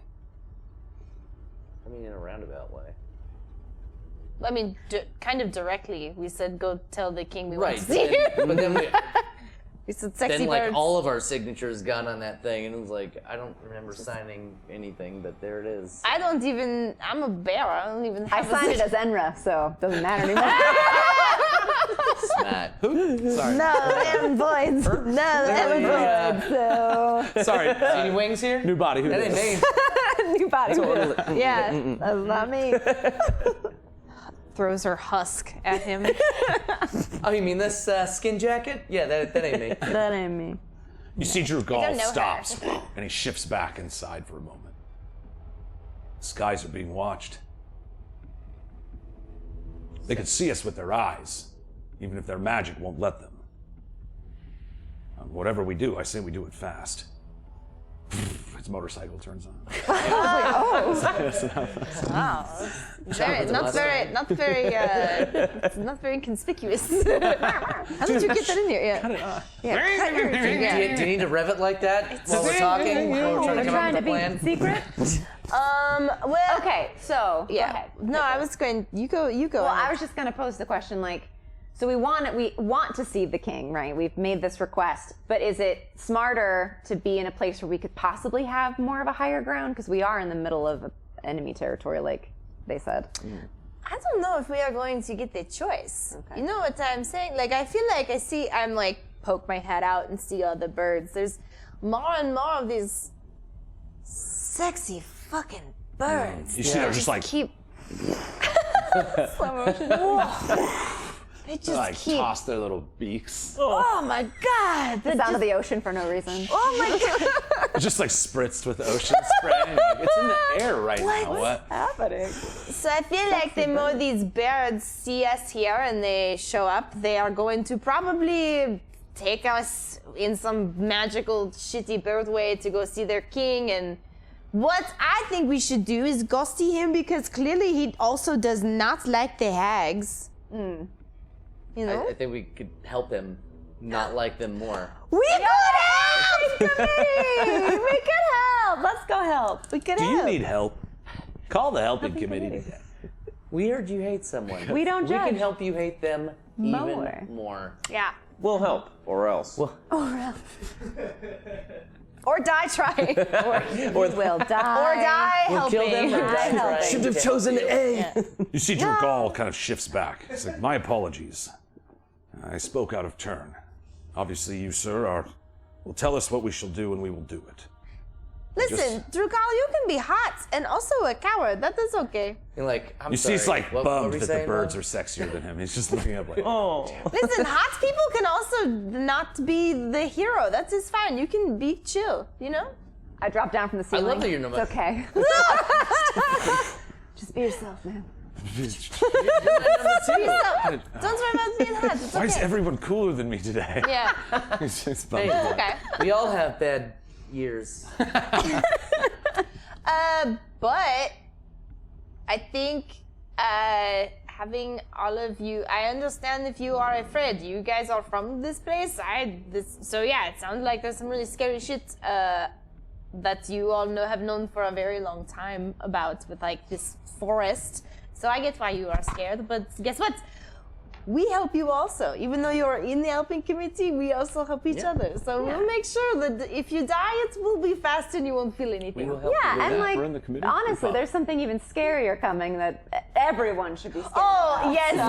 I mean, in a roundabout way. I mean, kind of directly. We said, go tell the king we Right. want to see you. But then We said sexy then like birds. all of our signatures got on that thing, and it was like, I don't remember signing anything, but there it is. I'm a bear. I don't even I have signed it as Enra, so it doesn't matter anymore. Matt. Sorry. No, them boys. No, them boys. So Sorry. See any wings here? New body. Who That ain't knows? me. new body. Yeah, that's not me. throws her husk at him. Oh, you mean this skin jacket? Yeah, that ain't me. That ain't me. You see Drew don't Gall know her. stops and he shifts back inside for a moment. The skies are being watched. They could see us with their eyes, even if their magic won't let them. Whatever we do, I say we do it fast. His motorcycle turns on. Wow. Not very conspicuous. How did you get that in here? Yeah. Cut it off. Yeah. Cut your thing, yeah. Do you need to rev it like that while we're talking? While we're trying to We're come up trying with to a be plan? secret. Well. Okay, so go Yeah. ahead. No, I was going. You go. Well, ahead. I was just gonna pose the question, like, so we want to see the king, right? We've made this request, but is it smarter to be in a place where we could possibly have more of a higher ground? Because we are in the middle of enemy territory, like they said. I don't know if we are going to get the choice. Okay. You know what I'm saying? Like, I feel like I'm like, poke my head out and see all the birds. There's more and more of these sexy fucking birds. You see they're just like, Keep. Slow motion. They just like keep. toss their little beaks. Oh my god! The sound of the ocean for no reason. Oh my god! It's just like spritzed with ocean spray. Like, it's in the air right now. What? Happening. So I feel like the more these birds see us here and they show up, they are going to probably take us in some magical shitty bird way to go see their king. And what I think we should do is go see him, because clearly he also does not like the hags. You know? I think we could help him not like them more. We could help! We could help. Let's go help. We could Do help. you need help? Call the helping committee. We heard you hate someone. We don't We judge. can help you hate them More. even more. Yeah. We'll help, or else. Or die trying. Or will die. Or die helping. Kill them or die trying. Should have chosen A. You see Drew Gall kind of shifts back. He's like, my apologies. I spoke out of turn. Obviously you, sir, will tell us what we shall do and we will do it. Listen, Drukal, you can be hot and also a coward. That is okay. You're like, I'm You see sorry. he's like what bummed were we that the saying birds now? are sexier than him. He's just looking up like, Oh. Listen, hot people can also not be the hero. That is fine. You can be chill, you know? I dropped down from the ceiling. love that you're It's okay. Just be yourself, man. Don't worry about being hot. It's why is okay. everyone cooler than me today? Yeah, He's just bummed Hey. out. okay. We all have bad years. But I think having all of you, I understand if you are afraid. You guys are from this place. So yeah, it sounds like there's some really scary shit that you all have known for a very long time about with like this forest. So I get why you are scared, but guess what? We help you also. Even though you're in the helping committee, we also help each other. So we'll make sure that if you die, it will be fast and you won't feel anything. We will help Yeah, you. and We're in the like, committee? honestly, there's something even scarier coming that everyone should be scared Oh, of. yes, we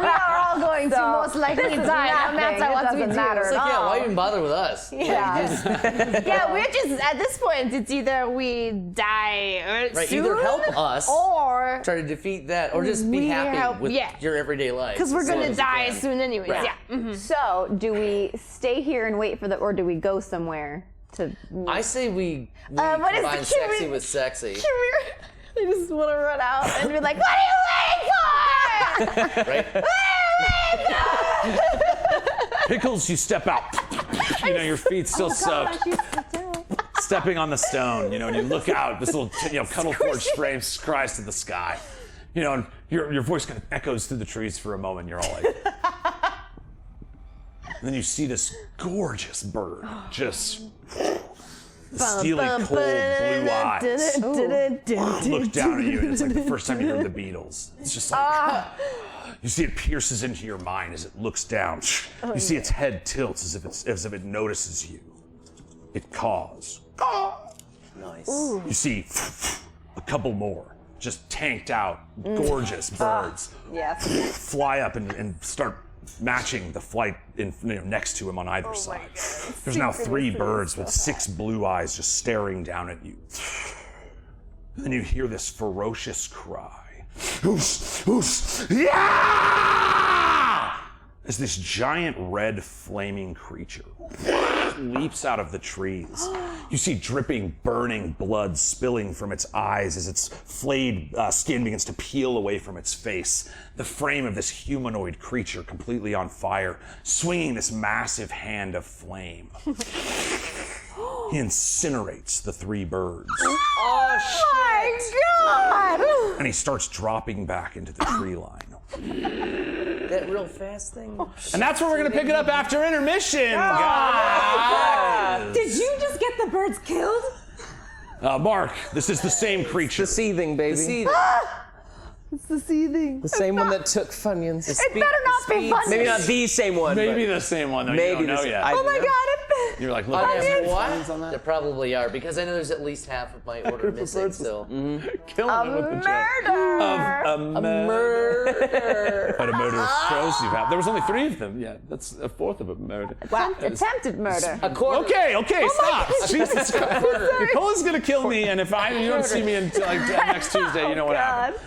are all going to most likely this is die, no nothing. matter It what we doesn't do. matter It's at like, yeah, all. why even bother with us? Yeah, we're just, at this point, it's either we die Right, soon, either help us, or try to defeat that, or just be we happy help- with yeah. your everyday life. because we're as long gonna as you die can. soon anyways. Right. Yeah. Mhm. So, do we stay here and wait for or do we go somewhere to? I say we what is combine the sexy cute- with sexy, I just want to run out and be like, what are you waiting for? right? Pickles, you step out. You know, your feet still soaked. Stepping on the stone, you know, and you look out, this little, cuddle forged frame cries to the sky. You know, and your voice kind of echoes through the trees for a moment. You're all like, and then you see this gorgeous bird just steely, cold blue eyes look down at you, and it's like the first time you heard the Beatles. It's just like, you see it pierces into your mind as it looks down. You see its head tilts as if it notices you. It caws. Nice. You see a couple more, just tanked out, gorgeous birds fly up and start matching the flight next to him on either side. There's now 3 birds with 6 blue eyes just staring down at you. Then you hear this ferocious cry. Oos, oos, yeah! As this giant red flaming creature leaps out of the trees. You see dripping, burning blood spilling from its eyes as its flayed skin begins to peel away from its face. The frame of this humanoid creature completely on fire, swinging this massive hand of flame. He incinerates the 3 birds. Oh my God! And he starts dropping back into the tree line. That real fast thing. And that's where we're going to pick it up after intermission, guys. Did you just get the birds killed? Mark, this is the same creature. The Seething, baby. The Seething. It's the Seething. The same one that took Funyuns. It better not be funny. Maybe not the same one. Maybe the same one, though. Maybe you don't know the yet. Oh my God! You're like, Oh, look, yeah, what? what? There probably are, because I know there's at least half of my order missing still. Killing him with the joke. Murder! A Murder. But a murder of crows you've had. There was only 3 of them. Yeah, that's a 4th of a murder. Wow, attempted murder. A quarter. Okay, stop. Jesus Christ. Nicole's gonna kill me, and if you don't see me until next Tuesday, you know what happened.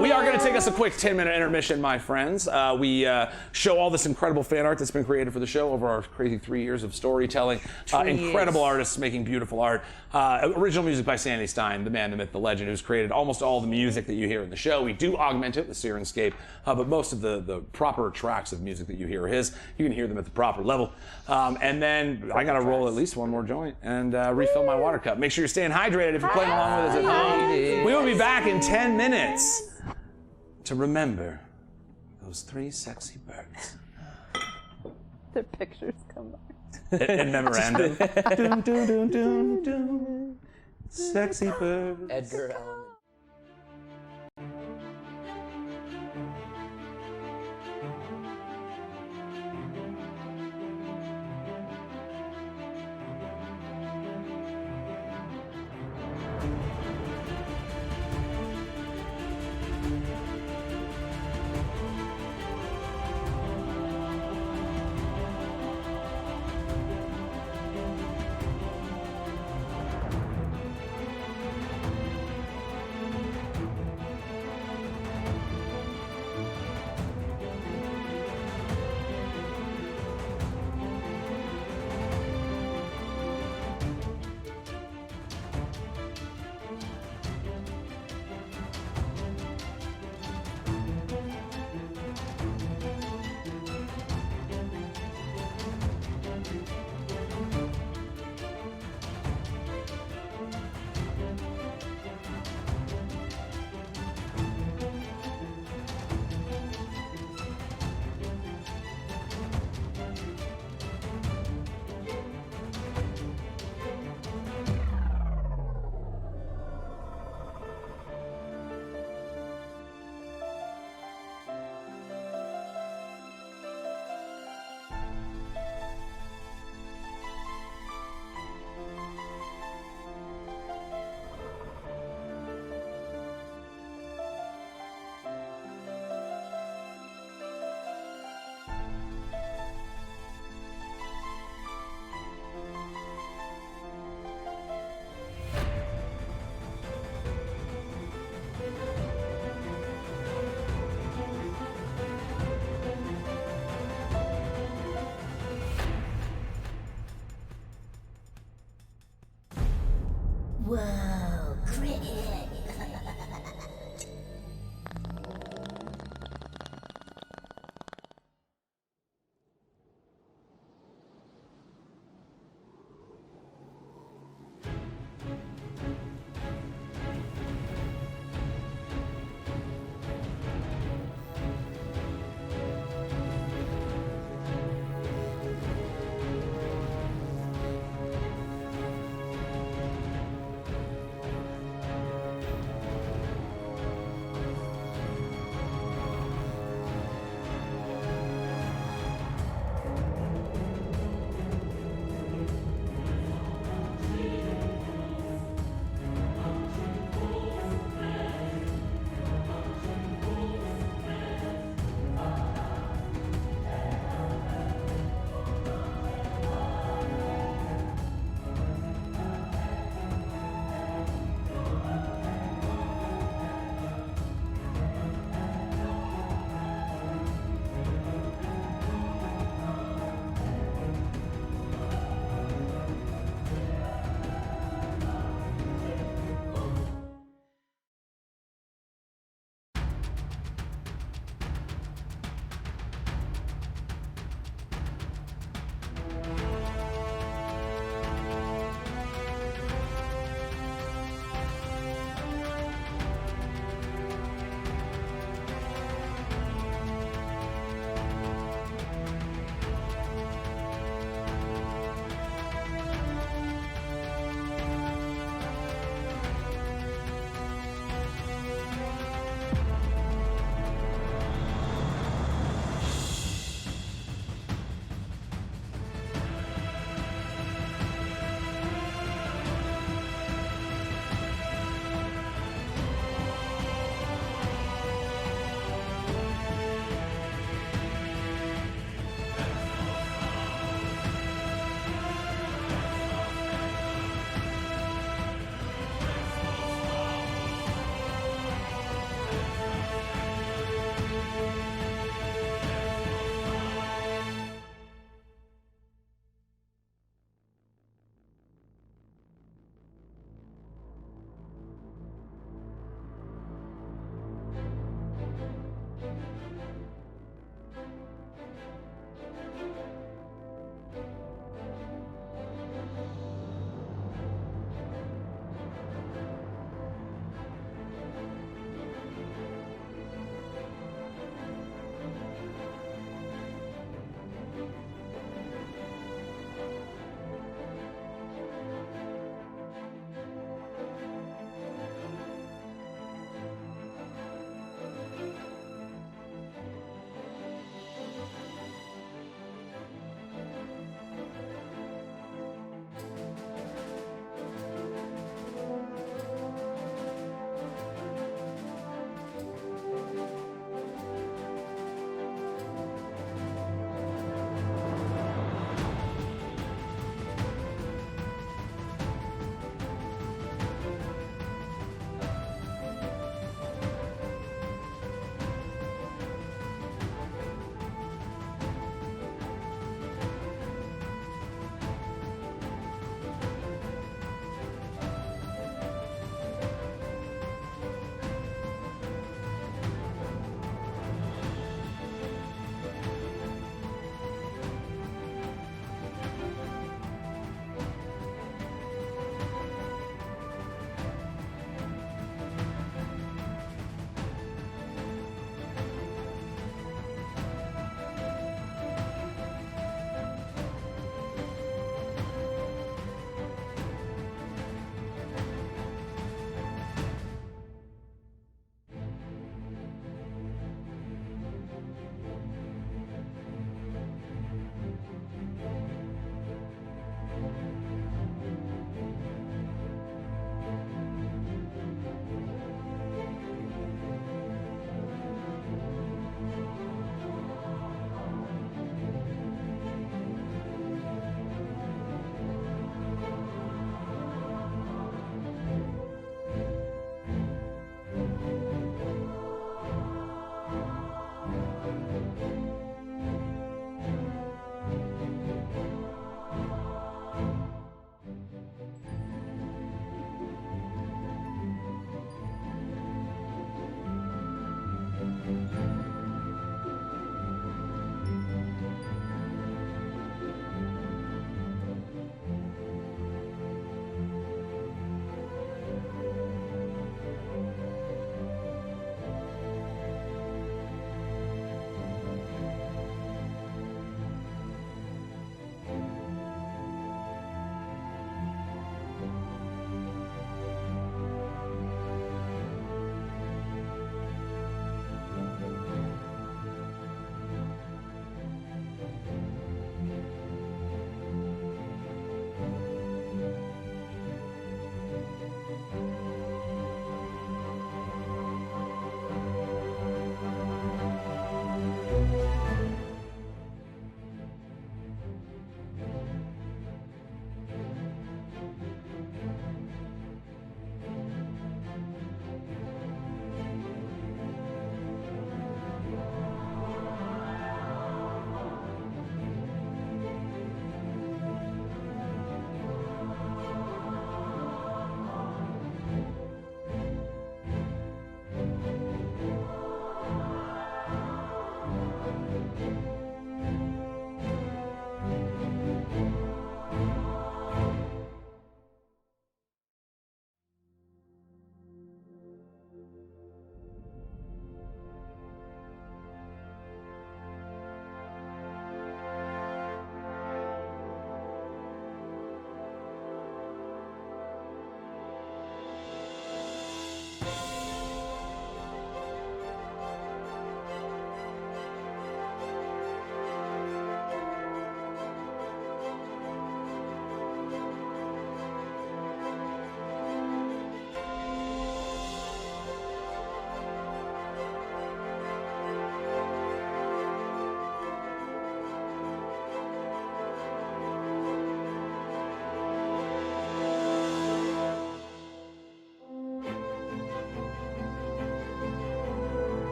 We are going to take us a quick 10-minute intermission, my friends. We show all this incredible fan art that's been created for the show over our crazy 3 years of storytelling. Incredible artists making beautiful art. Original music by Sandy Stein, the man, the myth, the legend, who's created almost all the music that you hear in the show. We do augment it with Sirenscape, but most of the proper tracks of music that you hear are his. You can hear them at the proper level. And then I got to roll at least one more joint and refill my water cup. Make sure you're staying hydrated if you're playing along with us at home. We will be back in 10 minutes. To remember those 3 sexy birds. Their pictures come back. In memorandum. Dun, dun, dun, dun, dun. Sexy birds. Edgar Allan.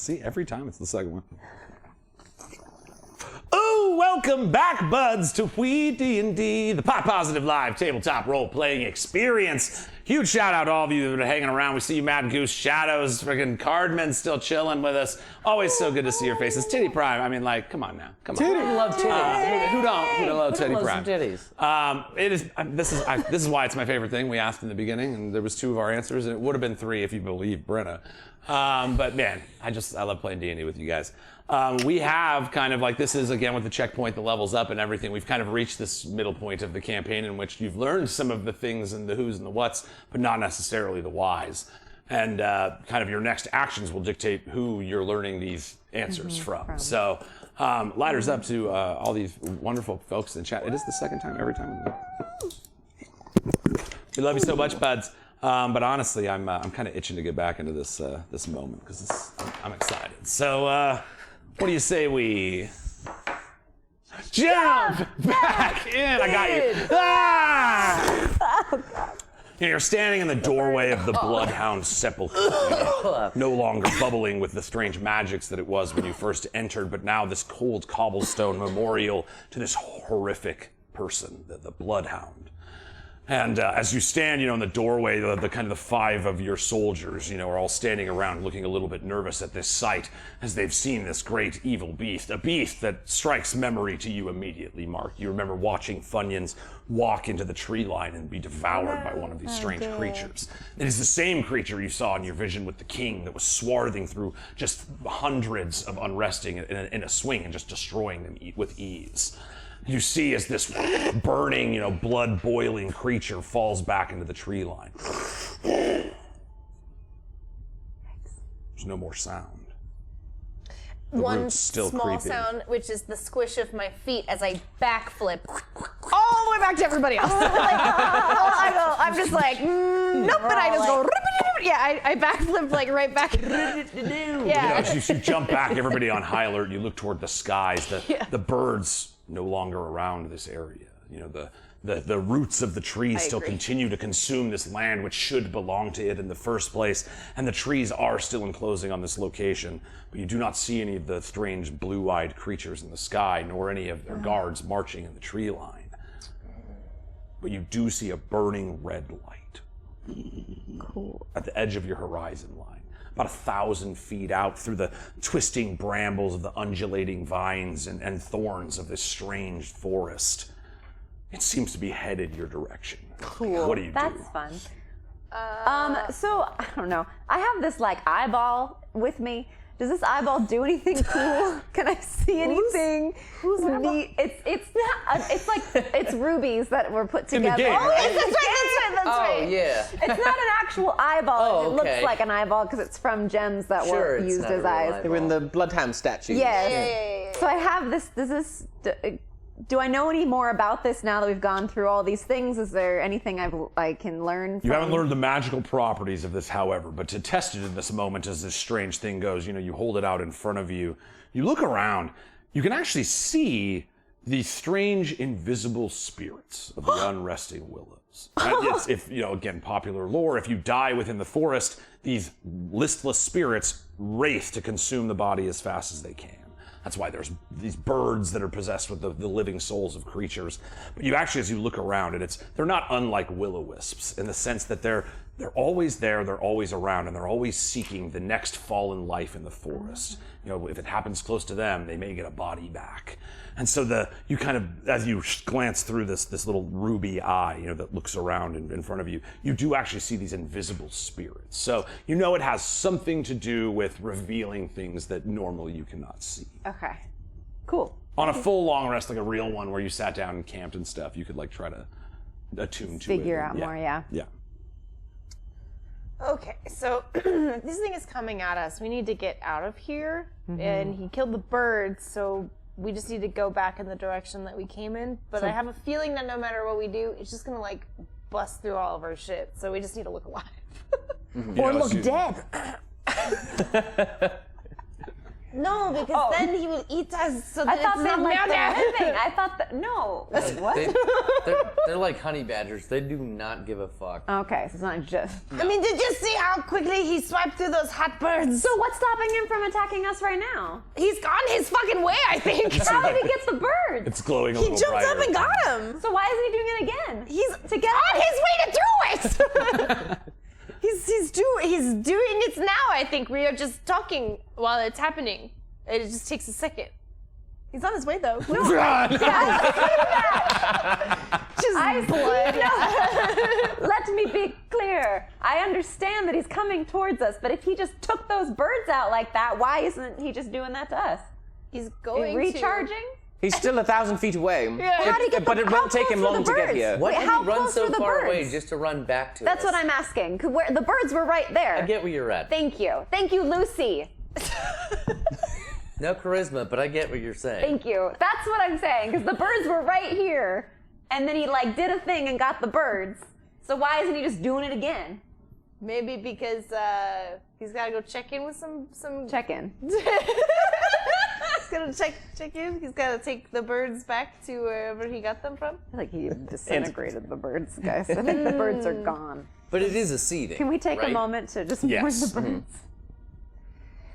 See, every time it's the second one. Oh, welcome back, buds, to Weed&d, the pot positive live tabletop role-playing experience. Huge shout out to all of you that are hanging around. We see you, Mad Goose, Shadows, friggin' Cardman still chilling with us. Always so good to see your faces. Titty Prime, I mean, like, come on now. Come on. I love titties. Who don't love Titty Love Prime? some titties. This is why it's my favorite thing. We asked in the beginning, and there was 2 of our answers, and it would have been 3 if you believe Brenna. But man, I love playing D&D with you guys. We have kind of like, this is again with the checkpoint, the levels up and everything, we've kind of reached this middle point of the campaign in which you've learned some of the things and the who's and the what's, but not necessarily the whys. And kind of your next actions will dictate who you're learning these answers from. So ladders up to all these wonderful folks in chat. It is the second time, every time. We love you so much, buds. But honestly, I'm kind of itching to get back into this this moment because I'm excited. So, what do you say we jump back in? I got you. Ah! Oh, God. You're standing in the doorway of the Bloodhound Sepulcher, no longer bubbling with the strange magics that it was when you first entered, but now this cold cobblestone memorial to this horrific person, the Bloodhound. And as you stand, in the doorway, the kind of the 5 of your soldiers, are all standing around looking a little bit nervous at this sight as they've seen this great evil beast, a beast that strikes memory to you immediately, Mark. You remember watching Funyuns walk into the tree line and be devoured by one of these strange creatures. It is the same creature you saw in your vision with the king that was swarthing through just hundreds of unresting in a swing and just destroying them with ease. You see as this burning, blood-boiling creature falls back into the tree line. There's no more sound. The One root's still small creeping. sound, which is the squish of my feet as I backflip all the way back to everybody else. I'm just like, nope, and I just go, yeah, I backflip like right back. Yeah. As you jump back, everybody on high alert, you look toward the skies, the birds no longer around this area. The roots of the trees still continue to consume this land which should belong to it in the first place, and the trees are still enclosing on this location, but you do not see any of the strange blue-eyed creatures in the sky, nor any of their guards marching in the tree line. But you do see a burning red light at the edge of your horizon line, about 1,000 feet out through the twisting brambles of the undulating vines and thorns of this strange forest. It seems to be headed your direction. Cool. What do you do? That's fun. So, I don't know. I have this, eyeball with me. Does this eyeball do anything cool? Can I see anything? Who's neat? It's rubies that were put together. game, right? That's right. Yeah. It's not an actual eyeball. Oh, It okay. looks like an eyeball because it's from gems that Sure, were it's used not a as real eyes. eyeball. They were in the Bloodhound statue. Yes. So I have this. Do I know any more about this now that we've gone through all these things? Is there anything I can learn from? You haven't learned the magical properties of this, however, but to test it in this moment as this strange thing goes, you hold it out in front of you. You look around, you can actually see the strange invisible spirits of the Unresting Willows. And it's, again, popular lore, if you die within the forest, these listless spirits race to consume the body as fast as they can. That's why there's these birds that are possessed with the living souls of creatures. But you actually, as you look around, they're not unlike will-o-wisps in the sense that they're always there, they're always around, and they're always seeking the next fallen life in the forest. If it happens close to them, they may get a body back. And so you kind of, as you glance through this little ruby eye, that looks around in front of you, you do actually see these invisible spirits. So it has something to do with revealing things that normally you cannot see. Okay. Cool. On a full long rest, like a real one where you sat down and camped and stuff, you could try to attune to it. Figure out more, yeah. Yeah. Okay, so this thing is coming at us. We need to get out of here. And he killed the birds, so we just need to go back in the direction that we came in. But I have a feeling that no matter what we do, it's just gonna bust through all of our shit. So we just need to look alive. Or look dead. No, because then he will eat us. So that I thought it's they not like murder. the living. I thought No. What? They're like honey badgers. They do not give a fuck. Okay, so it's not just. I mean, did you see how quickly he swiped through those hot birds? So what's stopping him from attacking us right now? He's gone his fucking way, I think. How did he get the birds? It's glowing a He little jumped brighter. up and got him. So why isn't he doing it again? He's to get on his way to do it. he's doing it now. I think we are just talking while it's happening. It just takes a second. He's on his way though. Let me be clear. I understand that he's coming towards us, but if he just took those birds out like that, why isn't he just doing that to us? He's going recharging? He's still 1,000 feet away. How'd he get But it how won't take close him were long the to get birds? here. Why Wait, did how he run close so were the far away birds? just to run back to That's us? what I'm asking. Where the birds were right there. I get where you're at. Thank you. Thank you, Lucy. No charisma, but I get what you're saying. Thank you. That's what I'm saying, because the birds were right here, and then he did a thing and got the birds. So why isn't he just doing it again? Maybe because he's got to go check in with some. Check in. He's gonna check in. He's got to take the birds back to wherever he got them from. I feel like he disintegrated the birds, guys. I think the birds are gone. But it is a seething. Can we take right? a moment to just mourn Yes. the birds?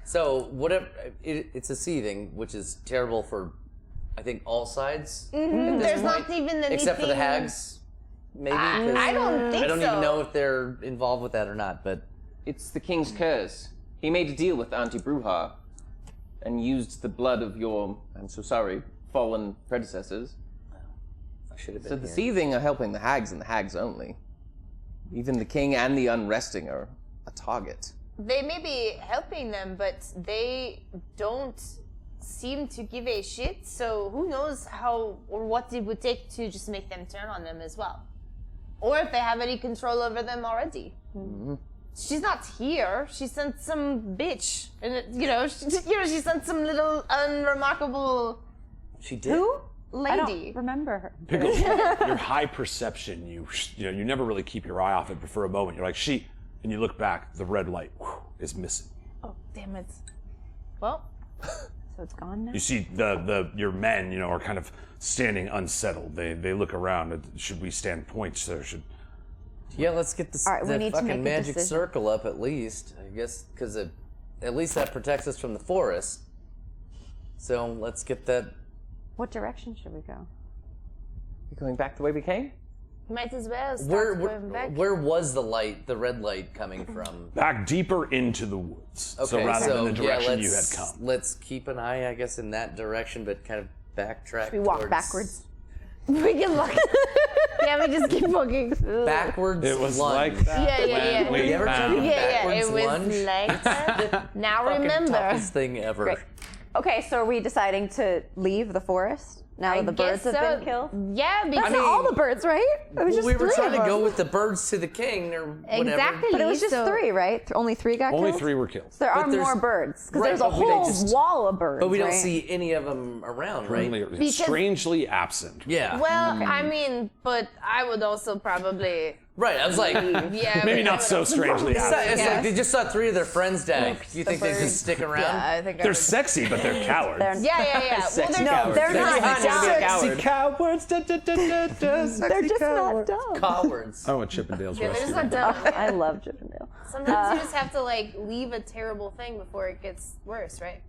So whatever, it's a seething, which is terrible for, I think, all sides. At this There's point, not even anything. except for the hags, maybe. 'cause I don't think I don't so. even know if they're involved with that or not. But It's the king's curse. He made a deal with Auntie Bruja and used the blood of your, I'm so sorry, fallen predecessors. I should have been So the here. seething are helping the hags and the hags only. Even the king and the unresting are a target. They may be helping them, but they don't seem to give a shit. So who knows how or what it would take to just make them turn on them as well, or if they have any control over them already. Mm-hmm. She's not here. She sent some bitch, and she sent some little unremarkable She did. Who? I lady. don't remember her. Pickle, your high perception, you never really keep your eye off it, but for a moment you're like, she, and you look back, the red light is missing. Oh damn it! Well, So it's gone now? You see your men, are kind of standing unsettled. They look around. Should we stand point, sir? Yeah, let's get All right, we the need to make fucking a magic decision. circle up at least. I guess because at least that protects us from the forest. So let's get that. What direction should we go? You going back the way we came? might as well start Where going back. where was the light, the red light, coming from? Back deeper into the woods. Okay, so rather than the direction you had let's- come. Let's keep an eye, I guess, in that direction, but kind of backtrack. We walk towards- backwards. We can look. Yeah, we just keep walking. Backwards. It was lunge. like that Yeah. when we You ever tried found. to Yeah, it backwards was lunge? like that. Now Fucking remember. toughest thing ever. Great. Okay, so are we deciding to leave the forest now that the birds have been killed? Yeah, because That's not all the birds, right? It was just we were three trying of to go them. with the birds to the king or whatever. Exactly. But it was just so- three, right? Only three got Only killed? 3 were killed. There are But there's- more birds. Because Right, there's a but we whole just- wall of birds. But we don't right? see any of them around, right? Currently, strangely absent. Yeah. Well, I mean, but I would also probably. Right. I was like, Yeah. Maybe but not so strangely absent. it's like they just saw 3 of their friends die. You think they birds. just stick around? Yeah, I think I They're would. sexy, but they're cowards. Yeah. Well, Sexy they're, cowards. they're not Sexy dumb. coward. Cowards. They're just not dumb. Cowards. Oh, and Chippendale's they're just rescue. not dumb. I love Chippendale. Sometimes you just have to leave a terrible thing before it gets worse, right?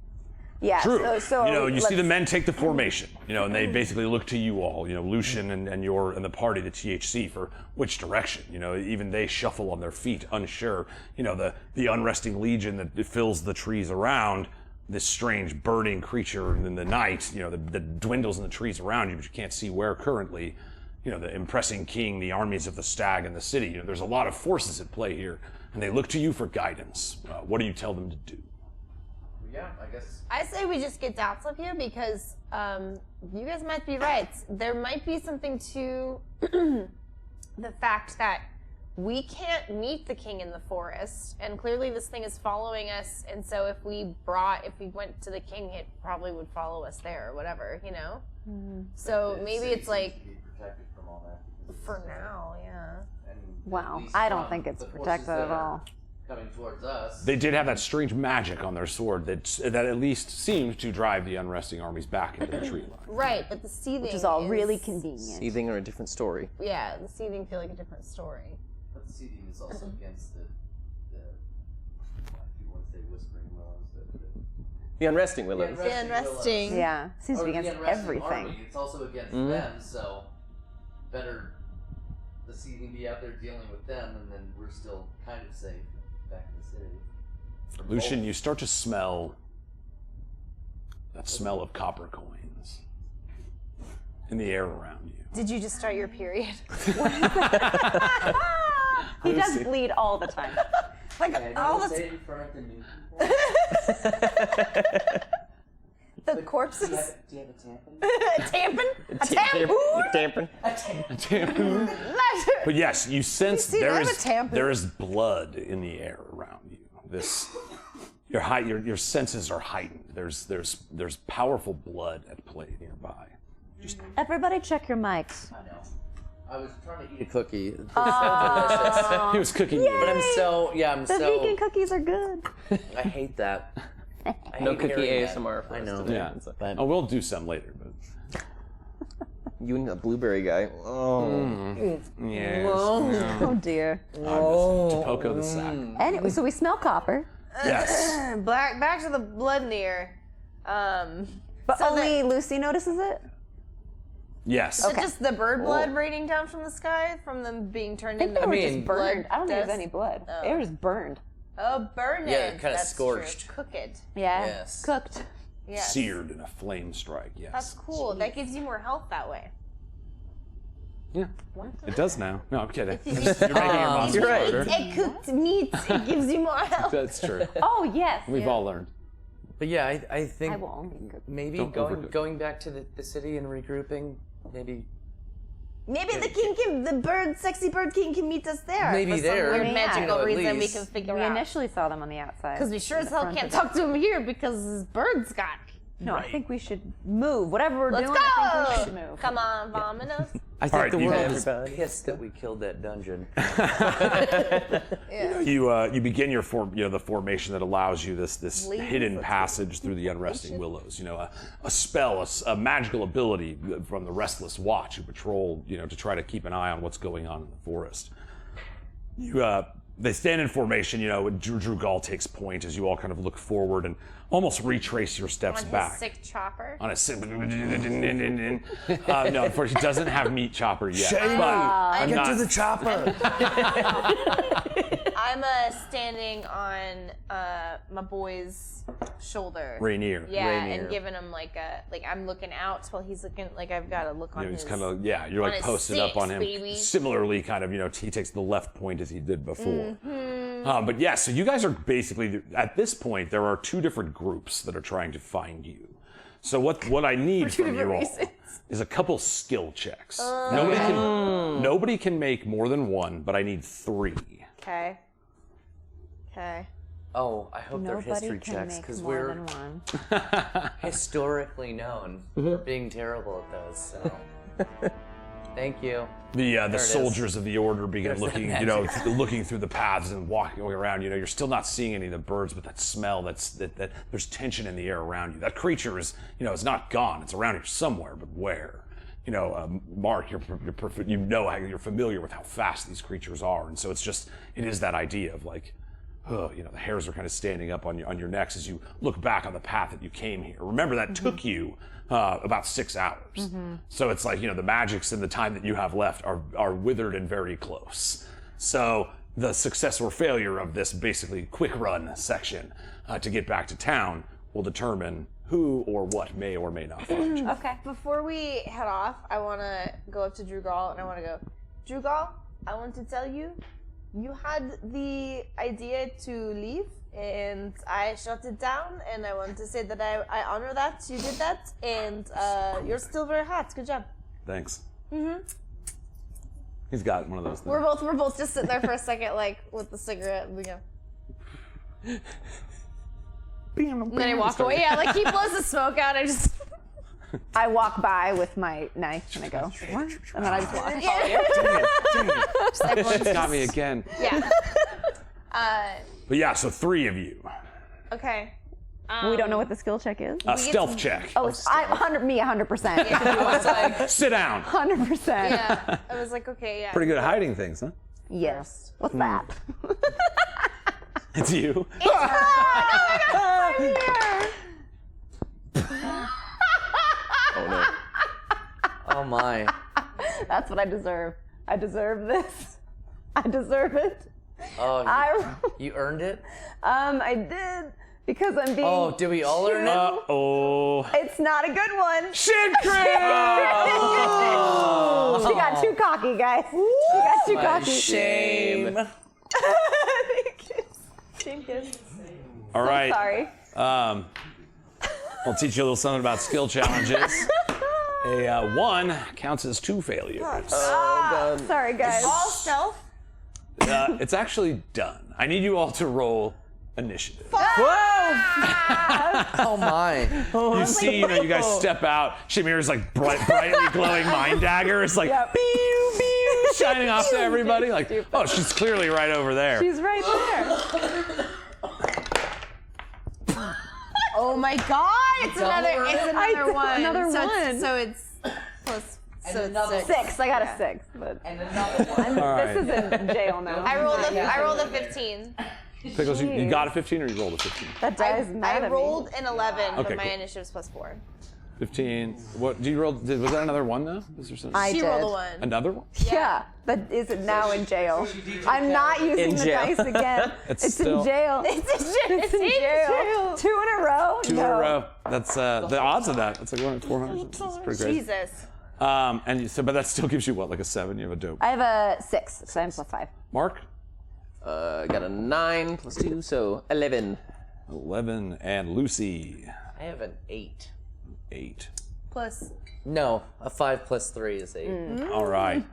Yeah. True. So you see the let's- men take the formation, and they basically look to you all, Lucian and the party, the THC, for which direction. Even they shuffle on their feet, unsure. The unresting legion that fills the trees around, this strange burning creature in the night, that dwindles in the trees around you, but you can't see where currently. The impressing king, the armies of the stag, and the city. There's a lot of forces at play here, and they look to you for guidance. What do you tell them to do? Yeah, I guess. I say we just get out of here because you guys might be right. There might be something to the fact that we can't meet the king in the forest, and clearly this thing is following us. And so if we went to the king, it probably would follow us there or whatever, So maybe it's like protected from all that. for now, yeah. Wow. I don't think it's protected at all. coming towards us. They did have that strange magic on their sword that at least seemed to drive the unresting armies back into the tree line. Right, but the seething Which is all really convenient. Seething are a different story. Yeah, the seething feel like a different story. But the seething is also against the you want to say whispering willows. The Unresting Willows. The unresting. Yeah, seems to Or be the against Unresting everything. Army, it's also against them, so better the seething be out there dealing with them, and then we're still kind of safe back in the city. Lucian, you start to smell that smell of copper coins in the air around you. Did you just start your period? He does bleed all the time. Like all the say it in front of the new people. The corpses. Do you have a tampon? A tampon? A Tampon. But yes, you sense see, I have a tampon. there is blood in the air around you. Your senses are heightened. There's powerful blood at play nearby. Everybody check your mics. I know. I was trying to eat a cookie. It's so delicious. He was cooking you. But I'm The so vegan cookies are good. I hate that. I No hate cookie hearing that. ASMR for I us know. today. Yeah. But Oh, we'll do some later, but You and the blueberry guy. Oh. yes. Oh dear. Poco the sack. Anyway, so we smell copper, Yes. back to the blood in the air. but So only Lucy notices it. Yes. Is it just the bird blood raining down from the sky from them being turned I think into they were mean, just burned. I don't think dust? there's any blood. Oh. They were just burned. Oh, burn it. Yeah, kinda That's scorched. True. Cook it. Yeah. Yes. Cooked. Yes. Seared in a flame strike. Yes. That's cool. That gives you more health that way. Yeah. It does now. No, I'm kidding. You're making your monster You're right. harder. It cooked meat. It gives you more health. That's true. Oh yes. We've all learned. But yeah, I think I will only cook. maybe Don't overcook. going back to the city and regrouping, maybe Maybe the sexy bird king can meet us there. Maybe for there. some weird Yeah. magical At reason we least. can figure We out. initially saw them on the outside. Because we sure as in the hell front can't of talk to him here because his bird's got me. No, I think we should move. Whatever we're Let's doing, I think we go! should move. Come on, Vominos. I think All right, the you world guys- is pissed that we killed that dungeon. You begin the formation that allows you this hidden passage through the Unresting Willows. You know, a spell, a magical ability from the Restless Watch who patrol, to try to keep an eye on what's going on in the forest. They stand in formation. Drew Gall takes point as you all kind of look forward and almost retrace your steps On back. his sick chopper. On a no, unfortunately, he doesn't have meat chopper yet. Shame. But I'm Get not, to the chopper. I'm standing on my boy's shoulder. Rainier. Yeah, Rainier. and giving him like I'm looking out while he's looking, like I've got a look on He's his. kind of you're on like his posted up on six, him. baby. Similarly, kind of he takes the left point as he did before. But yeah, so you guys are basically at this point there are two different groups that are trying to find you. So what I need from you all is a couple skill checks. Nobody can make more than one, but I need 3. Okay. Okay. Oh, I hope they're Nobody history can checks make because more we're than one. historically known for being terrible at those. So, thank you. The it is. soldiers of the order begin There's that looking, magic. looking through the paths and walking around. You're still not seeing any of the birds, but that smell, that there's tension in the air around you. That creature is, it's not gone. It's around here somewhere, but where? Mark, you're familiar with how fast these creatures are, and so it is that idea of like, the hairs are kind of standing up on your necks as you look back on the path that you came here. Remember that took you about 6 hours. So it's like, the magics and the time that you have left are withered and very close. So the success or failure of this basically quick run section to get back to town will determine who or what may or may not find you. Okay. Before we head off, I want to go up to Drew Gall and I want to go, Drew Gall, I want to tell you, you had the idea to leave and I shut it down, and I want to say that I honor that you did that, and you're still very hot. Good job. Thanks. He's got one of those things. We're both just sitting there for a second, like with the cigarette, and we go. And then I walk away. Yeah, like he blows the smoke out. I just. I walk by with my knife and I go, what? And then I just walk. Dang it. She's got me again. Yeah. But yeah, so 3 of you. Okay. We don't know what the skill check is. Stealth check. Oh, I 100%. Yeah. Sit down. 100%. Yeah. I was like, okay, yeah. Pretty good at hiding things, huh? Yes. What's that? It's you. Oh my. That's what I deserve. I deserve this. I deserve it. Oh, you earned it? I did because I'm being. Oh, did we all earn it? Oh. It's not a good one. Shit, Chris! She got too cocky, guys. She got too cocky. Shame. All right. Sorry. I'll teach you a little something about skill challenges. A 1 counts as 2 failures. Sorry, guys. All stealth? It's actually done. I need you all to roll initiative. Oh my. You see, you guys step out. Shamir's like brightly glowing mind dagger. It's like pew, pew, shining off to everybody. Like, oh, she's clearly right over there. She's right there. Oh my god! It's another one. Another so one. It's, so it's plus. So it's another 6. I got a 6, but And another one. All this is in jail now. I rolled a 15. Pickles, you got a 15 or you rolled a 15? That dies mad I at rolled an 11, Okay, but my cool. initiative's plus 4. 15. What did you roll? Was that another 1 though? Was there something? She did. rolled a 1. Another one? Yeah, but is it now in jail? I'm not using In the jail. dice again. It's It's still- in jail. It's in jail. 2 in a row? 2 in a row. That's the odds of that. It's like 1 in 400. It's pretty crazy. Jesus. But that still gives you what, like a 7? You have a dope. I have a 6, so I'm plus 5. Mark? Got a 9 plus 2, so 11. 11. And Lucy? I have an 8. 8. Plus. No, a 5 plus 3 is 8. All right.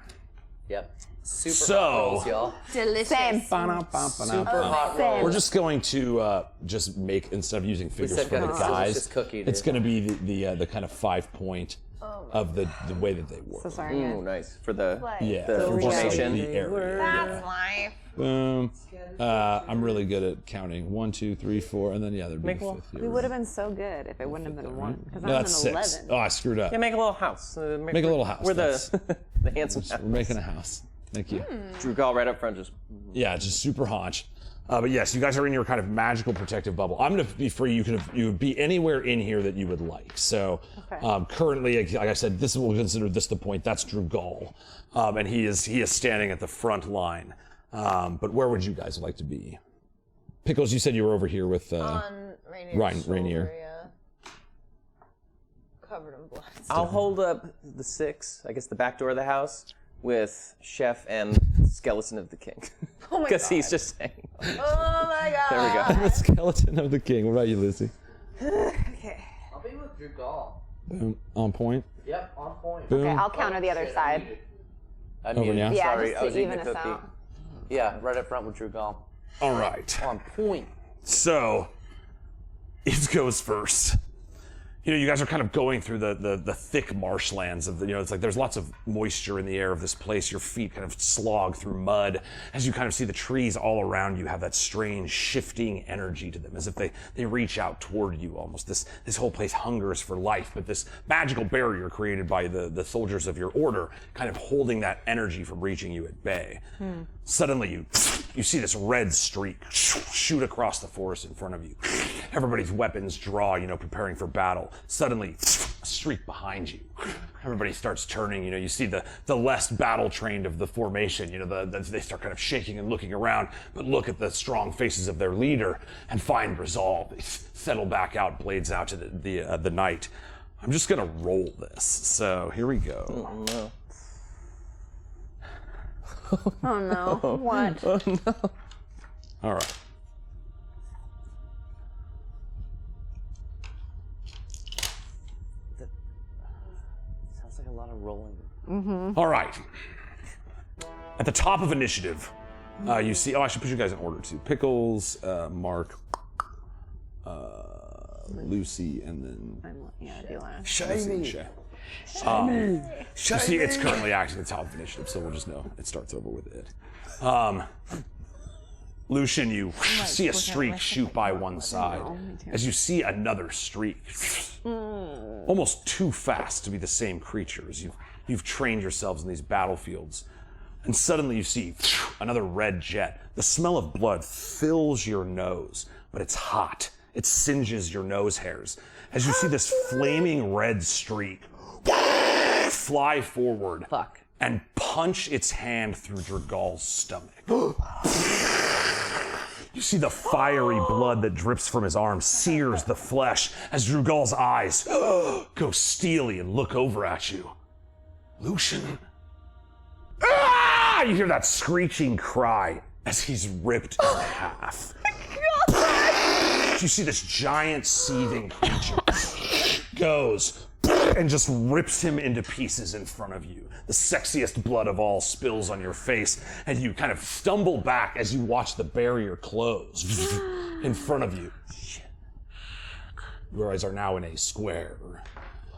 Yep. Super So- hot rolls, y'all. Delicious. Same. Super hot Same. rolls. We're just going to just make, instead of using figures said for the got a guys, delicious cookie, dude. it's going to be the kind of 5-point of the way that they work. So sorry. Ooh, nice. For the Yeah, The for just, like, formation. the area. That's life. Boom. I'm really good at counting. 1, 2, 3, 4, and then there'd be Make a a little- 5th We here. would have been so good if it wouldn't have been a 1. Because No, I'm that's an 6. 11. Oh, I screwed up. Yeah, make a little house. Make a little house. We're That's- the handsome house. We're making a house. Thank you. Drew Gall right up front, just Yeah, just super haunch. But yes, you guys are in your kind of magical protective bubble. I'm going to be free. You would be anywhere in here that you would like. So currently, like I said, we'll consider this the point. That's Drew Gall, and he is standing at the front line. But where would you guys like to be? Pickles, you said you were over here with On Rainier. Rainier. Covered in blood. I'll hold up the 6, I guess the back door of the house, with Chef and Skeleton of the King. Oh my Because god. he's just saying. Oh my god. There we go. the skeleton of the king. What about you, Lucy? Okay. I'll be with Drew Gall. Boom. On point. Yep, on point. Boom. Okay, I'll counter the other side. I Over mean, now? Yeah, sorry, just I was to eating even a us cookie. out. Yeah, right up front with Drew Gall. All right. On point. So, it goes first. You guys are kind of going through the thick marshlands of it's like there's lots of moisture in the air of this place. Your feet kind of slog through mud as you kind of see the trees all around you have that strange shifting energy to them, as if they reach out toward you almost. This whole place hungers for life, but this magical barrier created by the soldiers of your order kind of holding that energy from reaching you at bay. Suddenly you see this red streak shoot across the forest in front of you. Everybody's weapons draw, preparing for battle. Suddenly, a streak behind you. Everybody starts turning. You see the less battle trained of the formation. They start kind of shaking and looking around, but look at the strong faces of their leader and find resolve. They settle back out, blades out to the night. I'm just gonna roll this. So here we go. Oh no. Oh no. What? Oh no. All right. Sounds like a lot of rolling. All right. At the top of initiative, you see. Oh, I should put you guys in order too. Pickles, Mark, Lucy, and then Yeah, do last. Shay. You see, it's currently acting at the top of initiative, so we'll just know it starts over with it. Lucian, you see a streak shoot by one side as you see another streak. Almost too fast to be the same creature as you've trained yourselves in these battlefields. And suddenly you see another red jet. The smell of blood fills your nose, but it's hot. It singes your nose hairs as you see this flaming red streak fly forward and punch its hand through Dragal's stomach. You see the fiery blood that drips from his arm sears the flesh as Dragal's eyes go steely and look over at you. Lucian. Ah! You hear that screeching cry as he's ripped in half. You see this giant seething creature goes and just rips him into pieces in front of you. The sexiest blood of all spills on your face, and you kind of stumble back as you watch the barrier close in front of you. Your eyes are now in a square.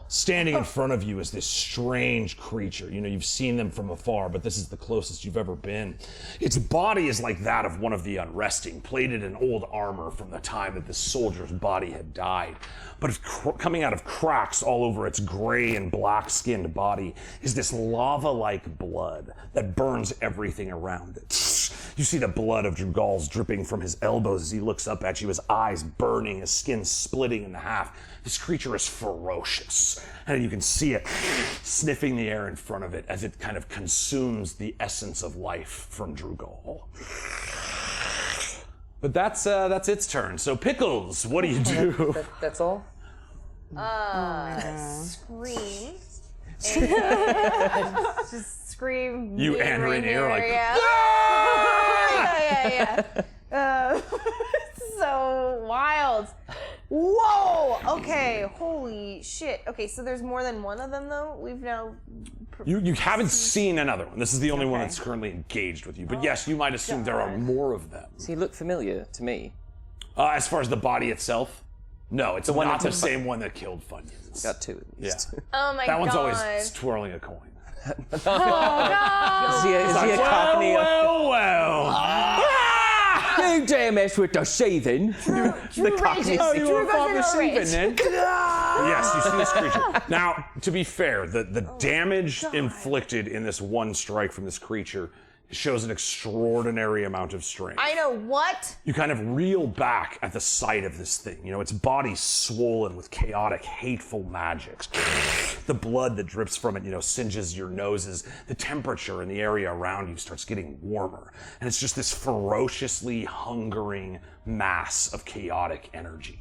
Standing in front of you is this strange creature. You know, you've seen them from afar, but this is the closest you've ever been. Its body is like that of one of the Unresting, plated in old armor from the time that the soldier's body had died. But coming out of cracks all over its gray and black-skinned body is this lava-like blood that burns everything around it. You see the blood of Dragal's dripping from his elbows as he looks up at you, his eyes burning, his skin splitting in half. This creature is ferocious, and you can see it sniffing the air in front of it as it kind of consumes the essence of life from Dragal. But that's its turn. So Pickles, what do you do? That's all? Scream. Just scream. You and Rainier are like, yeah. So wild. Whoa! Okay, holy shit. Okay, so there's more than one of them though? We've now... You haven't seen another one. This is the only one that's currently engaged with you. But yes, you might assume there are more of them. Does he look familiar to me? As far as the body itself, no, it's one not that the same one that killed Funyuns. Got two at least. Yeah. Oh my god. That one's always twirling a coin. Is he a cockney? Well. You dare mess with the Seething. The cockney. Oh, you were probably Seething then. Yes, you see this creature. Now, to be fair, the damage inflicted in this one strike from this creature shows an extraordinary amount of strength. I know what? You kind of reel back at the sight of this thing. You know, its body's swollen with chaotic, hateful magics. The blood that drips from it, you know, singes your noses. The temperature in the area around you starts getting warmer. And it's just this ferociously hungering mass of chaotic energy.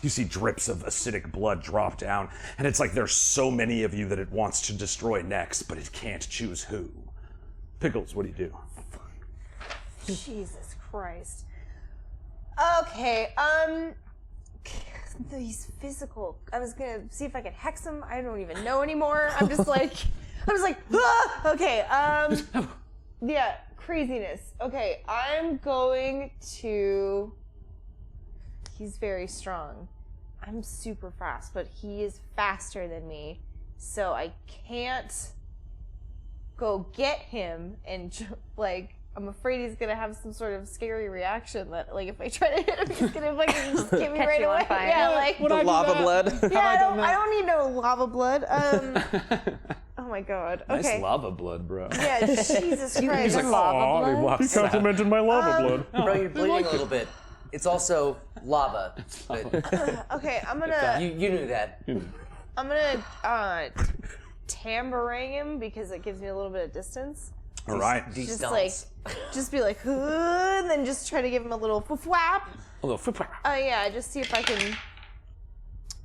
You see drips of acidic blood drop down, and it's like there's so many of you that it wants to destroy next, but it can't choose who. Pickles, what do you do? Jesus Christ. Okay, he's physical. I was gonna see if I could hex him. I don't even know anymore. I'm just like, ah! Okay, yeah, craziness. Okay, I'm going to, he's very strong. I'm super fast, but he is faster than me, so I can't go get him and like I'm afraid he's gonna have some sort of scary reaction that like if I try to hit him he's gonna fucking just get me Catch right you on away. fire. Yeah, like The lava blood. yeah, I don't need no lava blood. Oh my god. Okay. Nice lava blood, bro. Yeah, Jesus Christ. He's like, he complimented my lava blood. Bro, you're bleeding a little bit. It's also lava. But Okay, I'm gonna you knew that. I'm gonna tambourine him because it gives me a little bit of distance. All right. Just like, just be like, and then just try to give him a little flap. A little flip. Yeah, just see if I can.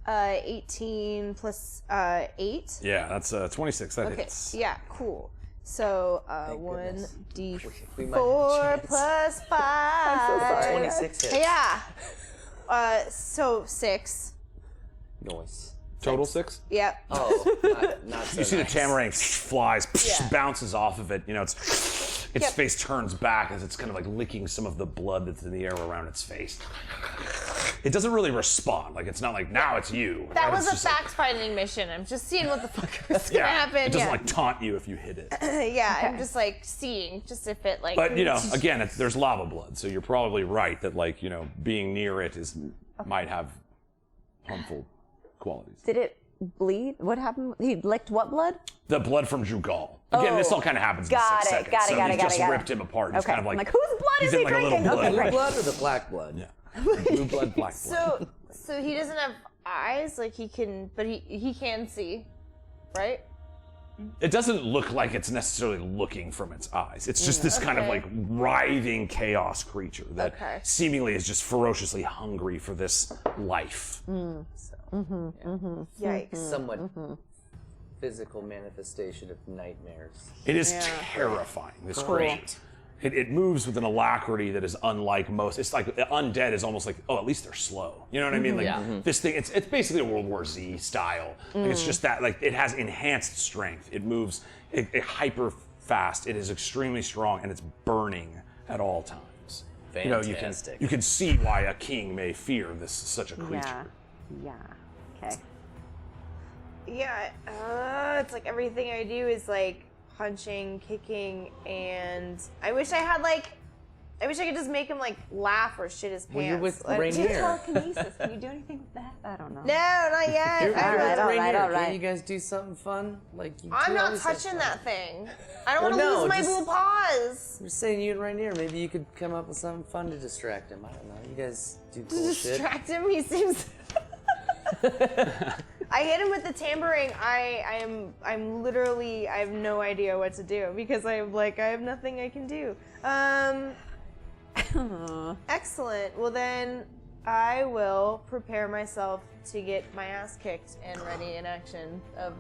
18 plus 8. Yeah, that's 26. That Okay. hits. Yeah. Cool. So goodness. 1d4 might have a chance. plus 5. 26 hits. Yeah. So 6. Noise. Total 6? Yep. Oh, not so You see the nice. tambourine flies, Yeah. bounces off of it. You know, its Yep. face turns back as it's kind of like licking some of the blood that's in the air around its face. it doesn't really respond. Like it's not like now it's you. That Right? was It's a just like- fact-finding mission. I'm just seeing what the fuck was gonna happen. It doesn't like taunt you if you hit it. yeah, I'm just like seeing, just if it like. But again, there's lava blood, so you're probably right that like being near it might have harmful qualities. Did it bleed? What happened? He licked what blood? The blood from Jugal. Again, this all kind of happens in 6 seconds. Got it. He just ripped him apart. He's kind of like, I'm like, whose blood he's is in he like a little drinking? blood. Okay, Blue great. blood or the black blood? Yeah. Blue blood, black blood. So he doesn't have eyes, like he can, but he can see, right? It doesn't look like it's necessarily looking from its eyes. It's just this kind of like writhing chaos creature that seemingly is just ferociously hungry for this life. Yikes. Somewhat physical manifestation of nightmares. It is terrifying, this creature. It moves with an alacrity that is unlike most. It's like undead is almost like, at least they're slow. You know what I mean? Like this thing, it's basically a World War Z style. Like it's just that, like it has enhanced strength. It moves it hyper fast. It is extremely strong and it's burning at all times. Fantastic. You can see why a king may fear such a creature. Yeah. Okay. Yeah, it's like everything I do is like punching, kicking, and I wish I could just make him like laugh or shit his pants. Well, you're with Like, Rainier. Telekinesis. Can you do anything with that? I don't know. No, not yet. You're All right, all right. Can't you guys do something fun? Like I'm two not always have touching fun. that thing. I don't Well, want to no, lose my just- blue paws. I'm just saying you and Rainier, maybe you could come up with something fun to distract him. I don't know. You guys do To cool shit. distract him, he seems. I hit him with the tambourine. I'm literally, I have no idea what to do because I have nothing I can do. Excellent. Well then, I will prepare myself to get my ass kicked and ready in action of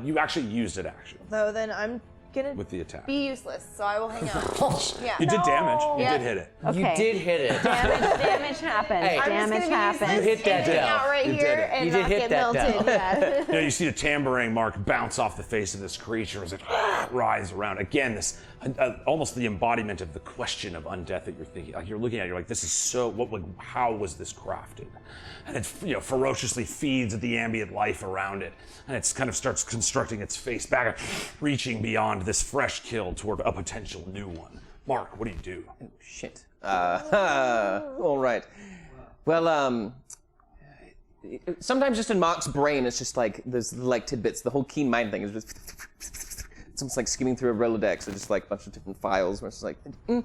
You actually used it actually though then I'm gonna with the attack. be useless, so I will hang out. Yeah. You did damage. You Yeah. did hit it. Okay. You did hit it. Damage happened. Hey. I'm just Damage gonna be happened. useless You hit that and hang down. out right You did here it. and You did not hit get that melted. down. Yeah. You see the tambourine mark bounce off the face of this creature as it writhes around. Again, this almost the embodiment of the question of undeath that you're thinking. Like you're looking at it, you're like, this is so. How was this crafted? And it ferociously feeds the ambient life around it, and it kind of starts constructing its face back, reaching beyond this fresh kill toward a potential new one. Mark, what do you do? Shit. All right. Well, sometimes just in Mark's brain, it's just like there's like tidbits. The whole keen mind thing is just. It's almost like skimming through a Rolodex or just like a bunch of different files where it's like. And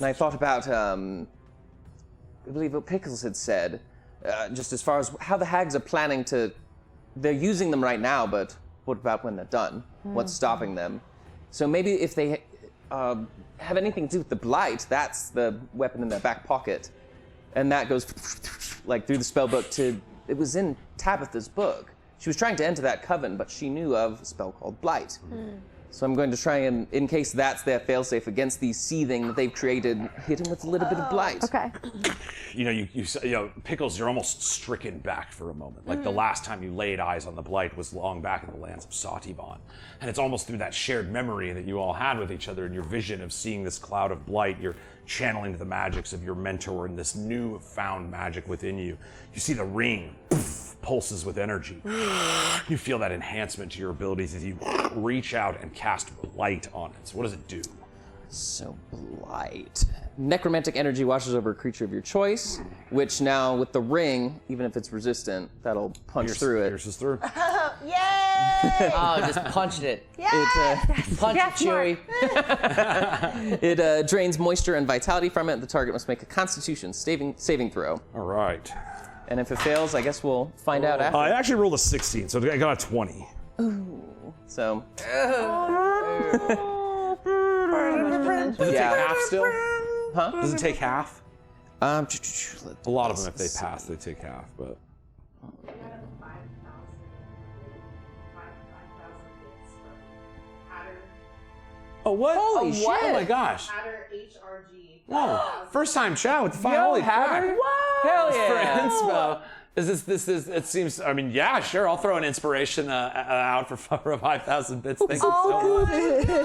I thought about, I believe what Pickles had said, just as far as how the hags are planning to. They're using them right now, but what about when they're done? What's stopping them? So maybe if they have anything to do with the blight, that's the weapon in their back pocket. And that goes like through the spell book to. It was in Tabitha's book. She was trying to enter that coven, but she knew of a spell called Blight. So I'm going to try and, in case that's their failsafe against the seething that they've created, hit him with a little bit of Blight. Okay. Pickles, you're almost stricken back for a moment. Like the last time you laid eyes on the Blight was long back in the lands of Sativan. And it's almost through that shared memory that you all had with each other and your vision of seeing this cloud of Blight, you're channeling the magics of your mentor and this new found magic within you. You see the ring pulses with energy. You feel that enhancement to your abilities as you reach out and cast Blight on it. So what does it do? So Blight. Necromantic energy washes over a creature of your choice, which now with the ring, even if it's resistant, that'll punch through it. Pierces through. Yay! Oh, just punched it. It, Punch it, Chewy. it drains moisture and vitality from it. The target must make a Constitution saving throw. All right. And if it fails, I guess we'll find out after. I actually rolled a 16, so I got a 20. So, Does it take half still? huh? Does it take half? A A lot of them, if they pass, they take half, but. Oh, what? Holy shit. Oh my gosh. Hatter HRG. Whoa. First time chat with the file. Holy crap. Hell yeah. For inspo. This is. It seems. I mean, yeah, sure. I'll throw an inspiration out for 5,000 bits. Thank you so much.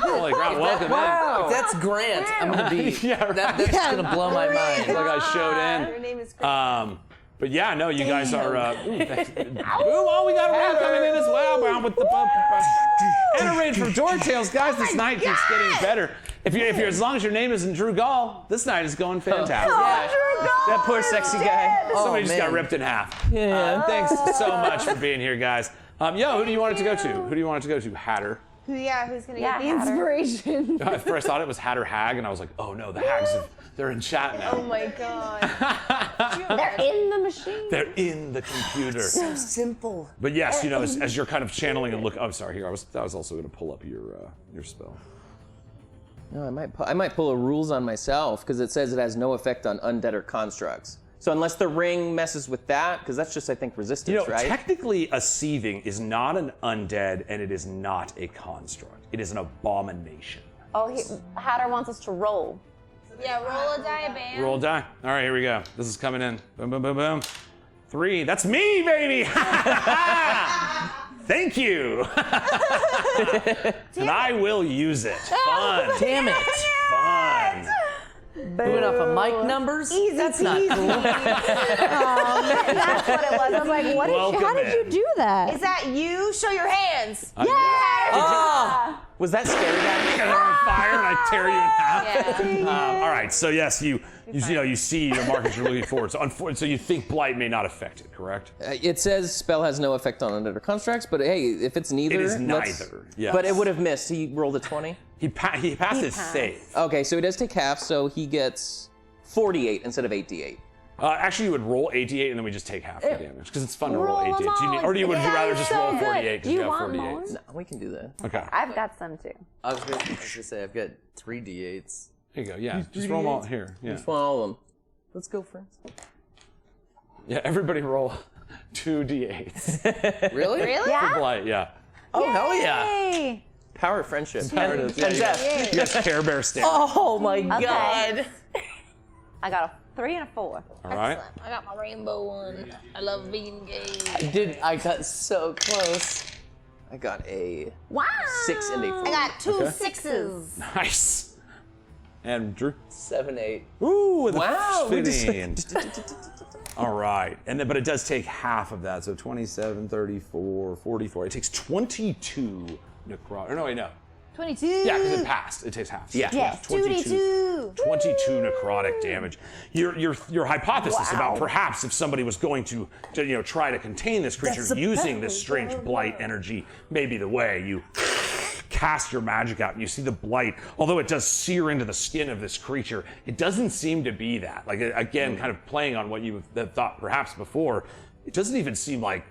Holy crap! Welcome in. If that's Grant, I'm gonna be. Yeah, right. That's gonna blow my mind. Like I showed in. Your name is Grant. But yeah, no, you guys are. Ooh, oh, we got a round coming in as well. Brown with the bump. And a raid from Dortails, guys. This night keeps getting better. If you're as long as your name isn't Drew Gall, this night is going fantastic. That poor sexy guy. Somebody just got man. ripped in half. Yeah. Thanks so much for being here, guys. Who do you want it to go to? Who do you want it to go to? Hatter. Yeah, who's gonna Yeah, get the Hatter. inspiration? At first I thought it was Hatter Hag, and I was like, oh no, the Hags, they're in chat now. Oh my god. They're in the machine. They're in the computer. So simple. But yes, you know, as you're kind of channeling and look. Oh, sorry. Here, I was also going to pull up your spell. No, I might pull a rules on myself because it says it has no effect on undead or constructs. So unless the ring messes with that, because that's just I think resistance, You know, right? technically, a seething is not an undead, and it is not a construct. It is an abomination. Oh, Hatter wants us to roll. Yeah, roll a die, bam. Roll a die. All right, here we go. This is coming in. Boom, boom, boom, boom. 3. That's me, baby. Thank you. And I will use it. Fun. Damn it. Fun. Moving off of mic numbers? Easy That's not peasy. cool. That's what it was. I was like, Welcome how did in. you do that? Is that you? Show your hands. Oh, was that scary guy? You're on fire and I tear you in half. All right, so yes, you see your markers you're looking forward. So you think blight may not affect it, correct? It says spell has no effect on undead or constructs, but hey, if it's neither, It is let's- neither, yes. But it would have missed. He rolled a 20. He passed his save. Okay, so he does take half, so he gets 48 instead of 8d8. Actually, you would roll 8d8 and then we just take half the damage because it's fun to roll Roll 8d8. them all. Would you rather just so roll good. 48 because Do you you have want 48? more? No, we can do that. Okay. I've got some too. I was gonna say I've got 3 d8s. Here you go. Yeah, just roll them all here. Yeah. Just want all of them. Let's go, friends. Yeah. Everybody roll 2d8s. Really? Really? Yeah. Blight. Yeah. Oh, hell yeah. Hey. Power of friendship. Yeah, And you guys- death. you guys Care Bear stand. Oh my Okay. god. I got a 3 and a 4. All right. I got my rainbow one. I love being gay. I got so close. I got a Wow. 6 and a 4. I got 2 Okay. 6s. Nice. And Drew. 7, 8. Ooh, the Wow, we just- fitting. All right. And then, but it does take half of that. So 27, 34, 44. It takes 22 necrotic. Or no, wait, no. 22. Yeah, because it passed. It takes half. So Yeah. Yes, 22. 22 necrotic damage. Your hypothesis about perhaps if somebody was going to try to contain this creature using this strange blight energy may be the way. You cast your magic out and you see the blight, although it does sear into the skin of this creature, it doesn't seem to be that. Like, again, kind of playing on what you had thought perhaps before, it doesn't even seem like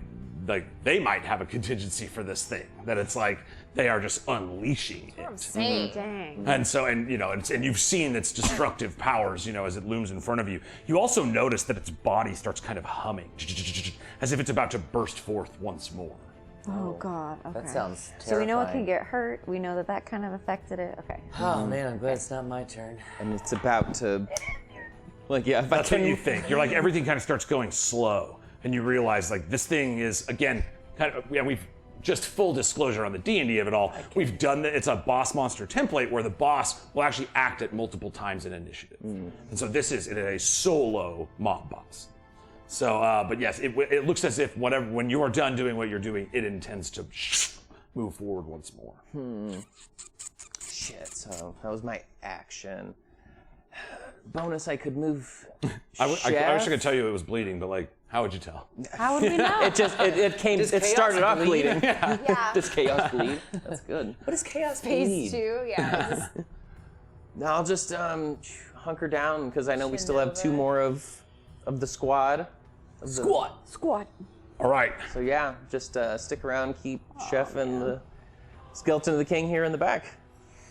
they might have a contingency for this thing, that it's like they are just unleashing it. Dang. And so, and you've seen its destructive powers, as it looms in front of you. You also notice that its body starts kind of humming, as if it's about to burst forth once more. Oh God. Okay. That sounds terrifying. So we know it can get hurt. We know that kind of affected it. Okay. Oh man, I'm glad it's not my turn. And it's about to. Like, yeah, if I That's what can. you think. You're like, everything kind of starts going slow, and you realize, like, this thing is, again, kind of, we've just full disclosure on the D&D of it all. We've done that. It's a boss monster template where the boss will actually act at multiple times in initiative. And so it is a solo mob boss. So, but yes, it looks as if when you are done doing what you're doing, it intends to move forward once more. Shit, so that was my action. Bonus, I could move. I wish I Chef? could tell you it was bleeding, but like, how would you tell? How would we know? It came. Does It chaos started off bleed? bleeding. Yeah. Does chaos bleed? That's good. What is chaos Phase 2, yeah. No, I'll just hunker down because I know we still have 2 more of the squad. Squat. All right. So yeah, just stick around, keep Chef and the skeleton of the king here in the back.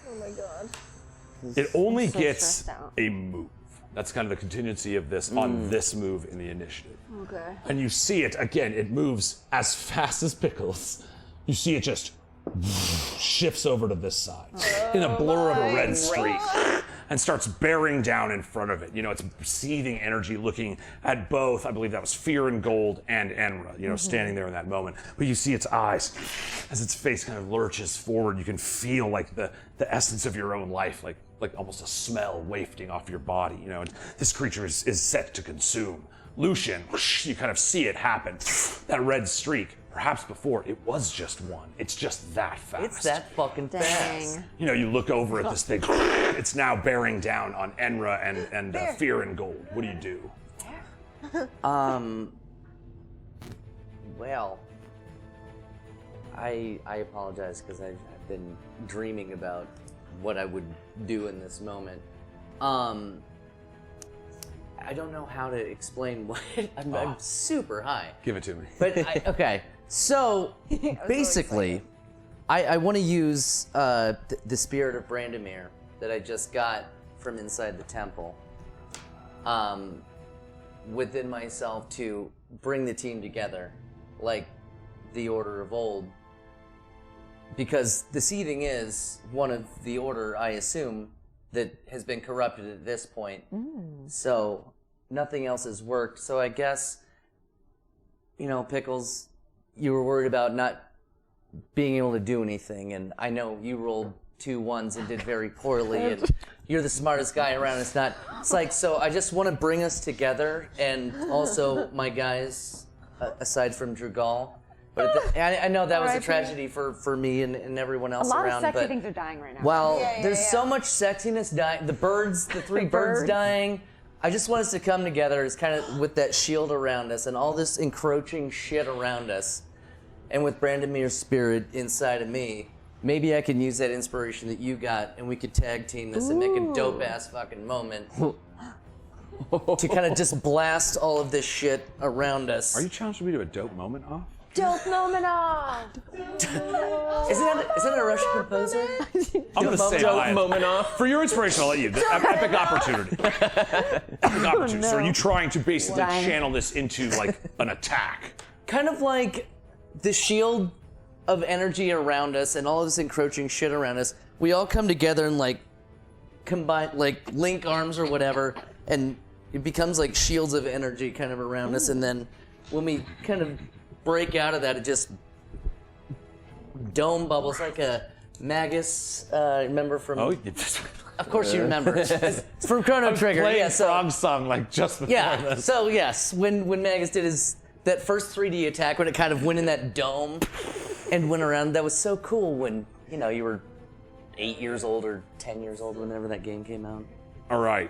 Oh my god. It only so gets stressed out. a move. That's kind of the contingency of this on this move in the initiative. Okay. And you see it, again, it moves as fast as Pickles. You see it just shifts over to this side in a blur of a red streak. and starts bearing down in front of it. You know, it's seething energy looking at both. I believe that was Fear and Gold and Enra, you know, standing there in that moment. But you see its eyes as its face kind of lurches forward. You can feel like the essence of your own life, like almost a smell wafting off your body, you know, and this creature is set to consume. Lucian, whoosh, you kind of see it happen. That red streak, perhaps before it was just one. It's just that fast. It's that fucking fast. You know, you look over at this thing. It's now bearing down on Enra and Fear and Gold. What do you do? Well, I apologize because I've been dreaming about what I would do in this moment. I don't know how to explain what I'm super high. Give it to me. But okay, so basically, I want to use the spirit of Brandomir that I just got from inside the temple within myself to bring the team together, like the Order of old. Because the Seething is one of the Order, I assume, that has been corrupted at this point. So nothing else has worked. So I guess, you know, Pickles, you were worried about not being able to do anything, and I know you rolled 2 1s and did very poorly, and you're the smartest guy around. It's like, so I just want to bring us together, and also my guys, aside from Drugal. But I know that was a tragedy for me and everyone else around. A lot of sexy things are dying right now. Well, there's so much sexiness dying. The birds, the 3 birds dying. I just want us to come together as kind of with that shield around us and all this encroaching shit around us. And with Brandomir's spirit inside of me, maybe I can use that inspiration that you got and we could tag team this and make a dope ass fucking moment to kind of just blast all of this shit around us. Are you challenging me to a dope moment off? Dope moment off. Isn't that a Russian composer? I'm going to say Dope moment off. For your inspiration, I'll let you. Epic opportunity. Epic opportunity. So are you trying to basically channel this into like an attack? Kind of like the shield of energy around us and all of this encroaching shit around us. We all come together and like combine, like link arms or whatever, and it becomes like shields of energy kind of around us. And then when we kind of break out of that, it just dome bubbles like a magus. Remember from? Oh, of course you remember. It's from Chrono Trigger. Playing Frog Song like just before Yeah. this. So yes, when Magus did that first 3D attack, when it kind of went in that dome and went around, that was so cool. When you were 8 years old or 10 years old, whenever that game came out. All right.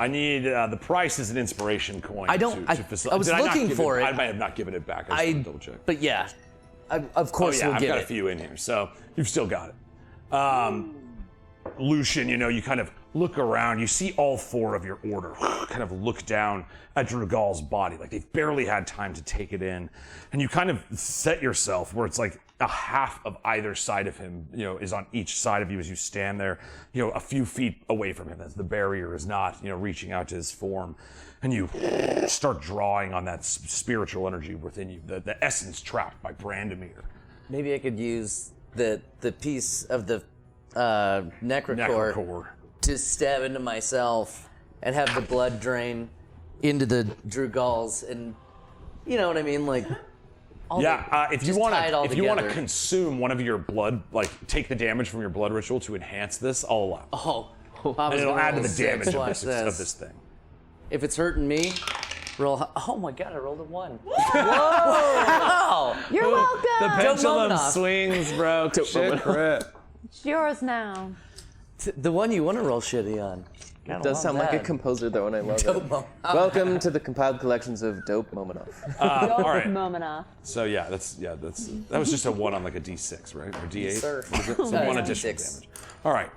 I need the price is an inspiration coin. I don't. To I was looking for it. I might have not given it back. I just want to double check. But yeah, of course I've we'll got give a few in here, so you've still got it. Lucian, you kind of look around. You see all 4 of your order kind of look down at Drugal's body, like they've barely had time to take it in, and you kind of set yourself where it's like a half of either side of him, is on each side of you as you stand there, a few feet away from him, as the barrier is not, reaching out to his form. And you start drawing on that spiritual energy within you, the essence trapped by Brandomir. Maybe I could use the piece of the necrocore to stab into myself and have the blood drain into the Drugals, and you know what I mean, like. If you want to consume one of your blood, like take the damage from your blood ritual to enhance this, I'll allow. And it'll add to the damage of this thing. If it's hurting me, roll. Oh my god, I rolled a 1. Whoa! You're welcome. The pendulum swings, bro. Shit crit. It's yours now. The one you want to roll shitty on. It does sound like a composer, though, and I love Dope it. moment. Welcome to the compiled collections of Dope Moment Off. All right. Moment off. So that was just a 1 on like a D6, right? Or D8? Sir. So 1 additional D6. damage. All right.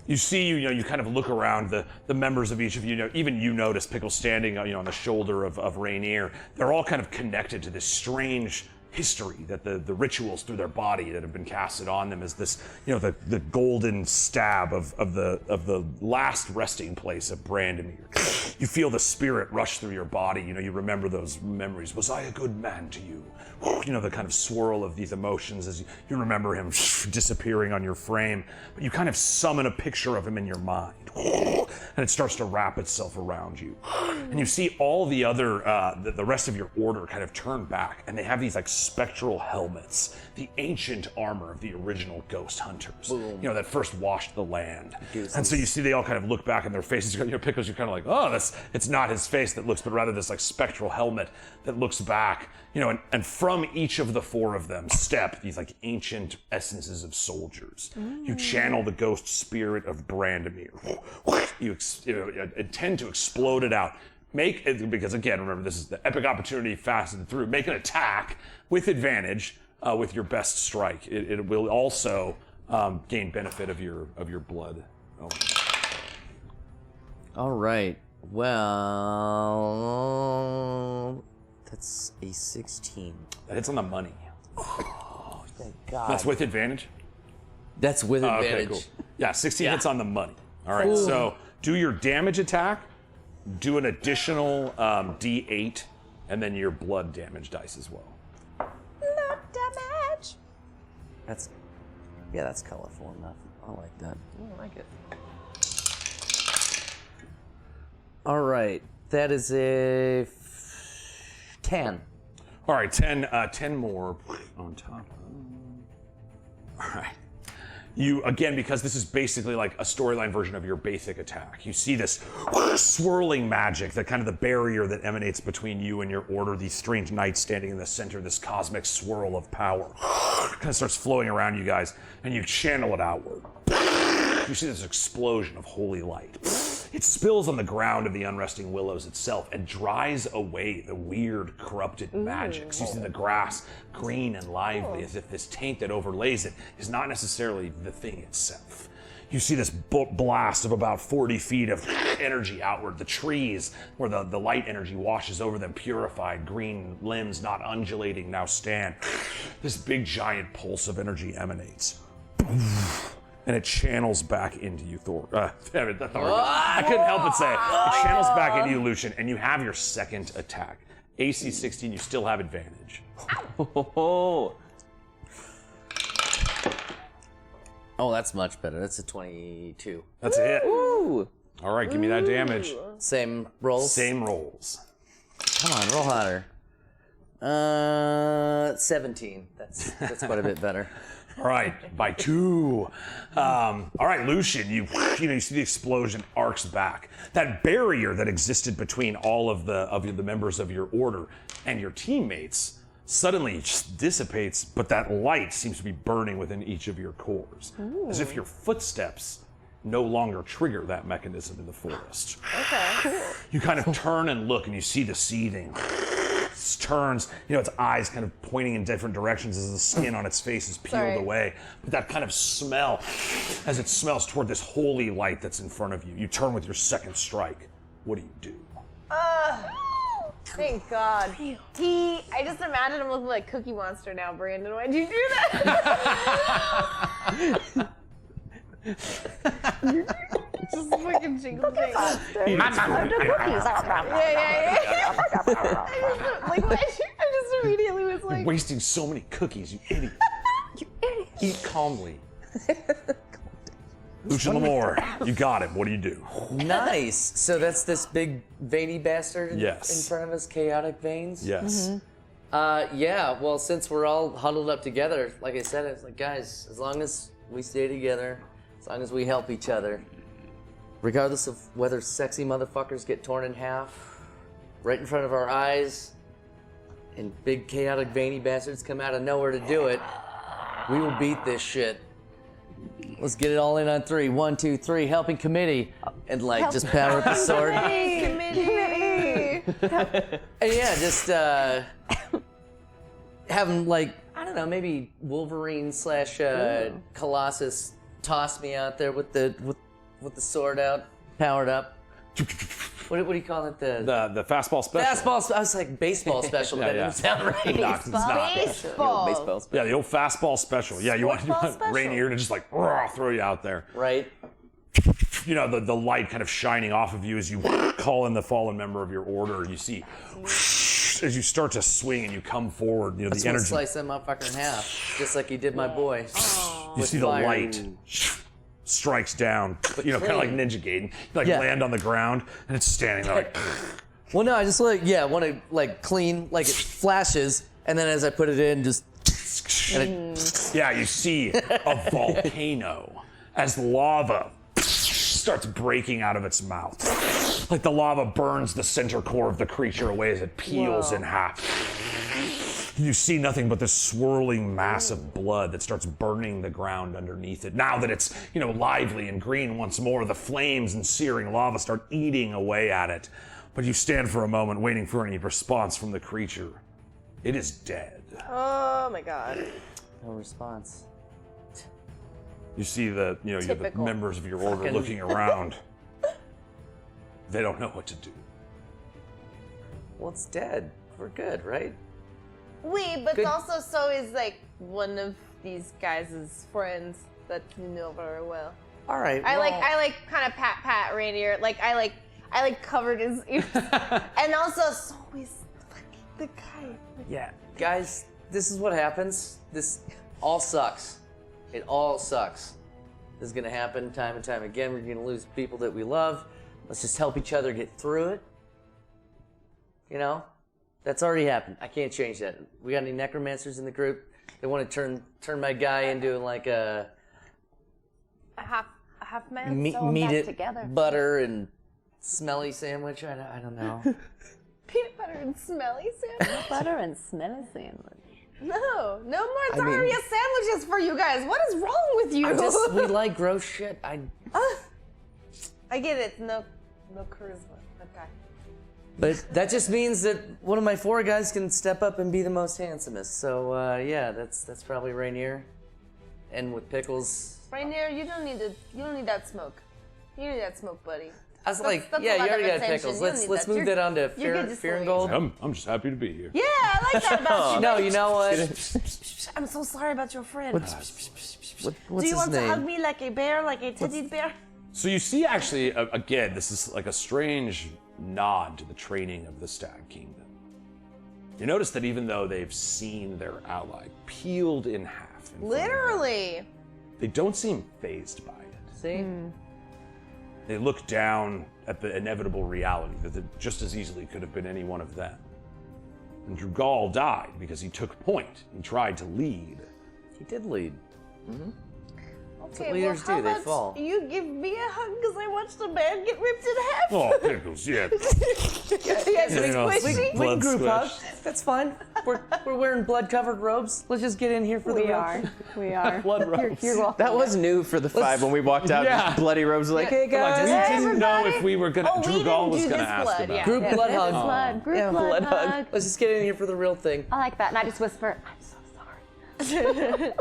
You see, you kind of look around the members of each of you. Even you notice Pickle standing, on the shoulder of Rainier. They're all kind of connected to this strange history, that the rituals through their body that have been casted on them is this, the golden stab of the last resting place of Brandomir. You feel the spirit rush through your body. You remember those memories. Was I a good man to you? The kind of swirl of these emotions as you remember him disappearing on your frame, but you kind of summon a picture of him in your mind, and it starts to wrap itself around you. And you see all the other, the rest of your order kind of turn back, and they have these like spectral helmets, the ancient armor of the original ghost hunters, that first washed the land. And so you see they all kind of look back in their faces. Pickles, you're kind of like, oh, it's not his face that looks, but rather this like spectral helmet that looks back, and from each of the four of them step these like ancient essences of soldiers. You channel the ghost spirit of Brandomir. You intend to explode it out. Because again, remember, this is the epic opportunity faceted through. Make an attack with advantage with your best strike. It will also gain benefit of your blood. All right. Well, that's a 16. That hits on the money. Oh, thank God. That's with advantage? That's with advantage. Okay, cool. Yeah, 16 hits on the money. All right, so do your damage attack, do an additional D8, and then your blood damage dice as well. Blood damage. That's colorful enough. I like that. I like it. All right, that is a 10. All right, 10 more on top. All right. You, again, because this is basically like a storyline version of your basic attack, you see this swirling magic, that kind of the barrier that emanates between you and your order, these strange knights standing in the center, this cosmic swirl of power. Kind of starts flowing around you guys, and you channel it outward. You see this explosion of holy light. It spills on the ground of the Unresting Willows itself and dries away the weird, corrupted magics. You see the grass green and lively, as if this taint that overlays it is not necessarily the thing itself. You see this blast of about 40 feet of energy outward. The trees, where the light energy washes over them, purified, green limbs not undulating, now stand. This big giant pulse of energy emanates. And it channels back into you, Thor. I couldn't help but say it. It channels back into you, Lucian, and you have your second attack. AC 16, you still have advantage. Oh, that's much better. That's a 22. That's a hit. Ooh. All right, give me that damage. Same rolls? Same rolls. Come on, roll hotter. 17. That's quite a bit better. All right, by 2. All right, Lucian, you see the explosion arcs back. That barrier that existed between all of the members of your order and your teammates suddenly just dissipates, but that light seems to be burning within each of your cores, as if your footsteps no longer trigger that mechanism in the forest. Okay. You kind of turn and look, and you see the seething. It turns, its eyes kind of pointing in different directions as the skin on its face is peeled away. But that kind of smell, as it smells toward this holy light that's in front of you, you turn with your second strike. What do? Thank God. I just imagine him looking like Cookie Monster now, Brandon. Why'd you do that? Just fucking jingle jangle. Cookies. Yeah. I just immediately was like, You're wasting so many cookies, you idiot. You idiot. Eat calmly. Lucian Lamore, you got him. What do? Nice. So that's this big veiny bastard Yes. in front of us, chaotic veins? Yes. Yeah, well, since we're all huddled up together, like I said, it's like, guys, as long as we stay together, as long as we help each other, regardless of whether sexy motherfuckers get torn in half, right in front of our eyes, and big chaotic veiny bastards come out of nowhere to do it, we will beat this shit. Let's get it all in on 3. 1, 2, 3, helping committee. And just power up the sword. committee. And yeah, just have him I don't know, maybe Wolverine / Colossus toss me out there with the sword out, powered up. What do you call it? The fastball special. Fastball. I was like baseball special. That didn't sound right. It's not. Baseball. Baseball. Yeah, the old fastball special. Yeah, you want special. Rainier to just like throw you out there. Right. You know, the light kind of shining off of you as you call in the fallen member of your order. You see, as you start to swing and you come forward, you know, That's the energy. slice that motherfucker in half, just like you did my boy. You see the fire. light strikes down, you know, kind of like Ninja Gaiden. You like land on the ground and it's standing there like. Well, no, I just want to like clean, like it flashes, and then as I put it in, just. And it, Yeah, you see a volcano as lava starts breaking out of its mouth. Like the lava burns the center core of the creature away as it peels in half. You see nothing but this swirling mass of blood that starts burning the ground underneath it. Now that it's, you know, lively and green once more, the flames and searing lava start eating away at it. But you stand for a moment waiting for any response from the creature. It is dead. Oh my god. no response. You see the, you know, you're the Typical. members of your order looking around. They don't know what to do. Well, it's dead. We're good, right? But Good. also so is like one of these guys' friends that you know very well. All right. I well, like kind of pat Rainier. I covered his ears. And also so is the guy. Yeah, guys, this is what happens. This all sucks. It all sucks. This is gonna happen time and time again. We're gonna lose people that we love. Let's just help each other get through it. You know, that's already happened. I can't change that. We got any necromancers in the group? They want to turn my guy into like a A half man. meat sew 'em back it together. butter and smelly sandwich. I don't know. Peanut butter and smelly sandwich. Butter and smelly sandwich. No more diarrhea sandwiches for you guys. What is wrong with you? We like gross shit. I get it. No charisma. Okay. But that just means that one of my four guys can step up and be the most handsomest. So yeah, that's probably Rainier. And with Pickles, Rainier, you don't need that smoke. You need that smoke, buddy. I was like, that's a yeah, lot you already of got attention. Pickles. You don't Let's need that. move that on to you're good to Fear and sleep. Gold. I'm just happy to be here. Yeah, I like that about you. No, you know what? I'm so sorry about your friend. What's Do you his want name? to hug me like a bear, like a teddy bear? So you see, actually, again, this is like a strange nod to the training of the Stag Kingdom. You notice that even though they've seen their ally peeled in half, in front of them, Literally. they don't seem phased by it. See? They look down at the inevitable reality that it just as easily could have been any one of them. And Drugal died because he took point and tried to lead. He did lead. Okay, leaders well, how do, they about fall. you give me a hug because I watched a man get ripped in half? Oh, Pickles, yeah. Yes, You know, it's squishy. We can blood group hug. squish. That's fine. We're wearing blood-covered robes. Let's just get in here for the We real are. We are. blood robes. You're welcome. That was new for the five when we walked out. Yeah. Bloody robes like, hey We guys. didn't know if we were gonna. Oh, we Drugal didn't was do gonna this ask blood, about. yeah. Group blood hug. Blood. Group Yeah, blood blood hug. hug. Let's just get in here for the real thing. I like that. And I just whisper, I'm so sorry.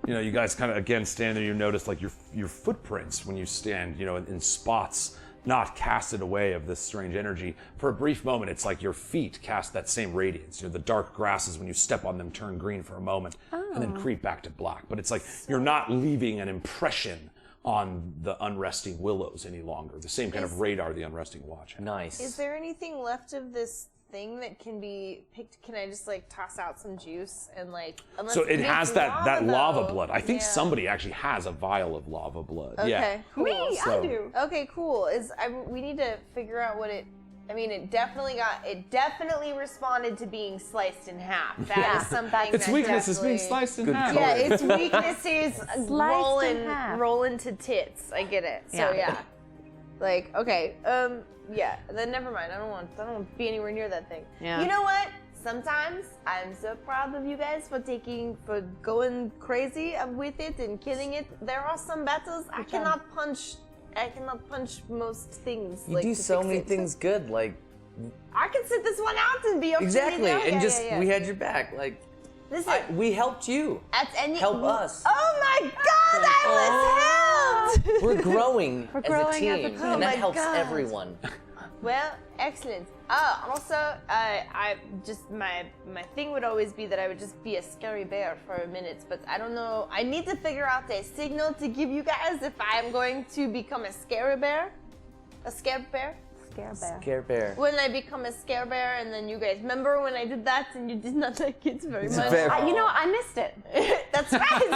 You know, you guys kind of again stand there. You notice like your footprints when you stand, you know, in spots not casted away of this strange energy. For a brief moment, it's like your feet cast that same radiance. You know, the dark grasses when you step on them turn green for a moment and then creep back to black. But it's like you're not leaving an impression on the Unresting Willows any longer. The same kind of radar the Unresting Watch has. Nice. Is there anything left of this thing that can be picked? Can I just like toss out some juice and like? unless So it it's has that lava though. blood. I think Yeah. somebody actually has a vial of lava blood. Okay, Yeah. cool. Me, So- I do. Okay, cool. We need to figure out what it. I mean, it definitely responded to being sliced in half. That is something. Its that weakness is being definitely- sliced in half. Yeah, its weakness is Sliced in half. rolling to tits. I get it. So Yeah. yeah, like okay, yeah. Then never mind. I don't want to be anywhere near that thing. Yeah. You know what? Sometimes I'm so proud of you guys for going crazy with it and killing it. There are some battles I cannot punch most things. You like, do to so fix many it. things good, like I can sit this one out and be okay. exactly, Yeah, and just yeah. we had your back. Like Listen, we helped you. at any help us. Oh my God, I was helped. We're growing, growing as a team, as a team. and that Oh my helps God. everyone. Well, excellent. Also, I just my thing would always be that I would just be a scary bear for a minute, but I don't know. I need to figure out a signal to give you guys if I am going to become a scary bear. A scared bear? Scare bear. Care bear. When I become a scare bear, and then you guys remember when I did that and you did not like it very much. You know, I missed it. That's right.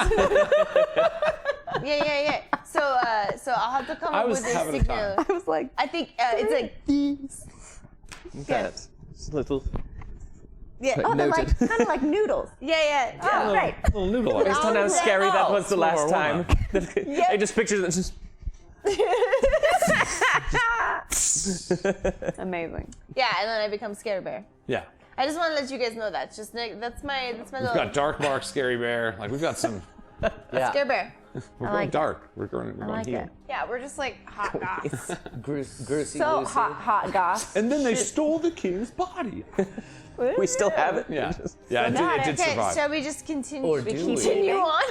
Yeah. So I'll have to come up with a signal. I was like, I think it's like these. That little. Yeah. oh, they're like kind of like noodles. Yeah. Oh, great. Little noodle eyes. Based on how scary that was the last Slower time. warm-up. I just pictured it just. Amazing. Yeah, and then I become scare bear. Yeah. I just want to let you guys know that. Just that's my We've little got Dark Mark, Scary Bear. Like, we've got some. Yeah. scare bear. We're I going like it. dark. We're going I like here. it. Yeah, we're just like hot goths. Gruesy So Lucy. hot goss. And then they stole the king's body. We still have it. Yeah. Yeah, it did Okay, survive. shall we just continue? Or do we? Continue on?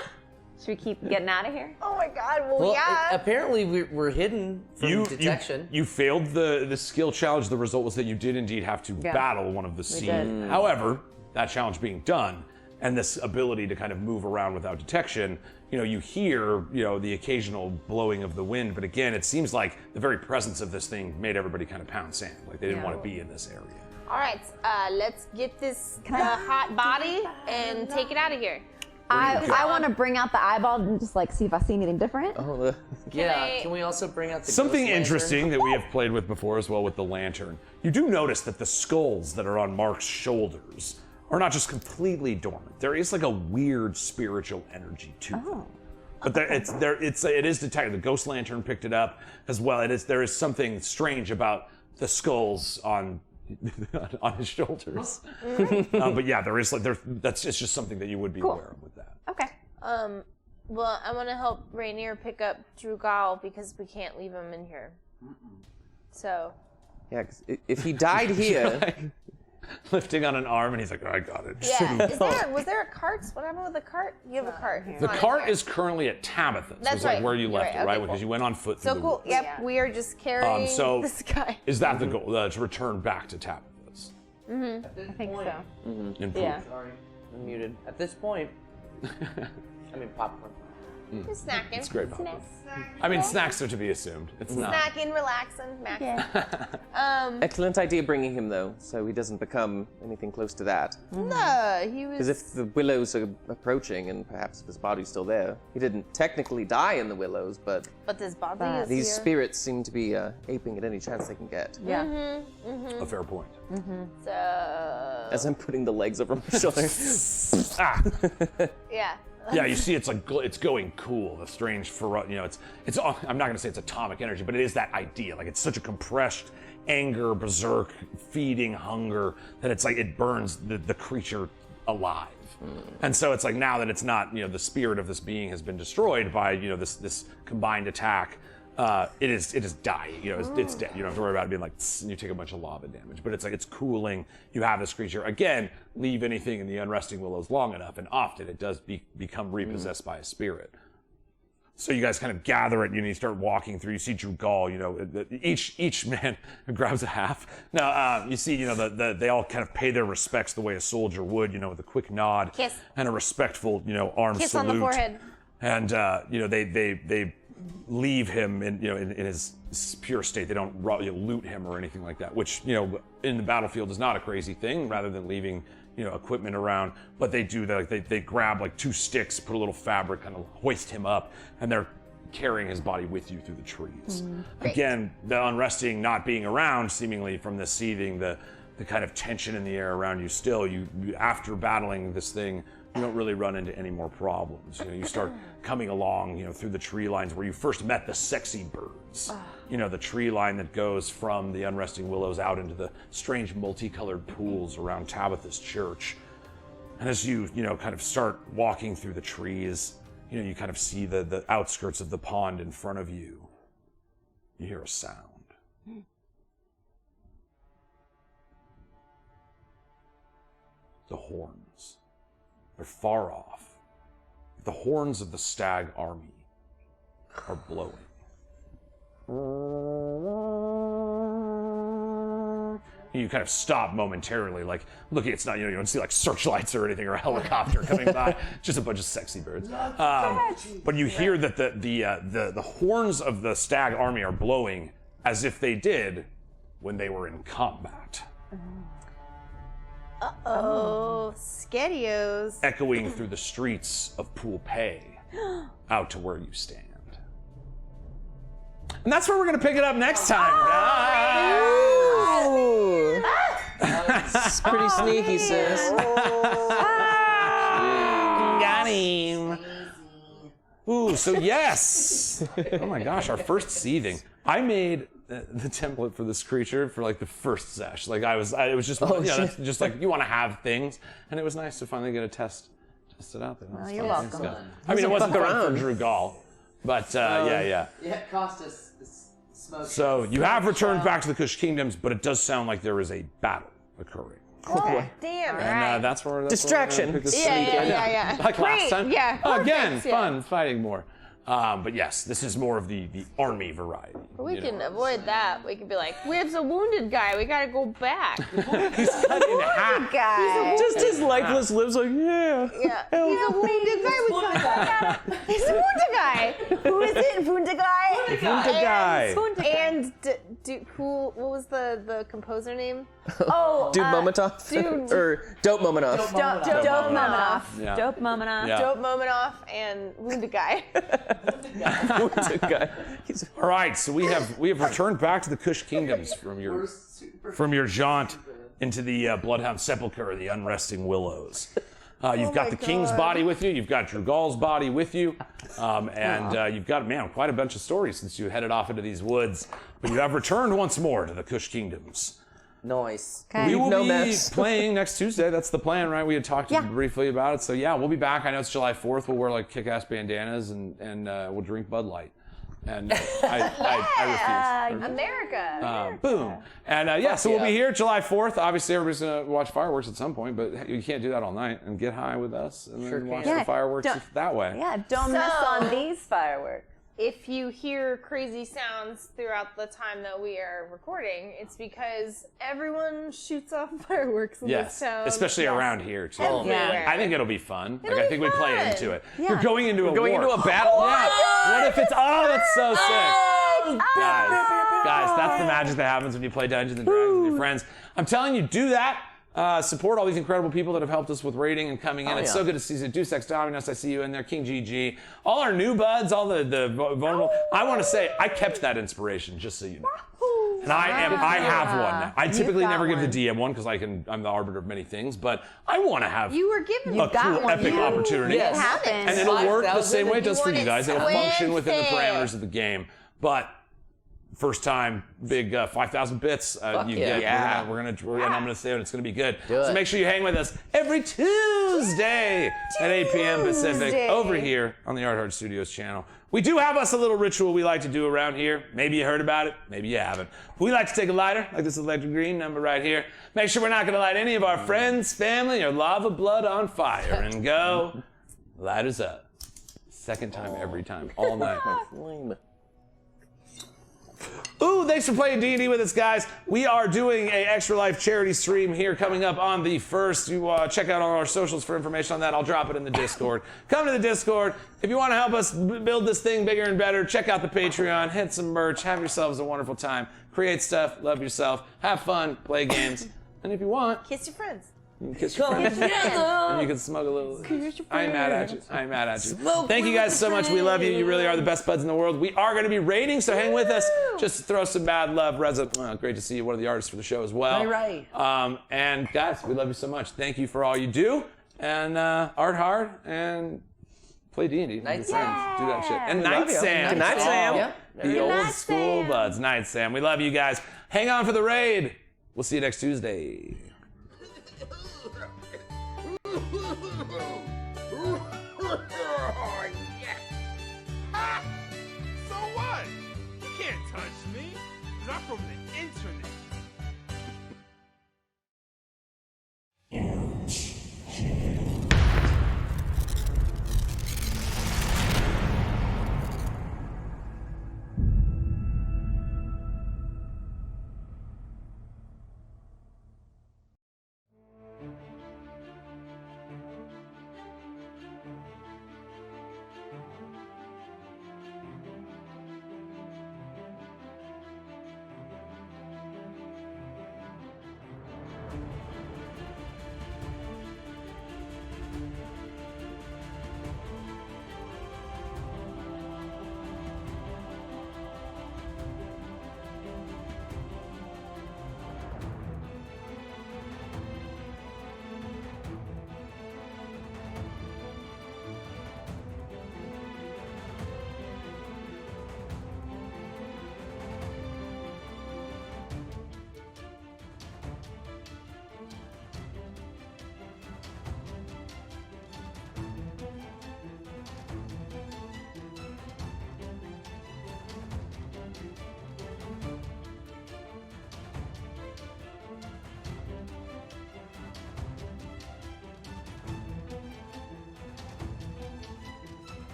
Should we keep getting out of here? Oh my god, well, Well, yeah. apparently we're hidden from detection. You failed the skill challenge. The result was that you did indeed have to battle one of the seed. did. However, that challenge being done, and this ability to kind of move around without detection, you hear, the occasional blowing of the wind, but again, it seems like the very presence of this thing made everybody kind of pound sand. Like they didn't want to be in this area. All right, let's get this hot body and take it out of here. I want to bring out the eyeball and just like see if I see anything different. Oh, Can we also bring out the Something ghost lantern? interesting that we have played with before as well with the lantern. You do notice that the skulls that are on Mark's shoulders are not just completely dormant. There is like a weird spiritual energy to them. But it is detected. The ghost lantern picked it up as well. There is something strange about the skulls on his shoulders. But yeah, it's just something that you would be aware of with that. Okay. Well, I want to help Rainier pick up Drugal because we can't leave him in here. So. yeah, 'cause if he died here, Lifting on an arm, and he's like, I got it. Yeah. Was there a cart? What happened with the cart? You have a cart. The cart is currently at Tabitha's. That's was like right. where you You're left right. it, right? Okay, Because cool. you went on foot through So the cool. woods. Yep, we are just carrying so this guy. Is that the goal? To return back to Tabitha's? I think so. Improve. Yeah. Sorry, I'm muted. At this point, I mean popcorn. Just snacking. It's great. I mean, snacks are to be assumed. It's not. Snacking, relaxing, maxing. excellent idea bringing him though, so he doesn't become anything close to that. No, he was. Because if the willows are approaching, and perhaps if his body's still there, he didn't technically die in the willows, but But this body is these here. spirits seem to be aping at any chance they can get. Yeah. A fair point. So. As I'm putting the legs over my shoulder. Yeah. Yeah, you see, it's like it's going cool. The strange, it's. I'm not going to say it's atomic energy, but it is that idea. Like it's such a compressed anger, berserk, feeding hunger that it's like it burns the creature alive. And so it's like now that it's not, the spirit of this being has been destroyed by, this combined attack. It is dying. It's dead. You don't have to worry about it being like, and you take a bunch of lava damage. But it's like it's cooling. You have this creature again. Leave anything in the Unresting Willows long enough, and often it does become repossessed by a spirit. So you guys kind of gather it. You start walking through. You see Drugal. Each man grabs a half. Now you see, they all kind of pay their respects the way a soldier would. With a quick nod Kiss. and a respectful, arm Kiss salute. on the forehead. And they leave him in his pure state. They don't loot him or anything like that, which in the battlefield is not a crazy thing. Rather than leaving equipment around, but they do they grab like 2 sticks, put a little fabric, kind of hoist him up, and they're carrying his body with you through the trees. Again, the unresting not being around, seemingly from the seething, the kind of tension in the air around you. Still, you after battling this thing, you don't really run into any more problems. You start coming along, through the tree lines where you first met the sexy birds. The tree line that goes from the Unresting Willows out into the strange multicolored pools around Tabitha's church. And as you, kind of start walking through the trees, you kind of see the outskirts of the pond in front of you. You hear a sound. The horns. They're far off. The horns of the stag army are blowing. You kind of stop momentarily, like looking. It's not, you don't see like searchlights or anything or a helicopter coming by. Just a bunch of sexy birds. But you hear that the horns of the stag army are blowing as if they did when they were in combat. Oh, Skedios. Echoing through the streets of Pool Pay out to where you stand. And that's where we're going to pick it up next time, guys. It's pretty sneaky, sis. Got him. Ooh, so yes. Oh my gosh, our first seething. I made the template for this creature for like the first sesh. Like it was just, that's just like you want to have things, and it was nice to finally get a test it out there. Well, you're welcome. I mean, it wasn't fun for Drew Gall, but yeah. Yeah, it cost us smoke. So you have returned back to the Kush Kingdoms, but it does sound like there is a battle occurring. Oh, damn. And that's where Distraction. We're gonna pick this Yeah. like Great, last time. yeah, Again, perfect, fun fighting more. But yes, this is more of the army variety. We can avoid that. We could be like, where's the wounded guy? We gotta go back. He's cut in half. Guy. Just his lifeless lips, like, yeah. Yeah. He's a wounded guy. We got He's a wounded guy. Who is it? Vunda guy? Vunda guy. And what was the composer name? Oh, Dude Momotov? Or Dope Momotov. Dope Momotov. Yeah. Dope Momotov. Yeah. Dope Momotov and Wounded Guy. What's a guy? All right, so we have returned back to the Kush Kingdoms from your jaunt into the Bloodhound Sepulcher, the Unresting Willows. You've got the King's body with you. You've got Drew Gall's body with you, and you've got quite a bunch of stories since you headed off into these woods. But you have returned once more to the Kush Kingdoms. Nice. We will no be mess. playing next Tuesday. That's the plan, right? We had talked briefly about it. So yeah, we'll be back. I know it's July 4th. We'll wear like kick-ass bandanas and we'll drink Bud Light. And I refuse. America. Boom. And so we'll be here July 4th. Obviously, everybody's going to watch fireworks at some point, but you can't do that all night and get high with us and then watch the fireworks that way. Yeah, don't miss on these fireworks. If you hear crazy sounds throughout the time that we are recording, it's because everyone shoots off fireworks in this town. Especially around here too. Everywhere. I think it'll be fun. I think we play into it. Yeah. You're going into a Going war. into a battle? Yeah. What if it's? Oh, that's so sick. Guys, that's the magic that happens when you play Dungeons and Dragons with your friends. I'm telling you, do that. Support all these incredible people that have helped us with rating and coming in. It's so good to see you. Deus Ex Dominus, I see you in there. King GG. All our new buds, all the vulnerable. I want to say, I kept that inspiration, just so you know. And I have one now. I typically never give the DM one because I'm the arbiter of many things, but I want to have You were given a cool, epic opportunity. Yes. And it'll work the same way it does for you want guys. it It'll function within the swift. parameters of the game. But first time, big 5,000 bits. You get. yeah. And I'm gonna say it. It's gonna be good. So it. make sure you hang with us every Tuesday at 8 p.m. Pacific over here on the Art Hard Studios channel. We do have us a little ritual we like to do around here. Maybe you heard about it. Maybe you haven't. We like to take a lighter, like this electric green number right here. Make sure we're not gonna light any of our friends, family, or lava blood on fire, and go lighters up. Second time every time, all night. Ooh, thanks for playing D&D with us, guys. We are doing a Extra Life charity stream here coming up on the 1st. You check out all our socials for information on that. I'll drop it in the Discord. Come to the Discord. If you want to help us build this thing bigger and better, check out the Patreon, hit some merch, have yourselves a wonderful time, create stuff, love yourself, have fun, play games, and if you want, Kiss your friends. you can kiss your friends. And you can smoke a little. I ain't mad at you. Thank you guys so much. We love you. You really are the best buds in the world. We are going to be rating, so hang with us. Just throw some bad love. Reza, great to see you, one of the artists for the show as well. Right. And guys, we love you so much. Thank you for all you do. And art hard and play D&D. Night Do that shit. And love Night you. Sam. Good night, Sam. Yep. The old school buds. Night Sam. We love you guys. Hang on for the raid. We'll see you next Tuesday.